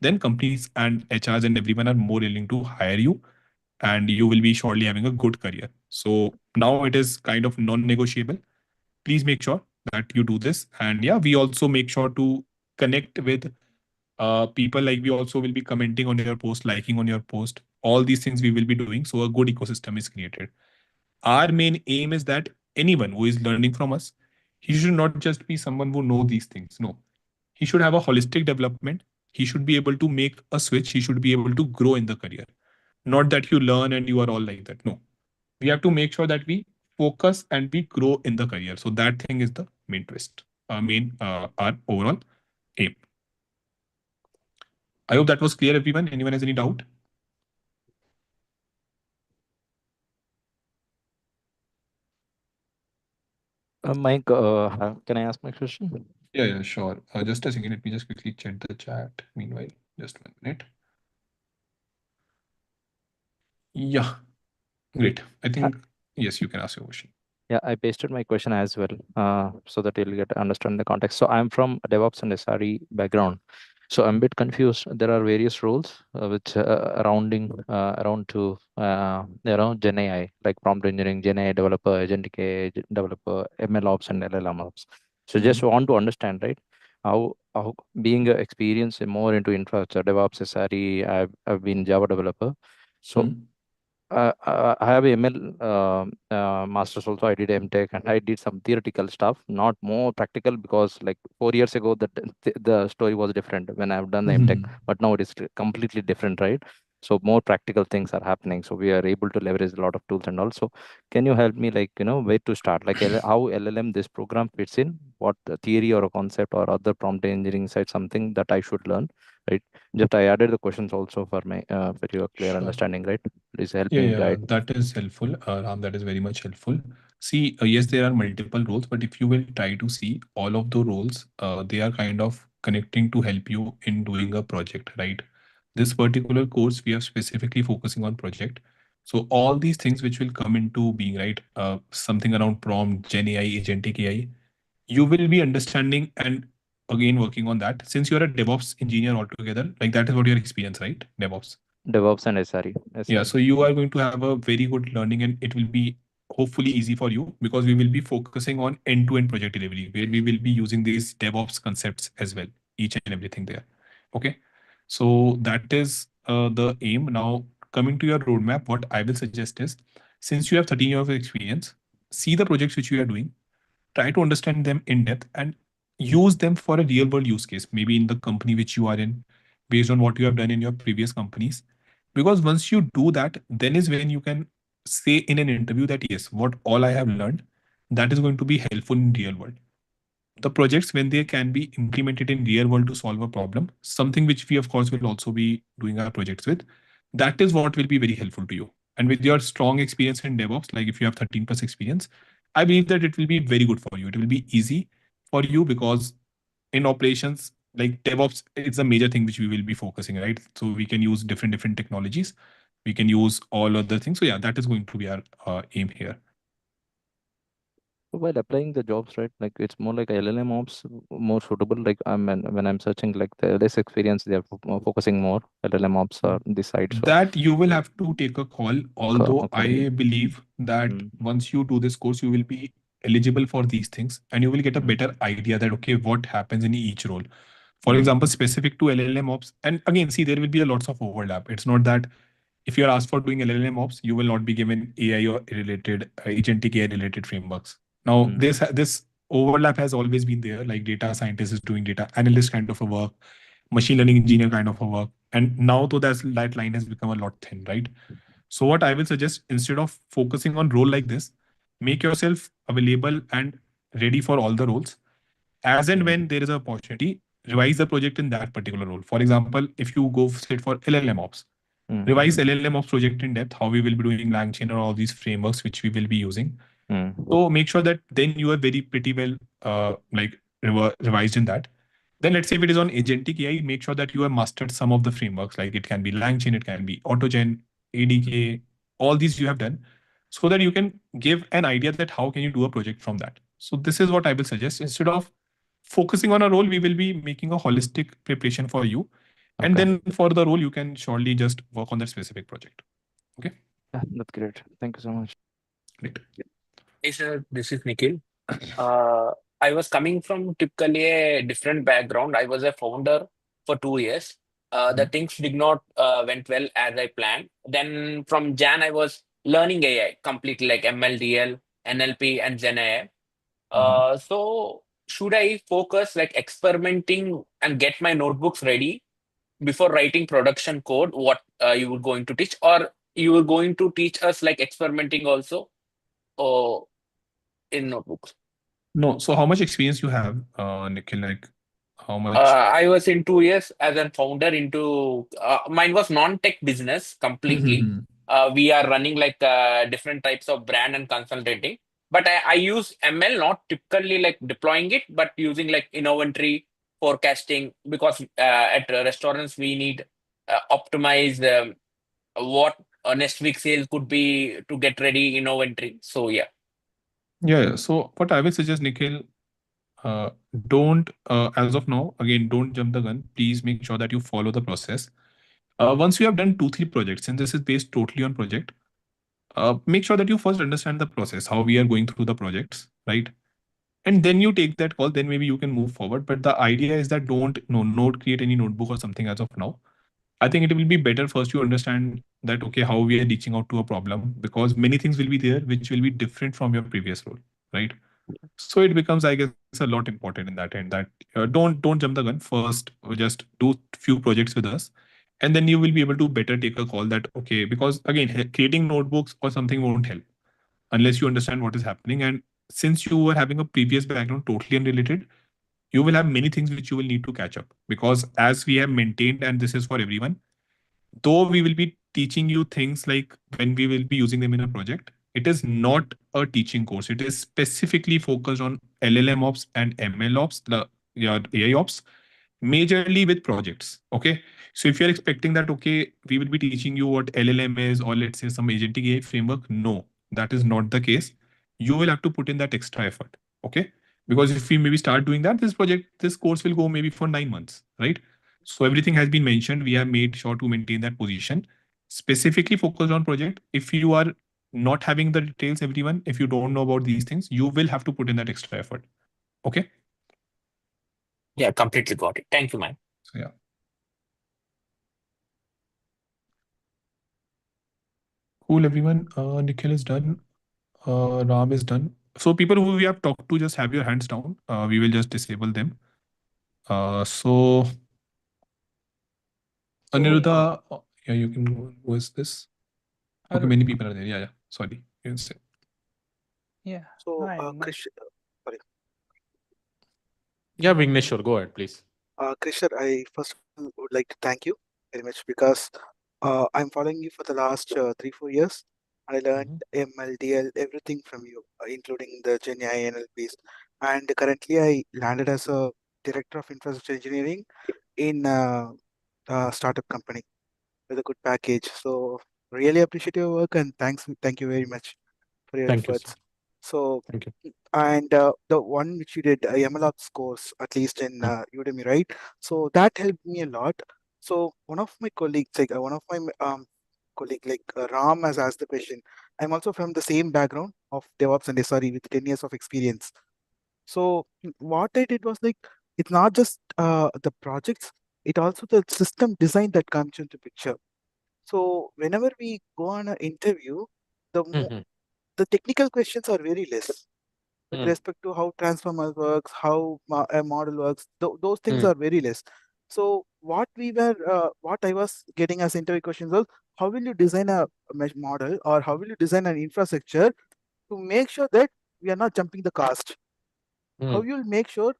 then companies and HRs and everyone are more willing to hire you, and you will be surely having a good career. So now it is kind of non-negotiable. Please make sure that you do this. And yeah, we also make sure to connect with people. Like we also will be commenting on your post, liking on your post. All these things we will be doing. So a good ecosystem is created. Our main aim is that anyone who is learning from us, he should not just be someone who know these things. No, he should have a holistic development. He should be able to make a switch. He should be able to grow in the career. Not that you learn and you are all like that. No, we have to make sure that we focus and we grow in the career. So that thing is the main twist, our overall aim. I hope that was clear, everyone. Anyone has any doubt? Mike, can I ask my question? Yeah, sure. Just a second. Let me just quickly check the chat. Meanwhile, just 1 minute. Yeah, great. I think, yes, you can ask your question. Yeah, I pasted my question as well, so that you'll get to understand the context. So I'm from a DevOps and SRE background. So I'm a bit confused. There are various roles which around to Gen AI, like prompt engineering, Gen AI developer, Agentic AI developer, MLOps and LLMOPS. So just want to understand, right? How being experienced more into infrastructure, DevOps, SRE, I've been Java developer. So I have a ML master's also. I did MTech and I did some theoretical stuff, not more practical, because like 4 years ago the story was different when I've done the MTech, but now it is completely different, right? So more practical things are happening. So we are able to leverage a lot of tools and also. Can you help me, like, where to start? Like how LLM this program fits in? What the theory or a concept or other prompt engineering side, something that I should learn, right? Just I added the questions also for my for your clear Sure. understanding, right? Please help Yeah, me guide. that is helpful. Ram, that is very much helpful. See, yes, there are multiple roles, but if you will try to see all of the roles, they are kind of connecting to help you in doing a project, right? This particular course, we are specifically focusing on project. So all these things which will come into being, right? Something around prompt, Gen AI, Agentic AI, you will be understanding and again working on that. Since you're a DevOps engineer altogether, like that is what your experience, right? DevOps. DevOps and SRE. Yeah, so you are going to have a very good learning and it will be hopefully easy for you because we will be focusing on end-to-end project delivery where we will be using these DevOps concepts as well, each and everything there. Okay, so that is the aim. Now, coming to your roadmap, what I will suggest is, since you have 13 years of experience, see the projects which you are doing, try to understand them in depth and use them for a real world use case, maybe in the company which you are in, based on what you have done in your previous companies. Because once you do that, then is when you can say in an interview that yes, what all I have learned, that is going to be helpful in real world. The projects, when they can be implemented in real world to solve a problem, something which we of course will also be doing our projects with, that is what will be very helpful to you. And with your strong experience in DevOps, like if you have 13 plus experience, I believe that it will be very good for you. It will be easy for you because in operations, like DevOps, it's a major thing which we will be focusing, right? So we can use different technologies. We can use all other things. So yeah, that is going to be our aim here. So while applying the jobs, right, like it's more like LLMOPS more suitable. Like when I'm searching, like the less experience, they are focusing more LLMOPS or this side. So That you will have to take a call. Although okay. I believe that once you do this course, you will be eligible for these things and you will get a better idea that, okay, what happens in each role. For example, specific to LLMOps, and again, see, there will be a lots of overlap. It's not that if you're asked for doing LLMOps, you will not be given AI or related agentic AI related frameworks. Now, this overlap has always been there. Like data scientist is doing data analyst kind of a work, machine learning engineer kind of a work, and now though that line has become a lot thin, right? So what I will suggest, instead of focusing on role like this, make yourself available and ready for all the roles. As and when there is an opportunity, revise the project in that particular role. For example, if you go sit for LLMOps, revise LLMOps project in depth, how we will be doing LangChain or all these frameworks which we will be using. So make sure that then you are very pretty well revised in that. Then let's say if it is on agentic AI, make sure that you have mastered some of the frameworks. Like it can be LangChain, it can be AutoGen, ADK, all these you have done, so that you can give an idea that how can you do a project from that. So this is what I will suggest. Instead of focusing on a role, we will be making a holistic preparation for you. And then for the role, you can surely just work on that specific project. Okay. Yeah, that's great. Thank you so much. Great. Hey, sir, this is Nikhil. I was coming from typically a different background. I was a founder for 2 years. The things did not went well as I planned. Then from Jan, I was learning AI completely, like MLDL, NLP, and Gen AI. So should I focus like experimenting and get my notebooks ready before writing production code? What you were going to teach, or you were going to teach us like experimenting also, or in notebooks? No. So how much experience you have, Nikhil? Like how much? I was in 2 years as a founder into mine was non-tech business completely. We are running like different types of brand and consulting. But I use ML not typically like deploying it, but using like inventory forecasting, because at restaurants we need optimize what next week sale could be to get ready inventory. So yeah. Yeah. So what I will suggest, Nikhil, don't as of now, again, don't jump the gun. Please make sure that you follow the process. Once you have done 2-3 projects, and this is based totally on project, make sure that you first understand the process, how we are going through the projects, right? And then you take that call, then maybe you can move forward. But the idea is that don't create any notebook or something as of now. I think it will be better first you understand that, okay, how we are reaching out to a problem, because many things will be there which will be different from your previous role, right? So it becomes, I guess, a lot important in that end, that don't jump the gun first. Just do few projects with us, and then you will be able to better take a call that, okay, because again, creating notebooks or something won't help unless you understand what is happening. And since you were having a previous background totally unrelated, you will have many things which you will need to catch up, because as we have maintained, and this is for everyone, though we will be teaching you things like when we will be using them in a project, it is not a teaching course. It is specifically focused on LLM ops and ML ops, your AI ops, majorly with projects. Okay. So if you're expecting that, okay, we will be teaching you what LLM is, or let's say some agentic AI framework, no, that is not the case. You will have to put in that extra effort. Okay. Because if we maybe start doing that, this course will go maybe for 9 months, right? So everything has been mentioned. We have made sure to maintain that position, specifically focused on project. If you are not having the details, everyone, if you don't know about these things, you will have to put in that extra effort. Okay. Yeah, completely got it. Thank you, man. So yeah. Cool, everyone. Nikhil is done. Ram is done. So people who we have talked to, just have your hands down. We will just disable them. So Aniruddha, yeah, you can go. Who is this? Okay, many people are there. Yeah. Sorry. You can say. Yeah. So, Hi, Krish, sorry. Yeah, Vigneshwar, go ahead, please. Krish, I first would like to thank you very much, because I'm following you for the last 3-4 years. I learned ML, everything from you, including the Gen AI NLPs. And currently, I landed as a director of infrastructure engineering in a startup company with a good package. So really appreciate your work and thank you very much for your Thank you, sir. efforts. So Thank you. and the one which you did, MLOps course, at least in Udemy, right? So that helped me a lot. So one of my colleagues, like one of my colleague, like Ram, has asked the question. I'm also from the same background of DevOps and SRE with 10 years of experience. So what I did was like, it's not just the projects, it also the system design that comes into picture. So whenever we go on an interview, the technical questions are very less with respect to how transformer works, how a model works. Those things are very less. So what I was getting as interview questions was, how will you design a mesh model, or how will you design an infrastructure to make sure that we are not jumping the cost? How you'll make sure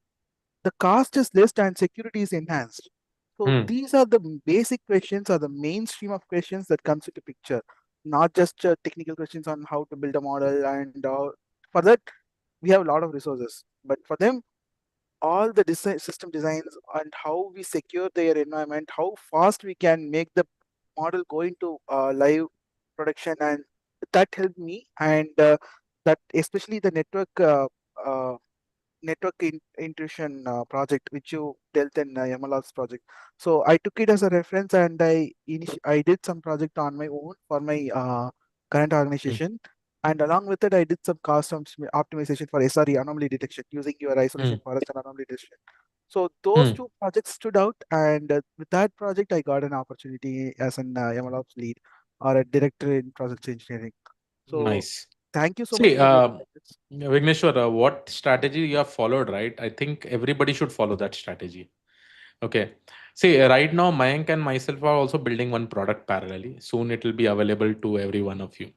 the cost is less and security is enhanced? So these are the basic questions, or the mainstream of questions that comes into picture, not just technical questions on how to build a model. And for that, we have a lot of resources. But for them, all the design, system designs, and how we secure their environment, how fast we can make the model go into live production, and that helped me. And that especially the uh, intrusion project which you dealt in MLOps project. So I took it as a reference, and I did some project on my own for my current organization. And along with it, I did some optimization for SRE, anomaly detection, using your isolation forest and anomaly detection. So those two projects stood out, and with that project, I got an opportunity as an MLOps lead or a director in project engineering. So Nice. thank you so much See, for your Vigneshwar, what strategy you have followed, right? I think everybody should follow that strategy. Okay. See, right now, Mayank and myself are also building one product parallelly. Soon it will be available to every one of you.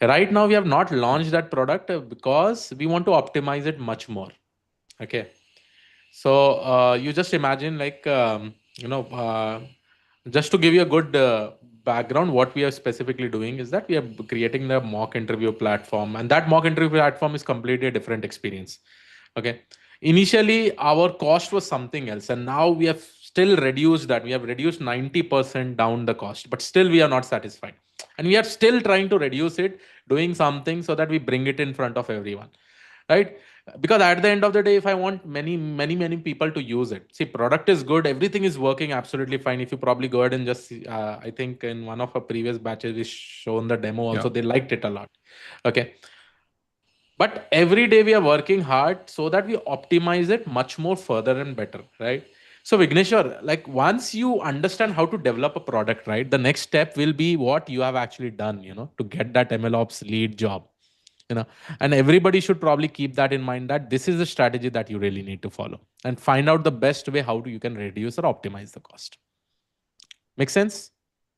Right now, we have not launched that product because we want to optimize it much more. Okay. So you just imagine, like, just to give you a good background, what we are specifically doing is that we are creating the mock interview platform, and that mock interview platform is completely a different experience. Okay. Initially, our cost was something else, and now we have still reduced that. We have reduced 90% down the cost, but still we are not satisfied. And we are still trying to reduce it, doing something so that we bring it in front of everyone, right? Because at the end of the day, if I want many people to use it, see, product is good, everything is working absolutely fine. If you probably go ahead and just see, I think in one of our previous batches we shown the demo also, they liked it a lot. Okay. But every day we are working hard so that we optimize it much more further and better, right? So Vigneshwar, like, once you understand how to develop a product, right, the next step will be what you have actually done, to get that MLOps lead job, you know and everybody should probably keep that in mind, that this is the strategy that you really need to follow, and find out the best way how you can reduce or optimize the cost. Make sense?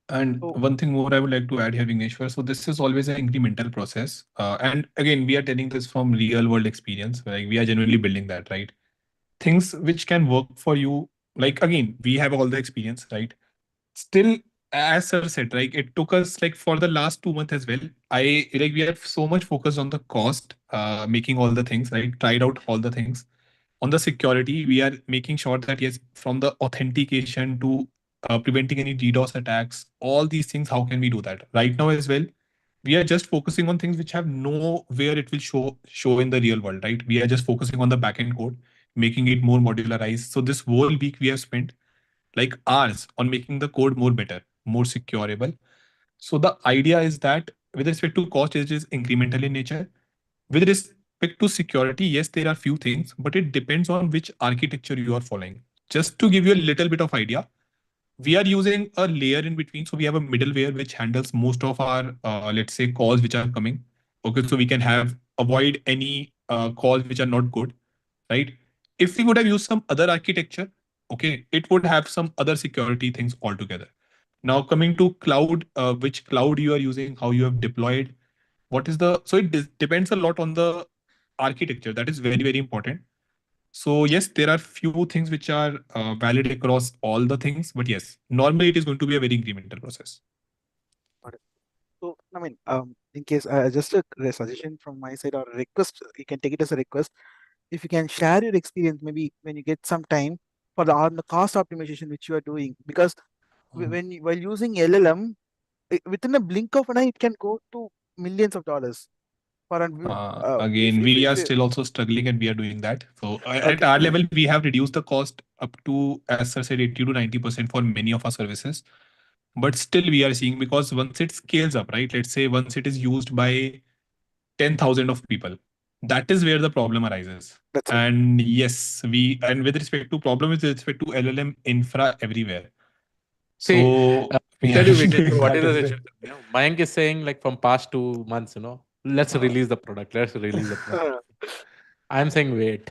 And one thing more I would like to add here, Vigneshwar. So this is always an incremental process. And again, we are telling this from real world experience. Like we are genuinely building that, right? Things which can work for you. Like again, we have all the experience, right? Still, as sir said, like it took us like for the last 2 months as well. I like we are so much focused on the cost, making all the things, right? Tried out all the things. On the security, we are making sure that yes, from the authentication to preventing any DDoS attacks, all these things, how can we do that right now as well? We are just focusing on things which have nowhere it will show in the real world, right? We are just focusing on the backend code, making it more modularized. So this whole week we have spent like hours on making the code more better, more securable. So the idea is that with respect to cost, it is incremental in nature. With respect to security, yes, there are few things, but it depends on which architecture you are following. Just to give you a little bit of idea, we are using a layer in between. So we have a middleware which handles most of our, let's say, calls which are coming. Okay, so we can have avoid any calls which are not good, right? If we would have used some other architecture, okay, it would have some other security things altogether. Now coming to cloud, which cloud you are using, how you have deployed, what is the, so it depends a lot on the architecture. That is very, very important. So yes, there are few things which are valid across all the things, but yes, normally it is going to be a very incremental process. Got it. So, I mean, in case just a suggestion from my side or a request, you can take it as a request. If you can share your experience, maybe when you get some time for on the cost optimization which you are doing, because while using LLM, within a blink of an eye, it can go to millions of dollars. For an Again, we are still also struggling and we are doing that. So at our level, we have reduced the cost up to, as I said, 80 to 90% for many of our services. But still we are seeing, because once it scales up, right? Let's say once it is used by 10,000 of people, that is where the problem arises. That's right. And yes, and with respect to problem, with respect to LLM infra everywhere. See, So we tell are you, Vignesh, doing what that is the as well. situation? Mayank is saying, like, from past 2 months, let's release the product. Let's release the product. I'm saying, wait.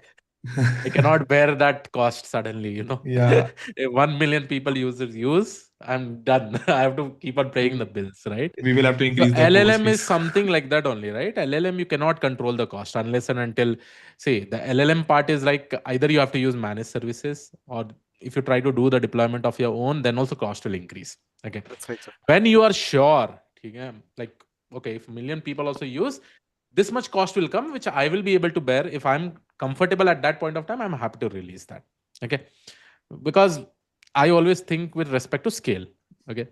I cannot bear that cost suddenly. Yeah. If 1 million people use, I'm done. I have to keep on paying the bills, right? We will have to So increase the LLM is fees. something like that only, right? LLM, you cannot control the cost unless and until, see, the LLM part is like either you have to use managed services, or if you try to do the deployment of your own, then also cost will increase. Okay. That's right, sir. When you are sure, like, okay, if a million people also use, this much cost will come, which I will be able to bear. If I'm comfortable at that point of time, I'm happy to release that. Okay. Because I always think with respect to scale. Okay.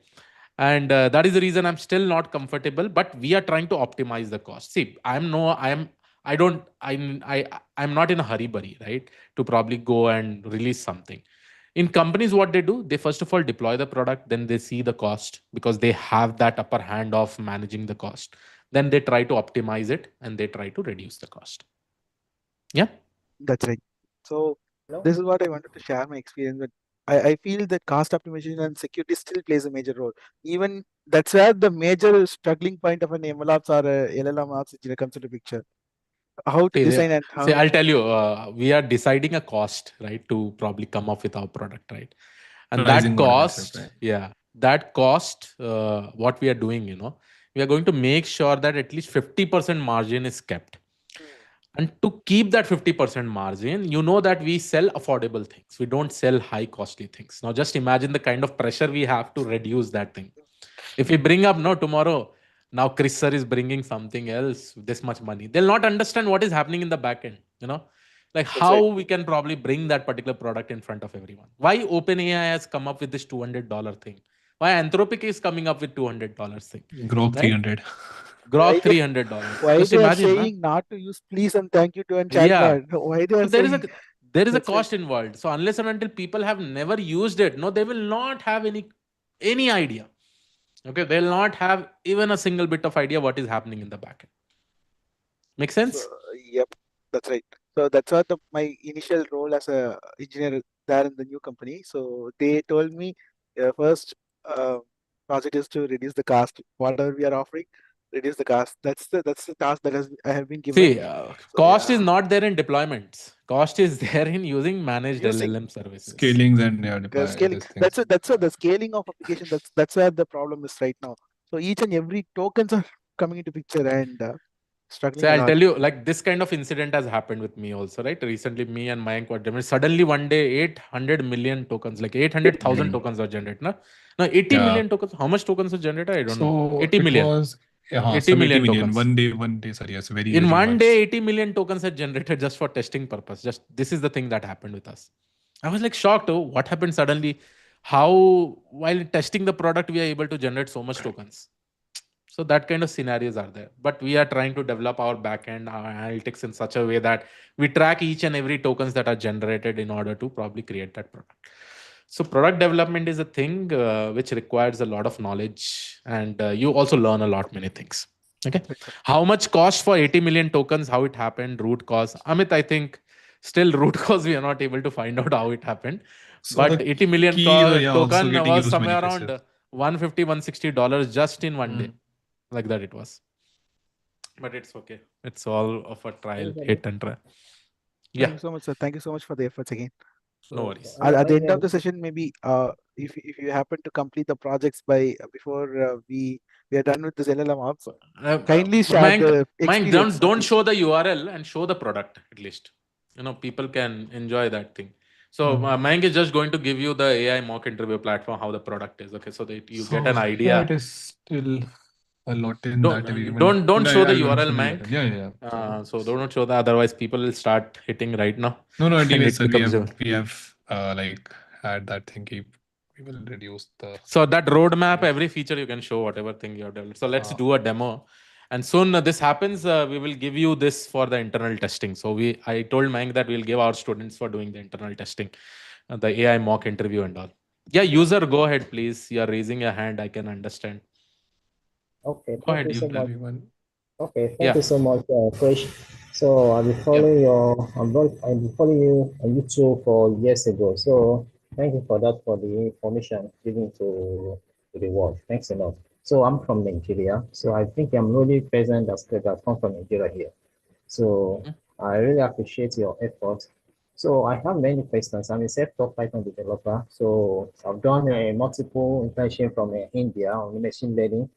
And that is the reason I'm still not comfortable, but we are trying to optimize the cost. See, I don't, I'm not in a hurry, right? To probably go and release something. In companies, what they do, they first of all deploy the product, then they see the cost because they have that upper hand of managing the cost. Then they try to optimize it and they try to reduce the cost. Yeah. That's right. So this is what I wanted to share my experience with. I feel that cost optimization and security still plays a major role. Even that's where the major struggling point of an MLOps or a LLMOps comes into picture. How to design and how. See, I'll tell you, we are deciding a cost, right, to probably come up with our product, right? And Pricing that model itself, cost, right? yeah, that cost, what we are doing, we are going to make sure that at least 50% margin is kept. And to keep that 50% margin, that we sell affordable things. We don't sell high costly things. Now, just imagine the kind of pressure we have to reduce that thing. If we bring up, no, tomorrow, now Chris sir is bringing something else, this much money. They'll not understand what is happening in the back end, like how we can probably bring that particular product in front of everyone. Why OpenAI has come up with this $200 thing? Why Anthropic is coming up with $200 thing? Grok Right? 300. Grok $300. Why Just they are imagine, na? saying not to use please and thank you to and Yeah. chatbot? Why they So are saying? there is a That's right. cost involved. So unless and until people have never used it, no, they will not have any idea. Okay, they'll not have even a single bit of idea what is happening in the backend. Make sense? Yep, that's right. So that's what my initial role as a engineer there in the new company. So they told me first project is to reduce the cost. Whatever we are offering, reduce the cost. That's the task that I have been given. See, cost is not there in deployments. Cost is there in using managed Using LLM services. Scalings and scaling. That's the scaling of application. That's where the problem is right now. So each and every tokens are coming into picture and struggling So a I'll lot. tell you, like this kind of incident has happened with me also, right? Recently, me and Mayank were generated. Suddenly, one day, 800 million tokens, like 800,000 tokens were generated. No, 80 million tokens. How much tokens were generated? I don't know. So 80 it million. was 80 some 80 million million. tokens. One day, sorry, yes, very, In very one much. day, 80 million tokens are generated just for testing purpose. Just this is the thing that happened with us. I was like shocked. Oh, what happened suddenly? How, while testing the product, we are able to generate so much tokens. So that kind of scenarios are there. But we are trying to develop our backend, our analytics in such a way that we track each and every tokens that are generated in order to probably create that product. So product development is a thing which requires a lot of knowledge, and you also learn a lot many things. Okay. How much cost for 80 million tokens? How it happened? Root cause. Amit, I think still root cause we are not able to find out how it happened. So But the 80 million keys are also token getting was used many somewhere places. around $150-$160 just in one day. Like that it was. But it's okay. It's all of a trial, hit and try. Yeah. Thank you so much, sir. Thank you so much for the efforts again. No worries. At the end of the session, maybe if you happen to complete the projects by before we are done with this LLMOPS, kindly share the Mike, experience. don't show the URL and show the product at least. people can enjoy that thing. So Mayank is just going to give you the AI mock interview platform, how the product is, okay, so that you get an idea. Yeah, it is still a lot in that. Don't show the URL, Mayank. Mayank. Yeah. So don't show that, otherwise people will start hitting right now. No, and anyways, it sir, becomes we have like had that thing. We will reduce the. So that roadmap, every feature you can show whatever thing you have developed. So let's do a demo, and soon this happens. We will give you this for the internal testing. So I told Mayank that we'll give our students for doing the internal testing, the AI mock interview and all. Yeah, user, go ahead, please. You are raising your hand. I can understand. Okay, Go thank ahead, you so much. Everyone. Okay, thank you so much, Krish. So I've been following I've been following you on YouTube for years ago. So thank you for that, for the information given to the world. Thanks a lot. So I'm from Nigeria. So I think I'm really present as that come from Nigeria here. So I really appreciate your effort. So I have many questions. I'm a self-taught Python developer. So I've done multiple internship from India on machine learning.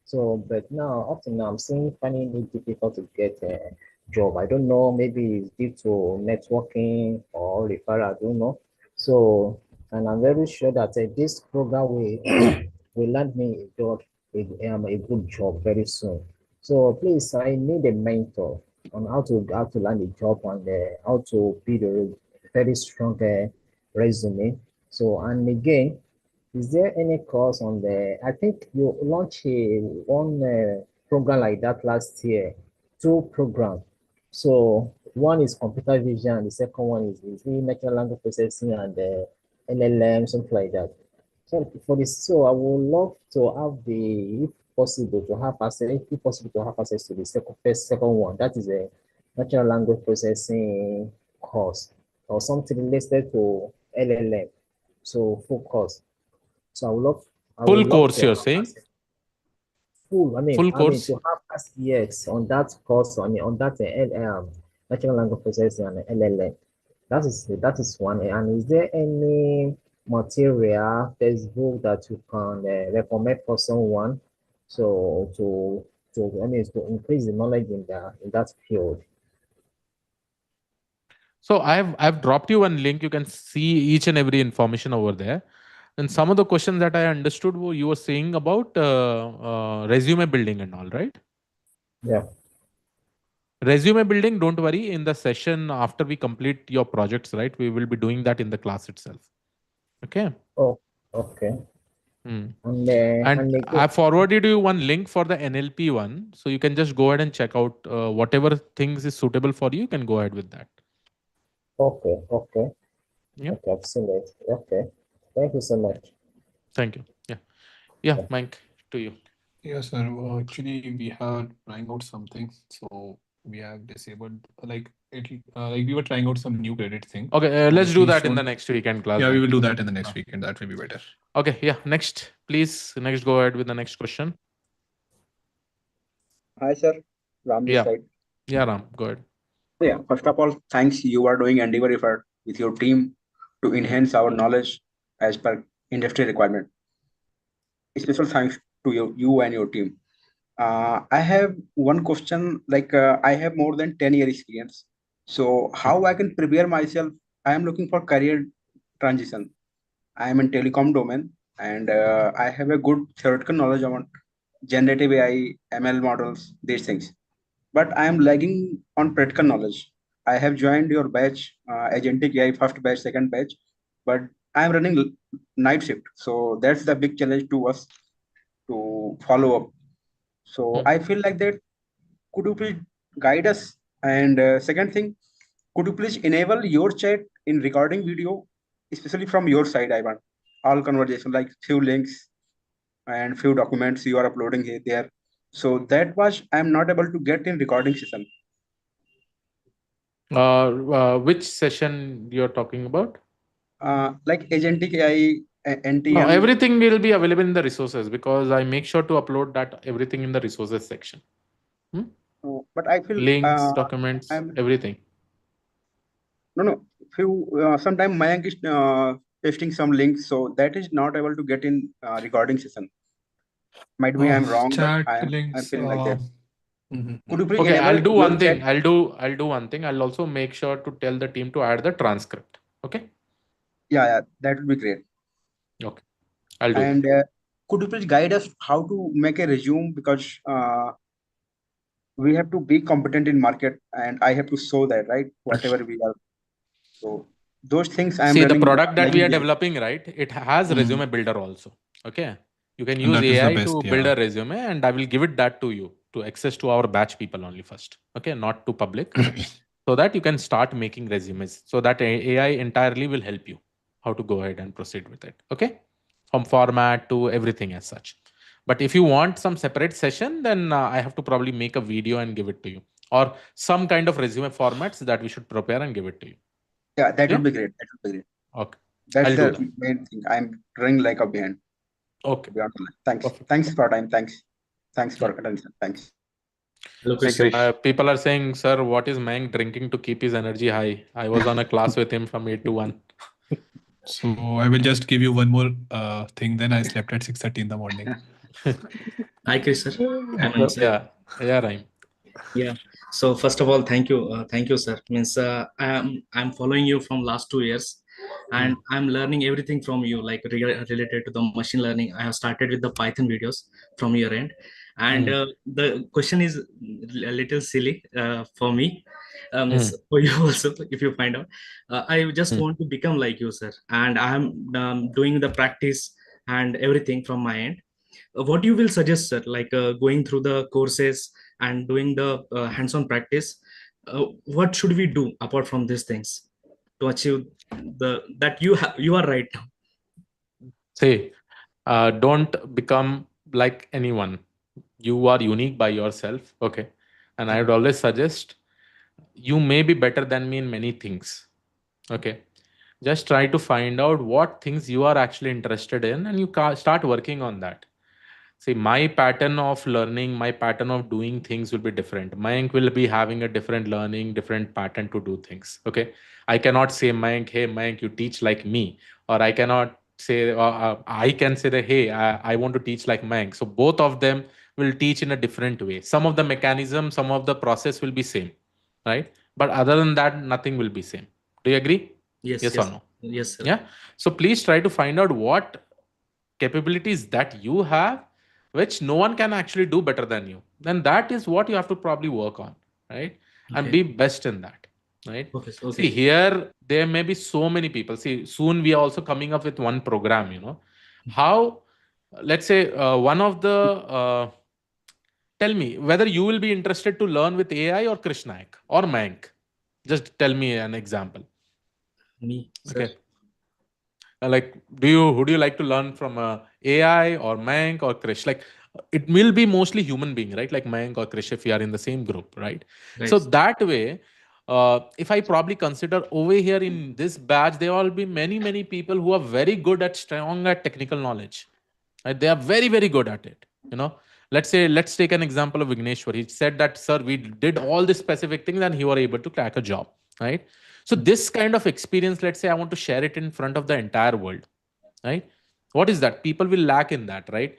So, but now, up to now, finding it difficult to get a job. I don't know, maybe it's due to networking or referral, I don't know. So, and I'm very sure that this program will land me a good job very soon. So please, I need a mentor on how to land a job and how to build a very strong resume. So, and again, is there any course on the? I think you launched one program like that last year, two programs. So one is computer vision, the second one is the natural language processing and LLM, something like that. So for this, so I would love to have if possible, to have access, if possible, to have access to the second one. That is a natural language processing course or something related to LLM. So full course. So I Full would love course, to you're have saying? full. Full I mean course? to have yes on that course. I mean on that natural language processing and LLM. That is one. And is there any material textbook that you can recommend for someone? So to increase the knowledge in that field. So I've dropped you one link. You can see each and every information over there. And some of the questions that I understood were you were saying about resume building and all, right? Yeah. Resume building, don't worry. In the session after we complete your projects, right, we will be doing that in the class itself. Okay. Oh, okay. And again, I forwarded you one link for the NLP one, so you can just go ahead and check out whatever things is suitable for you. You can go ahead with that. Okay. Yeah. Okay, I've seen it. Okay. Thank you so much. Thank you. Yeah, Mike, to you. Yes, sir. Actually, we are trying out something. So we have disabled like we were trying out some new credit thing. Okay, let's do that in the next weekend class. Yeah, we will do that in the next weekend. That will be better. Okay, yeah. Next, please. Next, go ahead with the next question. Hi, sir. Ram this side. Yeah, Ram, go ahead. Yeah, first of all, thanks. You are doing endeavor effort with your team to enhance our knowledge as per industry requirement. Special thanks to you and your team. I have one question. Like I have more than 10-year experience. So how I can prepare myself? I am looking for career transition. I am in telecom domain and I have a good theoretical knowledge on generative AI, ML models, these things. But I am lagging on practical knowledge. I have joined your batch, Agentic AI, first batch, second batch, but I am running night shift. So that's the big challenge to us to follow up. So I feel like that. Could you please guide us? And second thing, could you please enable your chat in recording video, especially from your side, Ivan? All conversation, like few links and few documents you are uploading here there. So that was I'm not able to get in recording session. Which session you're talking about? Like Agentic AI, NTM. No, everything will be available in the resources because I make sure to upload that everything in the resources section. But I feel links, documents, everything. No. Few sometime Mayank is pasting some links, so that is not able to get in recording session. Might be I'm wrong, but I'm feeling like that. Could you please Okay, I'll enable do your one chat? thing. I'll do one thing. I'll also make sure to tell the team to add the transcript. Okay. Yeah, that would be great. Okay, I'll do that. And could you please guide us how to make a resume, because we have to be competent in market, and I have to show that, right? Whatever we are. So those things I am See, the learning product that like we are this. developing, right? It has resume builder also. Okay. You can And use that is the AI best, to build yeah. a resume, and I will give it that to you to access to our batch people only first. Okay, not to public. So that you can start making resumes. So that AI entirely will help you how to go ahead and proceed with it. Okay. From format to everything as such. But if you want some separate session, then I have to probably make a video and give it to you, or some kind of resume formats that we should prepare and give it to you. Yeah, that Yeah. would be great. That would be great. Okay. That's I'll do the that. main thing. I'm running like a behind. Okay. Thanks. Perfect. Thanks for time. Thanks for attention. Thanks. Hello, Like, Krish. people are saying, sir, what is Mank drinking to keep his energy high? I was on a class with him from 8 to 1. So I will just give you one more thing. Then I slept at 6:30 in the morning. Hi, Chris, sir. I'm Yeah, yeah, Rhyme. Yeah. So first of all, thank you, sir. Means I'm following you from last 2 years, and I'm learning everything from you, like related to the machine learning. I have started with the Python videos from your end, and the question is a little silly for me. It's for you also, if you find out. I just want to become like you, sir, and I'm doing the practice and everything from my end. What you will suggest, sir, like going through the courses and doing the hands-on practice, what should we do apart from these things to achieve the that you are right now? Say, don't become like anyone. You are unique by yourself. Okay. And I would always suggest you may be better than me in many things. Okay. Just try to find out what things you are actually interested in, and you start working on that. See, my pattern of learning, my pattern of doing things will be different. Mayank will be having a different learning, different pattern to do things. Okay. I cannot say, Mayank, hey, Mayank, you teach like me. Or I cannot say, I can say that, hey, I want to teach like Mayank. So both of them will teach in a different way. Some of the mechanism, some of the process will be same. Right. But other than that, nothing will be same. Do you agree? Yes, Yes or yes, no? yes, sir. Yeah. So please try to find out what capabilities that you have which no one can actually do better than you, then that is what you have to probably work on, right? And Okay. be best in that, right? Okay, See, okay. here there may be so many people. See, soon we are also coming up with one program, how, let's say, one of the tell me whether you will be interested to learn with AI or Krishnaik or Mank. Just tell me an example. Me, sir. Okay. Like, who do you like to learn from, AI or Mank or Krish? Like, it will be mostly human being, right? Like Mank or Krish, if we are in the same group, right? Right. So that way, if I probably consider over here in this batch, there will be many people who are very good at strong at technical knowledge. Right? They are very good at it. Let's take an example of Vigneshwar. He said that, sir, we did all the specific things and he was able to crack a job, right? So this kind of experience, let's say I want to share it in front of the entire world, right? What is that? People will lack in that, right?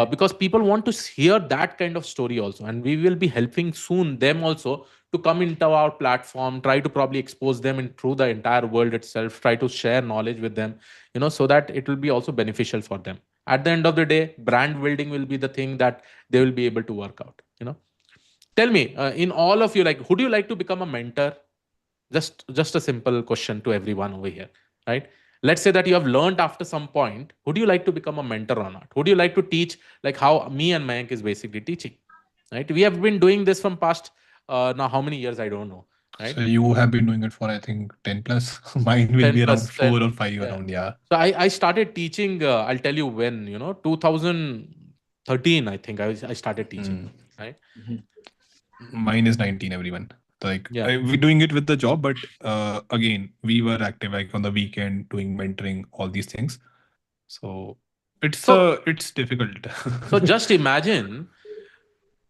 Because people want to hear that kind of story also, and we will be helping soon them also to come into our platform, try to probably expose them in through the entire world itself, try to share knowledge with them, so that it will be also beneficial for them. At the end of the day, brand building will be the thing that they will be able to work out. Tell me, in all of you, like, who do you like to become a mentor? Just a simple question to everyone over here, right? Let's say that you have learned after some point, who do you like to become a mentor or not? Who do you like to teach, like how me and Mayank is basically teaching, right? We have been doing this from past, now how many years I don't know, right? So you have been doing it for, I think, 10 plus. Mine will 10 be around plus 4 or 10. 5 Yeah. around, yeah. So I started teaching, I'll tell you when, 2013, I think I started teaching, right? Mine is 19, everyone. Like, Yeah. we're doing it with the job, but again, we were active like on the weekend doing mentoring, all these things. So it's difficult. So just imagine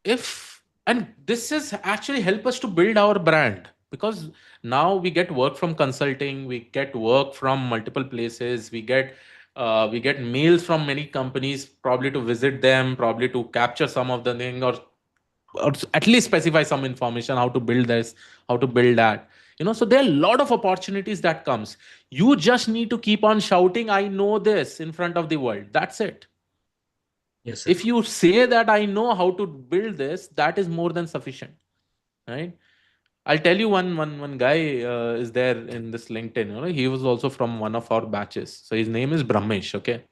if, and this is actually help us to build our brand, because now we get work from consulting, we get work from multiple places, we get mails from many companies, probably to visit them, probably to capture some of the thing, or or at least specify some information, how to build this, how to build that. So there are a lot of opportunities that comes. You just need to keep on shouting, I know this, in front of the world. That's it. Yes, sir. If you say that I know how to build this, that is more than sufficient, right? I'll tell you one guy is there in this LinkedIn. He was also from one of our batches. So his name is Brahmesh. Okay,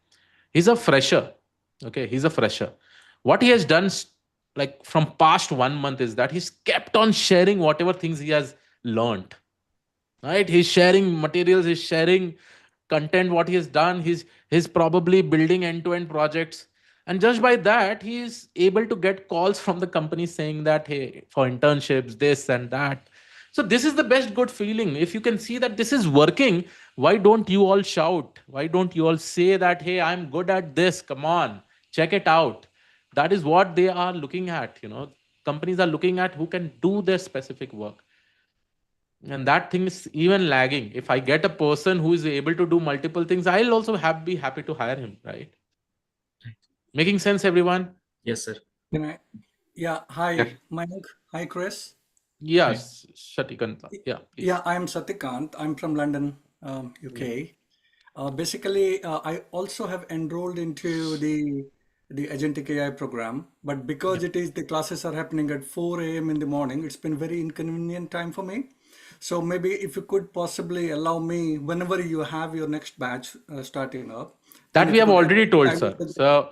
he's a fresher. Okay, he's a fresher. What he has done, like from past 1 month, is that he's kept on sharing whatever things he has learned. Right? He's sharing materials. He's sharing content. What he has done. He's probably building end-to-end projects. And just by that, he is able to get calls from the company saying that, hey, for internships, this and that. So this is the best good feeling. If you can see that this is working, why don't you all shout? Why don't you all say that, hey, I'm good at this. Come on, check it out. That is what they are looking at. Companies are looking at who can do their specific work. And that thing is even lagging. If I get a person who is able to do multiple things, I'll also be happy to hire him, right? Making sense, everyone? Yes, sir. Yeah. Hi, Yeah. Mayank. Hi, Chris. Yes, Satikanta. Yeah, please. Yeah, I'm Satikant. I'm from London, UK. Basically, I also have enrolled into the Agentic AI program, but because the classes are happening at 4 a.m. in the morning, it's been very inconvenient time for me. So maybe if you could possibly allow me, whenever you have your next batch starting up, That then we if you have could already told, I sir. will- So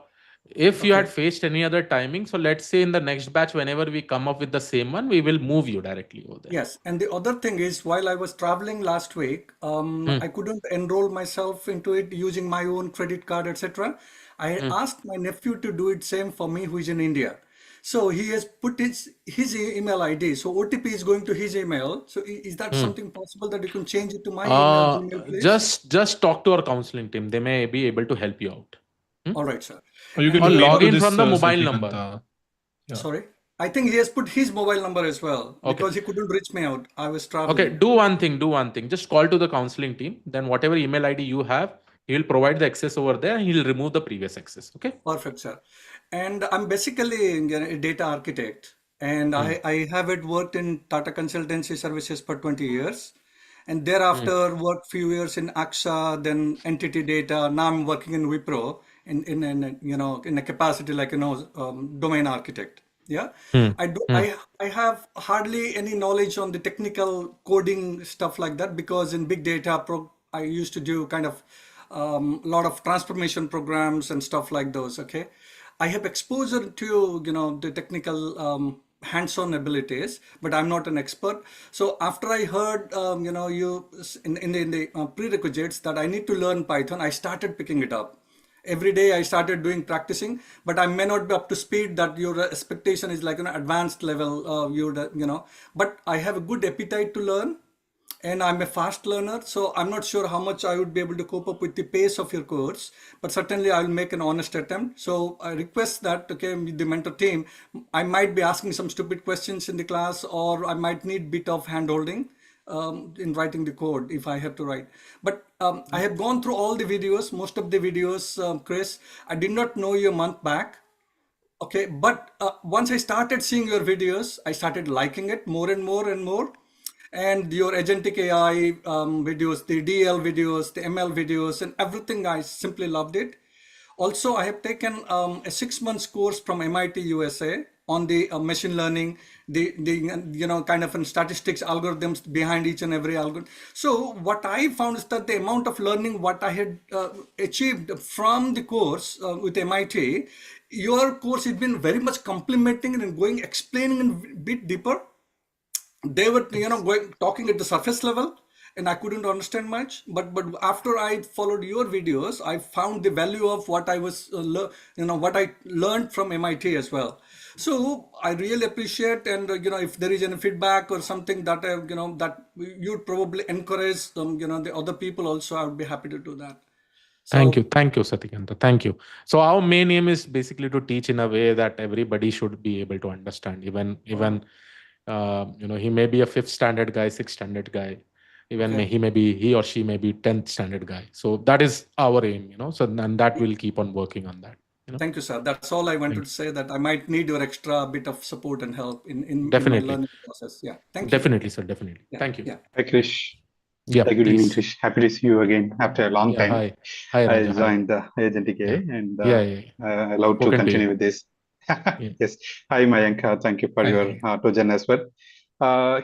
if you Okay. had faced any other timing, so let's say in the next batch, whenever we come up with the same one, we will move you directly over there. Yes, and the other thing is, while I was traveling last week, I couldn't enroll myself into it using my own credit card, etc. I asked my nephew to do it same for me, who is in India. So he has put his email ID. So OTP is going to his email. So is that something possible that you can change it to my email, Gmail, please? Just talk to our counseling team. They may be able to help you out. All right, sir. Or you can Or email log to in this from the mobile number. Satikanta. Yeah. Sorry. I think he has put his mobile number as well Okay. because he couldn't reach me out. I was Okay, traveling. do one thing. Just call to the counseling team. Then whatever email ID you have, he will provide the access over there and he'll remove the previous access. Okay. Perfect, sir. And I'm basically a data architect, and I have worked in Tata Consultancy Services for 20 years, and thereafter worked few years in AXA, then Entity Data. Now I'm working in Wipro in a capacity like domain architect. Yeah, I have hardly any knowledge on the technical coding stuff like that because in big data I used to do kind of lot of transformation programs and stuff like those. Okay, I have exposure to the technical hands-on abilities, but I'm not an expert. So after I heard you in the prerequisites that I need to learn Python, I started picking it up. Every day I started doing practicing, but I may not be up to speed that your expectation is like an advanced level. But I have a good appetite to learn, and I'm a fast learner, so I'm not sure how much I would be able to cope up with the pace of your course, but certainly I'll make an honest attempt. So I request that, okay, with the mentor team, I might be asking some stupid questions in the class, or I might need bit of hand-holding in writing the code if I have to write. But I have gone through all the videos, most of the videos, Chris. I did not know you a month back. Okay, but once I started seeing your videos, I started liking it more and more and more. And your agentic AI videos, the DL videos, the ML videos, and everything, I simply loved it. Also, I have taken a 6 months course from MIT USA on the machine learning, the kind of statistics algorithms behind each and every algorithm. So what I found is that the amount of learning what I had achieved from the course with MIT, your course has been very much complementing and going explaining a bit deeper. They were going talking at the surface level, and I couldn't understand much, but after I followed your videos, I found the value of what I was what I learned from MIT as well. So I really appreciate, and if there is any feedback or something that that you'd probably encourage the other people also, I would be happy to do that. So, Thank you, Satikanta. Thank you. So our main aim is basically to teach in a way that everybody should be able to understand. Even he may be a 5th standard guy, 6th standard guy. Even he or she may be 10th standard guy. So that is our aim. So and that will keep on working on that. Thank you, sir. That's all I wanted to say, that I might need your extra bit of support and help in my Definitely. learning process. Yeah. Thank you. Definitely, sir. Definitely. Yeah. Thank you. Yeah. Hi, Krish. Yeah, Good evening, please. Krish. Happy to see you again after a long Yeah, time. hi. Hi, I Raja. Hi. joined the Agentic Yeah. and allowed to Spoken to continue you. with this. Yeah. Yes. Hi, Mayank. Thank you for Hi, your token as well.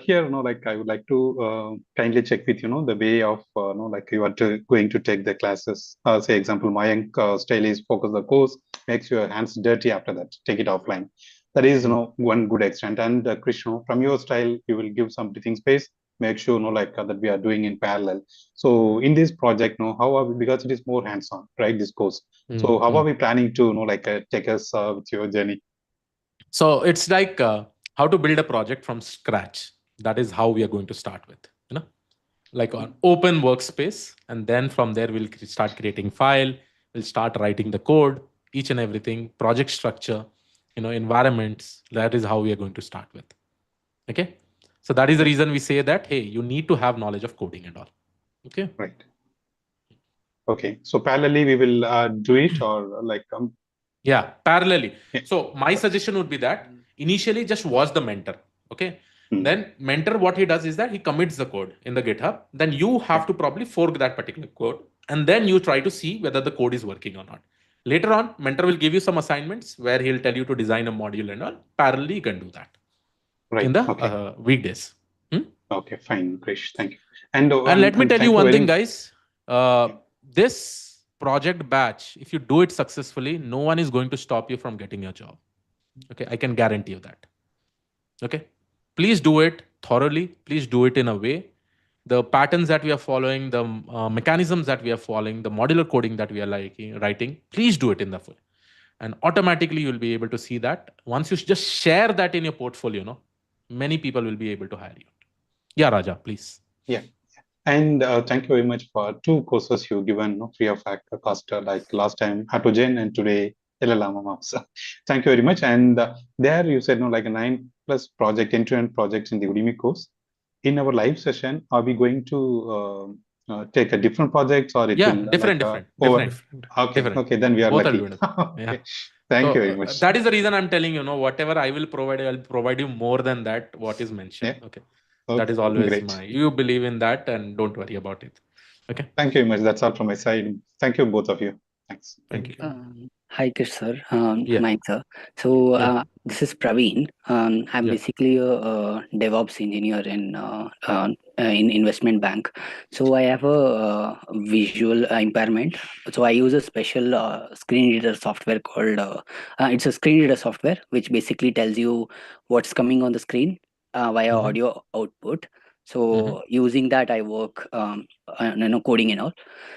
Here, like I would like to kindly check with the way of like you are going to take the classes. Say example, Mayank style is focus the course, makes your hands dirty after that. Take it offline. That is one good extent. And Krishna, from your style, you will give some breathing space. Make sure like that we are doing in parallel. So in this project, how are we, because it is more hands-on, right? This course. So how are we planning to like take us with your journey? So it's like how to build a project from scratch. That is how we are going to start with, like an open workspace. And then from there, we'll start creating file. We'll start writing the code, each and everything, project structure, environments. That is how we are going to start with. Okay. So that is the reason we say that, hey, you need to have knowledge of coding and all. Okay. Right. Okay. So parallelly, we will do it or like yeah, parallelly. Yeah. So my suggestion would be that initially just watch the mentor. Okay. Then mentor, what he does is that he commits the code in the GitHub. Then you have to probably fork that particular code, and then you try to see whether the code is working or not. Later on, mentor will give you some assignments where he'll tell you to design a module and all. Parallelly, you can do that in the weekdays. Okay, fine, Krish. Thank you. And let me tell you one thing, guys. This project batch, if you do it successfully, no one is going to stop you from getting your job. Okay, I can guarantee you that. Okay, please do it thoroughly. Please do it in a way. The patterns that we are following, the mechanisms that we are following, the modular coding that we are writing, please do it in the full. And automatically you'll be able to see that. Once you just share that in your portfolio, many people will be able to hire you. Yeah, Raja, please. Yeah. And thank you very much for 2 courses you've given free of cost, like last time Hatogen and today LLMOPS. Thank you very much. And there you said like a 9+ project, end-to-end projects in the Udemy course. In our live session, are we going to take a different projects or it will different. Okay, different. okay, then we are Both lucky. Okay. Yeah. Thank you very much. That is the reason I'm telling you, whatever I will provide, I'll provide you more than that what is mentioned. Yeah. Okay. That is always Great. you believe in that and don't worry about it. Okay. Thank you very much. That's all from my side. Thank you, both of you. Thanks. Thank you. Hi, Krish sir. Yeah. Mike sir. So this is Praveen. I'm basically a DevOps engineer in investment bank. So I have a visual impairment. So I use a special screen reader software called. It's a screen reader software which basically tells you what's coming on the screen via audio output. So using that, I work coding and all.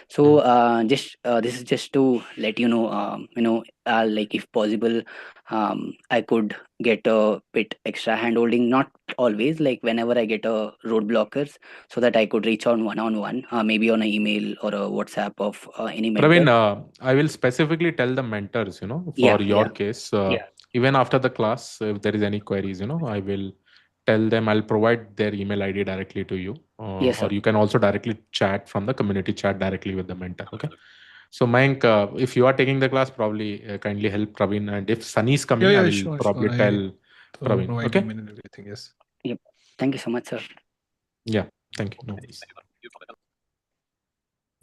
So this is just to let you know, like if possible, I could get a bit extra hand holding, not always, like whenever I get a roadblockers, so that I could reach on one-on-one, maybe on an email or a WhatsApp of any mentor. Praveen, I will specifically tell the mentors, for your case, even after the class, if there is any queries, I will tell them. I'll provide their email ID directly to you, Yes, or sir. you can also directly chat from the community chat directly with the mentor. Okay. So Mayank, if you are taking the class, probably kindly help Praveen, and if Sunny is coming, I will probably tell Praveen. Okay. Email and everything. Yes. Yep. Thank you so much, sir. Yeah. Thank you. No worries.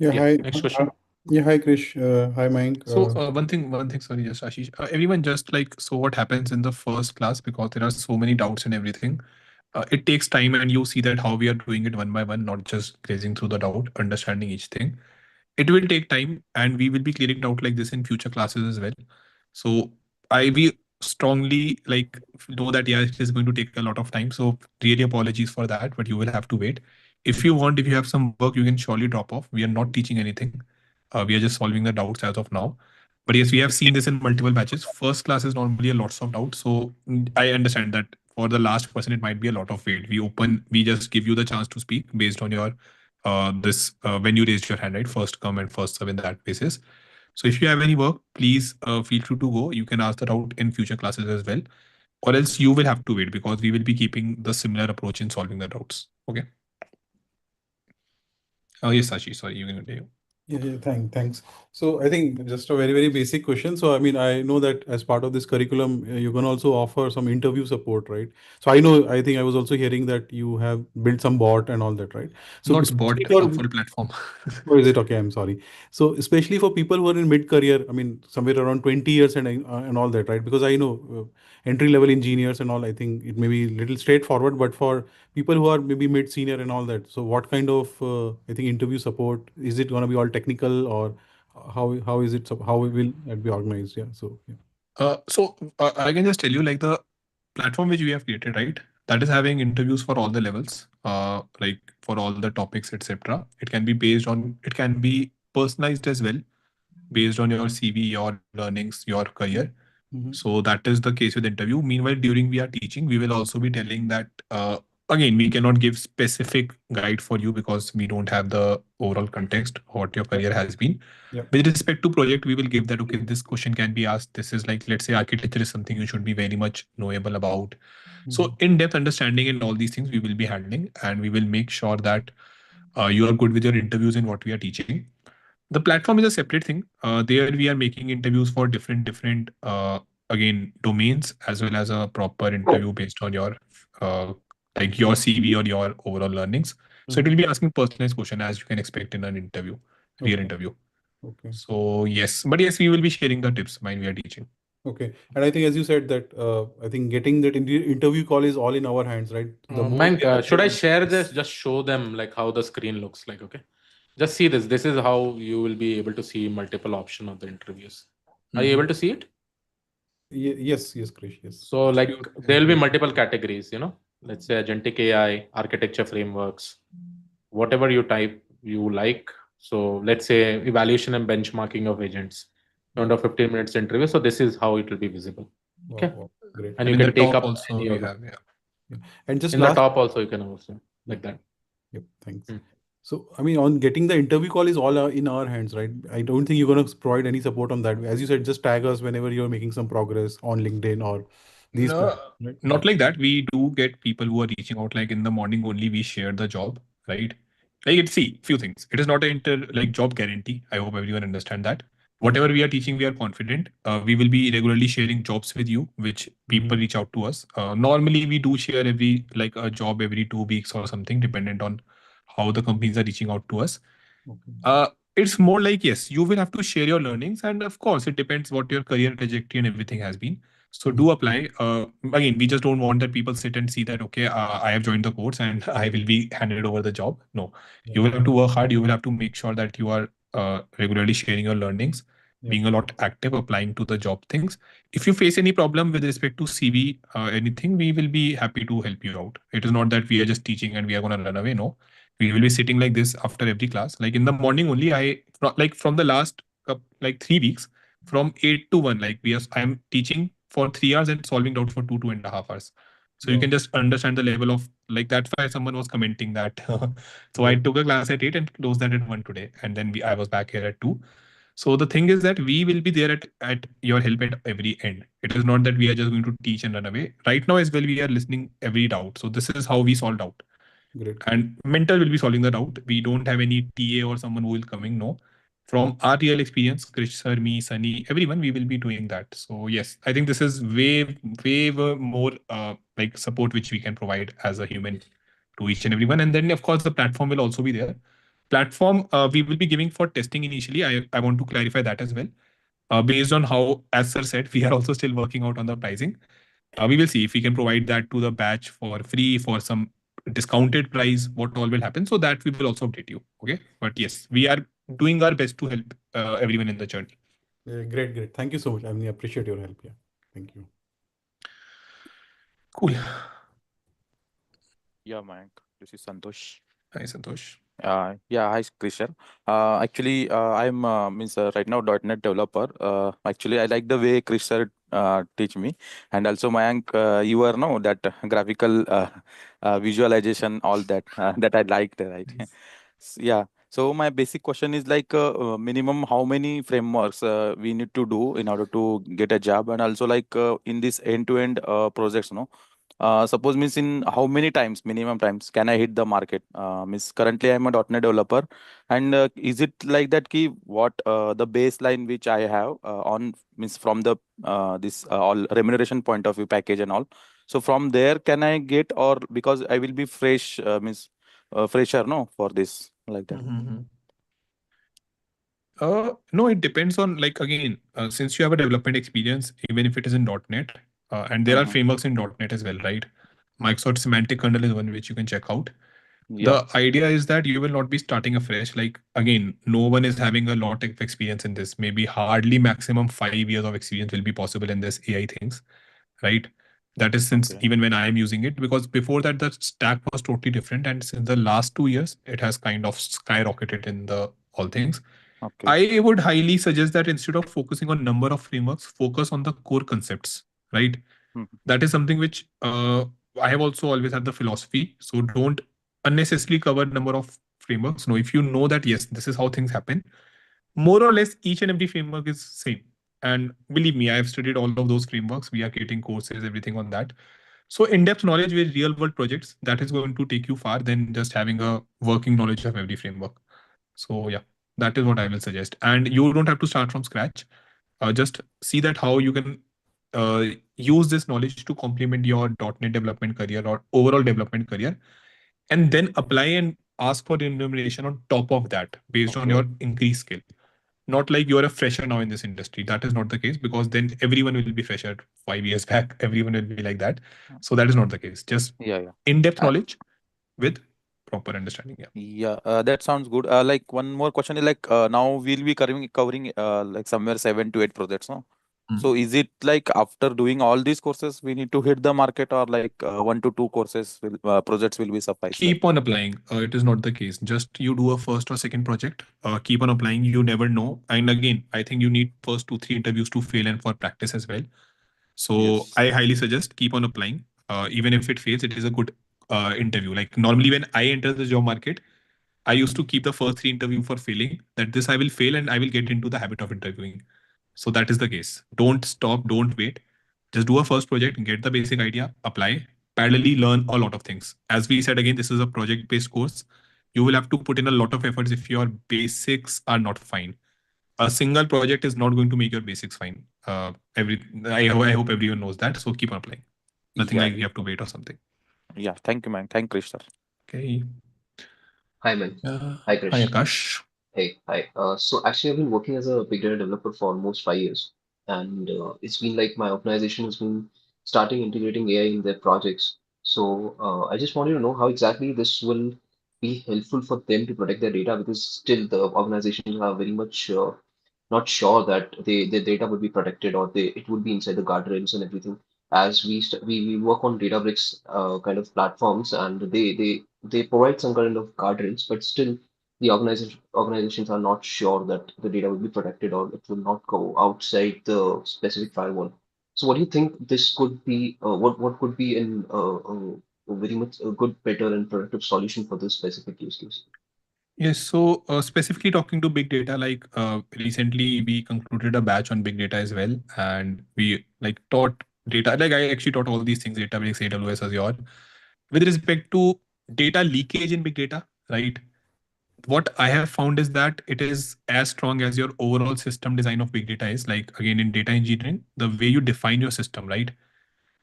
Yeah. Hi. Next question. Yeah. Hi, Krish. Hi, Mayank. So one thing. Sorry, yes, Ashish. Everyone just like, so what happens in the first class, because there are so many doubts and everything. It takes time, and you see that how we are doing it one by one, not just grazing through the doubt, understanding each thing. It will take time, and we will be clearing doubt like this in future classes as well. So we strongly like know that it is going to take a lot of time. So really apologies for that, but you will have to wait. If you want, if you have some work, you can surely drop off. We are not teaching anything. We are just solving the doubts as of now. But yes, we have seen this in multiple batches. First class is normally a lots of doubts. So I understand that for the last person, it might be a lot of wait. We just give you the chance to speak based on your when you raised your hand, right? First come and first serve in that basis. So if you have any work, please feel free to go. You can ask that out in future classes as well, or else you will have to wait, because we will be keeping the similar approach in solving the doubts. Okay. Oh yes, Sashi. Sorry, you can continue. Thanks. So I think just a very, very basic question. So I mean, I know that as part of this curriculum, you're going to also offer some interview support, right? So I think I was also hearing that you have built some bot and all that, right? So Not bot, especially a for, full platform. or is it okay? I'm sorry. So especially for people who are in mid-career, I mean, somewhere around 20 years and all that, right? Because I know entry-level engineers and all, I think it may be a little straightforward, but for people who are maybe mid-senior and all that, so what kind of, I think, interview support? Is it going to be all technical, or how is it, how will it be organized? Yeah. So, yeah. I can just tell you, like, the platform which we have created, right? That is having interviews for all the levels, like for all the topics, etc. It can be based on, it can be personalized as well, based on your CV, your learnings, your career. Mhm. So that is the case with interview. Meanwhile, during we are teaching, we will also be telling that, again, we cannot give specific guide for you because we don't have the overall context what your career has been. Yeah. With respect to project, we will give that, okay, this question can be asked. This is like, let's say architecture is something you should be very much knowable about. So in-depth understanding and all these things we will be handling, and we will make sure that you are good with your interviews in what we are teaching. The platform is a separate thing. There we are making interviews for different again domains, as well as a proper interview based on your like your CV or your overall learnings. So it will be asking personalized question as you can expect in an interview, real Okay. interview. Okay. So yes, but yes, we will be sharing the tips while we are teaching. Okay. And I think, as you said, that I think getting that interview call is all in our hands, right? The more Mank, we are should I updated. share this? Just show them like how the screen looks like. Okay. Just see this. This is how you will be able to see multiple option of the interviews. Are you able to see it? Yes, Krish, yes. So Few like there will be categories. multiple categories, let's say agentic AI, architecture frameworks, whatever you type you like. So let's say evaluation and benchmarking of agents, under 15 minutes interview. So this is how it will be visible. Okay. Wow, great. And And you in the can take top up also any we of them. have, yeah. Yeah. And just In the last. top also you can also like that. Yep, thanks. So, I mean, on getting the interview call is all in our hands, right? I don't think you're going to provide any support on that. As you said, just tag us whenever you're making some progress on LinkedIn or these No, platforms, right? not like that. We do get people who are reaching out, like in the morning only we share the job, right? Like, see, few things. It is not a like job guarantee. I hope everyone understand that. Whatever we are teaching, we are confident. We will be regularly sharing jobs with you, which people reach out to us. Normally, we do share every like a job every 2 weeks or something, dependent on how the companies are reaching out to us. It's more like, yes, you will have to share your learnings, and of course, it depends what your career trajectory and everything has been. So do apply. Again, we just don't want that people sit and see that, okay, I have joined the course and I will be handed over the job. No, you will have to work hard. You will have to make sure that you are regularly sharing your learnings, being a lot active, applying to the job things. If you face any problem with respect to CV, anything, we will be happy to help you out. It is not that we are just teaching and we are going to run away. No, we will be sitting like this after every class. Like in the morning only, like from the last like 3 weeks, from 8 to 1, like I am teaching for 3 hours and solving doubts for 2.5 hours. So you can just understand the level of, like, that's why someone was commenting that. So I took a class at 8 and closed that at 1 today, and then I was back here at 2. So the thing is that we will be there at your help at every end. It is not that we are just going to teach and run away. Right now as well, we are listening every doubt. So this is how we solve doubt. Great. And mentor will be solving the doubt. We don't have any TA or someone who will coming. No, from our real experience, Krish sir, me, Sunny, everyone, we will be doing that. So yes, I think this is way more like support which we can provide as a human to each and everyone. And then of course the platform will also be there. Platform we will be giving for testing initially. I want to clarify that as well. Based on how, as sir said, we are also still working out on the pricing. We will see if we can provide that to the batch for free, for some discounted price, what all will happen. So that we will also update you. Okay. But yes, we are doing our best to help everyone in the journey. Great. Thank you so much. I mean, I appreciate your help. Yeah. Thank you. Cool. Yeah, Mayank. This is Santosh. Hi, Santosh. Yeah, hi, Krishan. Actually, I'm means right now .NET developer. Actually, I like the way Krish sir teach me, and also Mayank, you are no that graphical visualization, all that that I liked, right? Yeah. So my basic question is like minimum how many frameworks we need to do in order to get a job, and also like in this end-to-end projects, no, suppose means in how many times, minimum times, can I hit the market? Means currently I'm a .NET developer, and is it like that? Key what the baseline which I have on means from the this all remuneration point of view package and all. So from there, can I get, or because I will be fresh means fresher no for this like that. No, it depends on, like, again, since you have a development experience, even if it is in .NET, and there are frameworks in .NET as well, right? Microsoft Semantic Kernel is one which you can check out. Yeah. The idea is that you will not be starting afresh. Like, again, no one is having a lot of experience in this. Maybe hardly maximum 5 years of experience will be possible in this AI things, right? That is since Okay. even when I am using it, because before that the stack was totally different, and since the last 2 years it has kind of skyrocketed in the all things. Okay. I would highly suggest that instead of focusing on number of frameworks, focus on the core concepts, right? That is something which I have also always had the philosophy. So don't unnecessarily cover number of frameworks. No, if you know that yes, this is how things happen, more or less each and every framework is same. And believe me, I have studied all of those frameworks. We are creating courses, everything on that. So in-depth knowledge with real world projects, that is going to take you far than just having a working knowledge of every framework. So yeah, that is what I will suggest. And you don't have to start from scratch. Just see that how you can use this knowledge to complement your .NET development career or overall development career, and then apply and ask for remuneration on top of that based on your increased skill. Not like you're a fresher now in this industry. That is not the case, because then everyone will be fresher 5 years back. Everyone will be like that. So that is not the case. Just Yeah. in-depth knowledge with proper understanding. Yeah. Yeah, that sounds good. Like one more question is like now we'll be covering like somewhere 7 to 8 projects, no? So is it like after doing all these courses we need to hit the market, or like 1 to 2 courses will projects will be suffice? Like Keep on applying. It is not the case. Just you do a first or second project. Keep on applying. You never know. And again, I think you need first 2 3 interviews to fail and for practice as well. So I highly suggest keep on applying. Even if it fails, it is a good interview. Like normally when I enter the job market, I used to keep the first 3 interview for failing. That this I will fail and I will get into the habit of interviewing. So that is the case. Don't stop. Don't wait. Just do a first project, get the basic idea, apply, parallelly learn a lot of things. As we said again, this is a project-based course. You will have to put in a lot of efforts if your basics are not fine. A single project is not going to make your basics fine. I hope everyone knows that. So keep on applying. Nothing like you have to wait or something. Yeah, thank you, man. Thank you, Krish, sir. Okay. Hi, man. Hi, Krish. Hi, Akash. Hey, hi. So actually, I've been working as a big data developer for almost 5 years, and it's been like my organization has been starting integrating AI in their projects. So I just wanted to know how exactly this will be helpful for them to protect their data, because still the organizations are very much not sure that their data would be protected, or it would be inside the guardrails and everything. As we work on Databricks kind of platforms, and they provide some kind of guardrails, but still the organizations are not sure that the data will be protected or it will not go outside the specific firewall. So what do you think this could be? What could be a very much a good, better, and productive solution for this specific use case? Yes, so specifically talking to big data, like recently we concluded a batch on big data as well, and we like taught data. Like I actually taught all these things: Databricks, AWS, Azure. With respect to data leakage in big data, right? What I have found is that it is as strong as your overall system design of big data is. Like again, in data engineering, the way you define your system, right?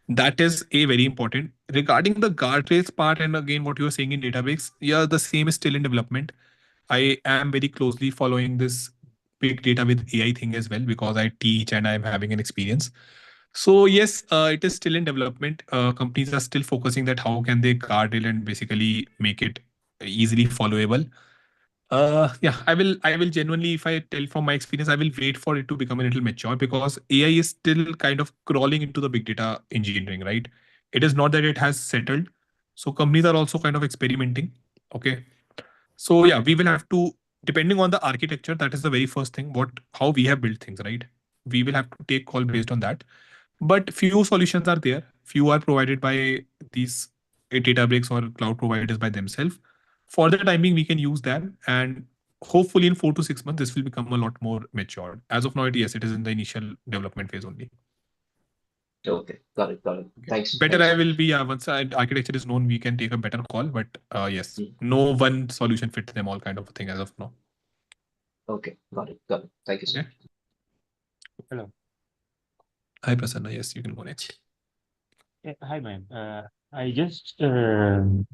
That is a very important. Regarding the guardrails part, and again, what you are saying in Databricks, yeah, the same is still in development. I am very closely following this big data with AI thing as well, because I teach and I'm having an experience. So yes, it is still in development. Companies are still focusing that how can they guard it and basically make it easily followable. Yeah, I will genuinely, if I tell from my experience, I will wait for it to become a little mature, because AI is still kind of crawling into the big data engineering, right? It is not that it has settled. So companies are also kind of experimenting. Okay. So yeah, we will have to, depending on the architecture, that is the very first thing, how we have built things, right? We will have to take call based on that. But few solutions are there. Few are provided by these Databricks or cloud providers by themselves. For the time being, we can use them, and hopefully in 4 to 6 months, this will become a lot more matured. As of now, yes, it is in the initial development phase only. Okay, got it. Okay. Thanks. Better Thanks. I will be, once architecture is known, we can take a better call. But yes, Mm. no one solution fits them all kind of a thing as of now. Okay, got it. Thank you, sir. Okay. Hello. Hi, Prasanna. Yes, you can go next. Hi, ma'am. I just joined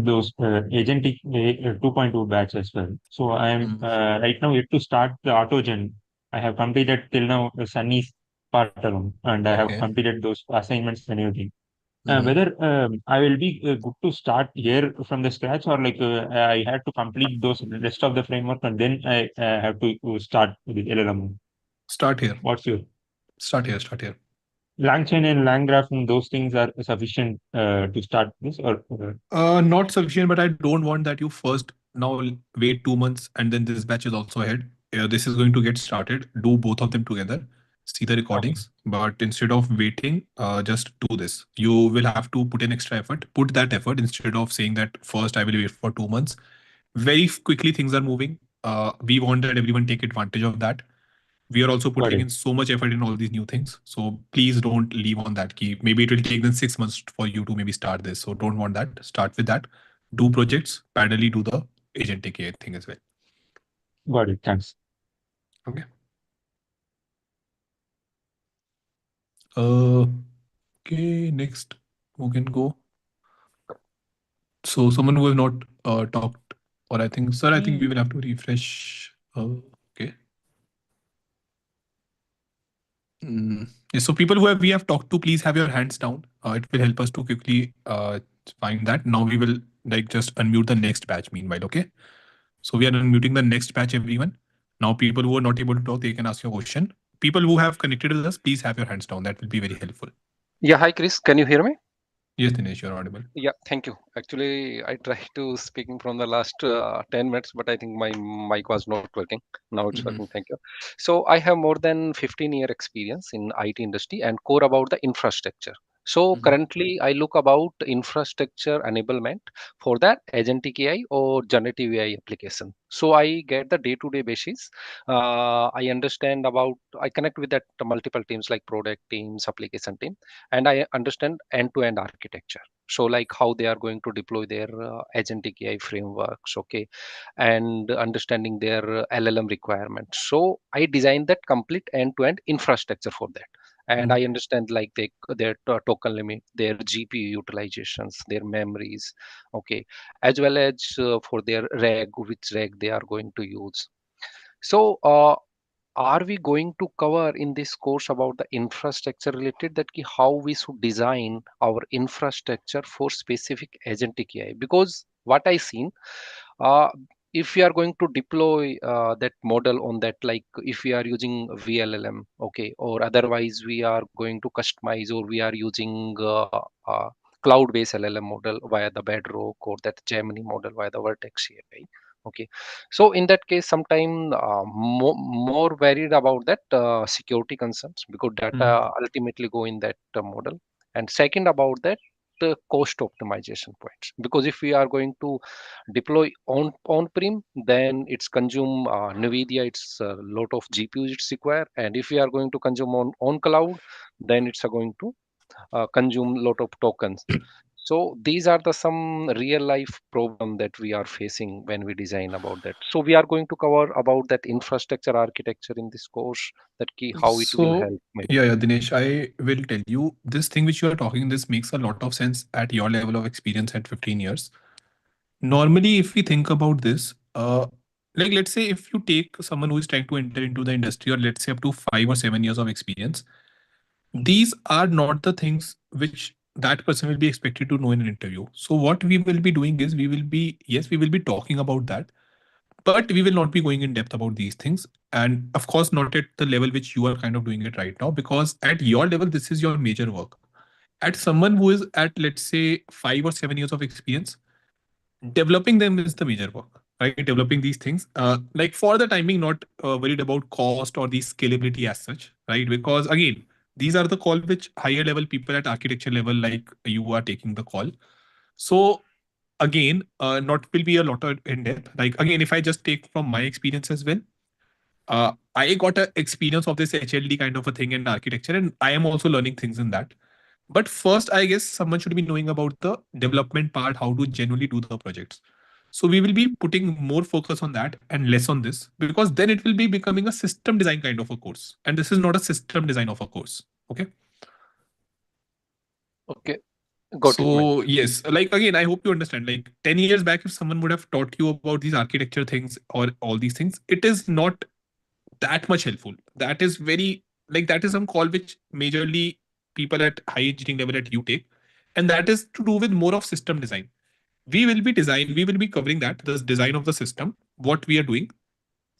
those Agentic 2.2 batch as well. So I am right now yet to start the AutoGen. I have completed till now the Sunny's part alone, and I have Okay. completed those assignments and everything. Mhm. Whether I will be good to start here from the scratch, or like I had to complete those rest of the framework and then I have to start with LLM. Start here. What's your Start here. LangChain and LangGraph and those things are sufficient to start this, or Not sufficient, but I don't want that you first now wait 2 months and then this batch is also ahead. This is going to get started. Do both of them together. See the recordings, but instead of waiting, just do this. You will have to put in extra effort. Put that effort instead of saying that first I will wait for 2 months. Very quickly things are moving. We want that everyone take advantage of that. We are also putting in so much effort in all these new things. So please don't leave on that key. Maybe it will take them 6 months for you to maybe start this. So don't want that. Start with that. Do projects, parallelly do the agentic AI thing as well. Got it. Thanks. Okay. Okay, next who can go? So someone who has not talked, or I think, sir, I think we will have to refresh. Okay. Yeah, so people who we have talked to, please have your hands down. It will help us to quickly find that. Now we will like just unmute the next batch meanwhile, okay? So we are unmuting the next batch, everyone. Now people who are not able to talk, they can ask your question. People who have connected with us, please have your hands down. That will be very helpful. Yeah, hi Chris, can you hear me? Yes, Dinesh, you're audible. Yeah, thank you. Actually, I tried to speaking from the last 10 minutes, but I think my mic was not working. Now it's working. Thank you. So I have more than 15-year experience in IT industry and core about the infrastructure. So currently I look about infrastructure enablement for that agentic AI or generative AI application. So I get the day-to-day basis. I understand about, I connect with that multiple teams like product teams, application team, and I understand end-to-end architecture. So like how they are going to deploy their agentic AI frameworks, okay, and understanding their LLM requirements. So I designed that complete end-to-end infrastructure for that. And I understand like their token limit, their GPU utilizations, their memories, okay, as well as for their RAG, which RAG they are going to use. So are we going to cover in this course about the infrastructure related, that how we should design our infrastructure for specific agentic AI? Because what I seen, uh, if we are going to deploy that model on that, like if we are using VLLM, okay, or otherwise we are going to customize, or we are using cloud-based LLM model via the Bedrock, or that Gemini model via the Vertex AI. Okay, so in that case, sometime more worried about that security concerns, because data ultimately go in that model. And second about that cost optimization points, because if we are going to deploy on-prem, then it's consume NVIDIA, it's a lot of GPUs it's require, and if we are going to consume on cloud, then it's going to consume lot of tokens. So these are the some real life problem that we are facing when we design about that. So we are going to cover about that infrastructure architecture in this course, that key how it will So help maybe. yeah, Dinesh, I will tell you this thing which you are talking. This makes a lot of sense at your level of experience at 15 years. Normally, if we think about this, like let's say if you take someone who is trying to enter into the industry, or let's say up to 5 or 7 years of experience, these are not the things which that person will be expected to know in an interview. So what we will be doing is we will be, yes, we will be talking about that, but we will not be going in depth about these things. And of course, not at the level which you are kind of doing it right now, because at your level, this is your major work. At someone who is at, let's say, 5 or 7 years of experience, developing them is the major work, right? Developing these things, like for the timing, not worried about cost or the scalability as such, right? Because again, these are the call which higher level people at architecture level, like you are taking the call. So again, not will be a lot of in depth. Like again, if I just take from my experience as well, I got an experience of this HLD kind of a thing in architecture, and I am also learning things in that. But first, I guess someone should be knowing about the development part, how to genuinely do the projects. So we will be putting more focus on that and less on this, because then it will be becoming a system design kind of a course. And this is not a system design of a course. Okay. Okay. Got it, man. So yes, like again, I hope you understand. Like 10 years back, if someone would have taught you about these architecture things or all these things, it is not that much helpful. That is very like that is some call which majorly people at high engineering level at you take, and that is to do with more of system design. We will be covering that the design of the system, what we are doing.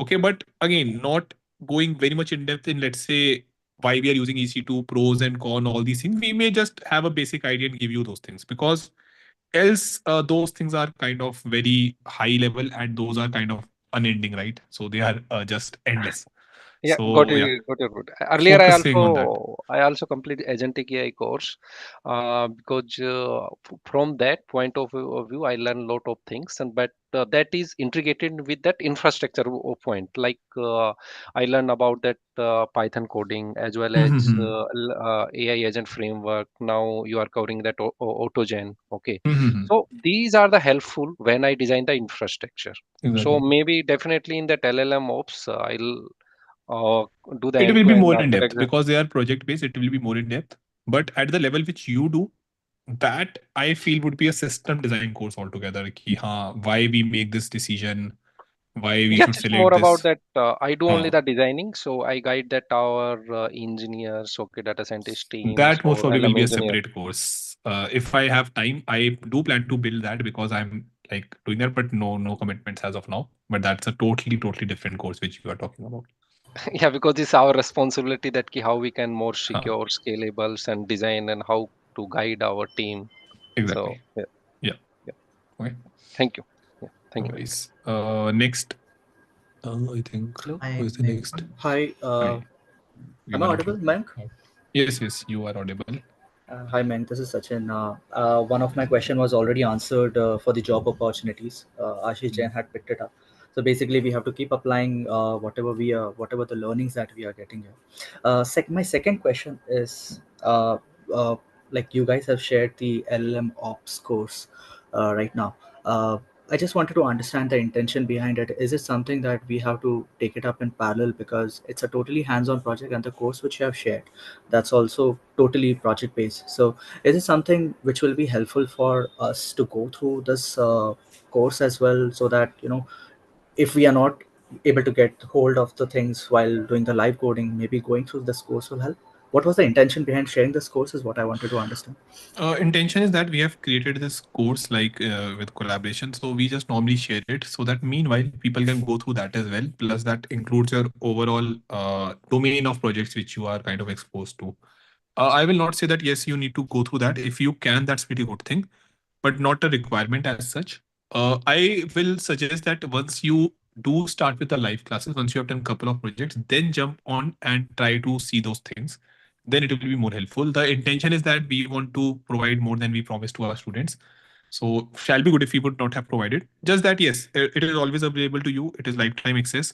Okay, but again, not going very much in depth in, let's say, why we are using EC2, pros and con, all these things. We may just have a basic idea and give you those things, because else those things are kind of very high level and those are kind of unending, right? So they are just endless. Yeah, got So yeah, it, got it, got it. Earlier, focusing on that. I also completed Agentic AI course, because from that point of view, I learned a lot of things, and but that is integrated with that infrastructure point. Like I learned about that Python coding as well as Mhm. AI agent framework. Now you are covering that AutoGen. Okay, Mhm. so these are the helpful when I design the infrastructure. So Exactly. maybe definitely in that LLMOPS, I'll do the It will be end-to-end more in depth architecture. because they are project based. It will be more in depth. But at the level which you do, that I feel would be a system design course altogether. Ki, haan, why we make this decision, why we Yes, should it's more select about this. that. I do only Haan. the designing, so I guide that our engineers, okay, data scientist teams That most or probably will LM be a engineer. separate course. If I have time, I do plan to build that because I'm like doing that, but no commitments as of now. But that's a totally different course which you are talking about. Yeah, because it's our responsibility that how we can more Haan. secure, scalables and design and how to guide our team. So Exactly. yeah, Yeah. yeah. Okay. Thank you. Yeah, thank No you. worries. Next, I think Hello. who is the next? Hi. Hi. We Am I were audible, looking. Mank? Yes, you are audible. Hi, Mank. This is Sachin. One of my question was already answered for the job opportunities. Ashish Jain had picked it up. So basically, we have to keep applying whatever the learnings that we are getting here. My second question is, uh, like you guys have shared the LLM Ops course right now. I just wanted to understand the intention behind it. Is it something that we have to take it up in parallel because it's a totally hands-on project, and the course which you have shared, that's also totally project based. So is it something which will be helpful for us to go through this course as well, so that if we are not able to get hold of the things while doing the live coding, maybe going through this course will help? What was the intention behind sharing this course is what I wanted to understand. Intention is that we have created this course like with collaboration. So we just normally share it so that meanwhile people can go through that as well. Plus that includes your overall domain of projects which you are kind of exposed to. I will not say that yes, you need to go through that. If you can, that's pretty good thing, but not a requirement as such. I will suggest that once you do start with the live classes, once you have done a couple of projects, then jump on and try to see those things. Then it will be more helpful. The intention is that we want to provide more than we promised to our students. So shall be good if we would not have provided. Just that yes, it is always available to you. It is lifetime access.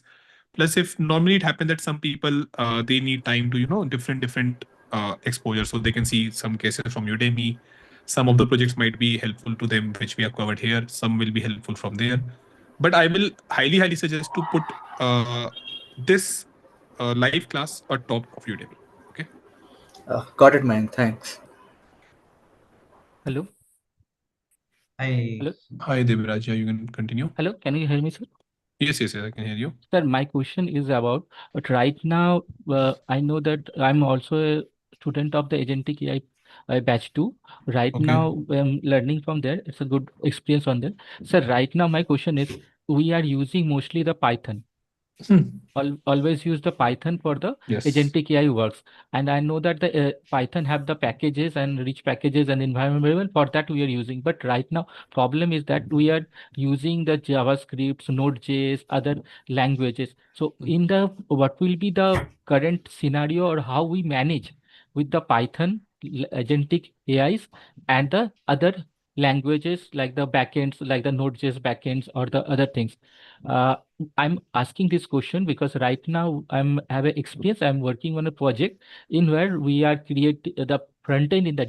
Plus, if normally it happens that some people they need time to different exposure, so they can see some cases from Udemy. Some of the projects might be helpful to them, which we have covered here. Some will be helpful from there. But I will highly suggest to put this live class on top of Udemy. Okay. Got it, man. Thanks. Hello. Hi. Hello. Hi, Devraj. You can continue. Hello. Can you hear me, sir? Yes, I can hear you. Sir, my question is about, but right now, I know that I'm also a student of the Agentic AI batch 2. Right Okay. now, I'm learning from there. It's a good experience on there. Sir, right now, my question is, we are using mostly the Python. Always use the Python for the Yes. Agentic AI works. And I know that the Python have the packages and rich packages and environment for that we are using. But right now, problem is that we are using the JavaScript, Node.js, other languages. So in the what will be the current scenario or how we manage with the Python agentic AIs and the other languages like the backends, like the Node.js backends or the other things. I'm asking this question because right now have an experience. I'm working on a project in where we are creating the front end in the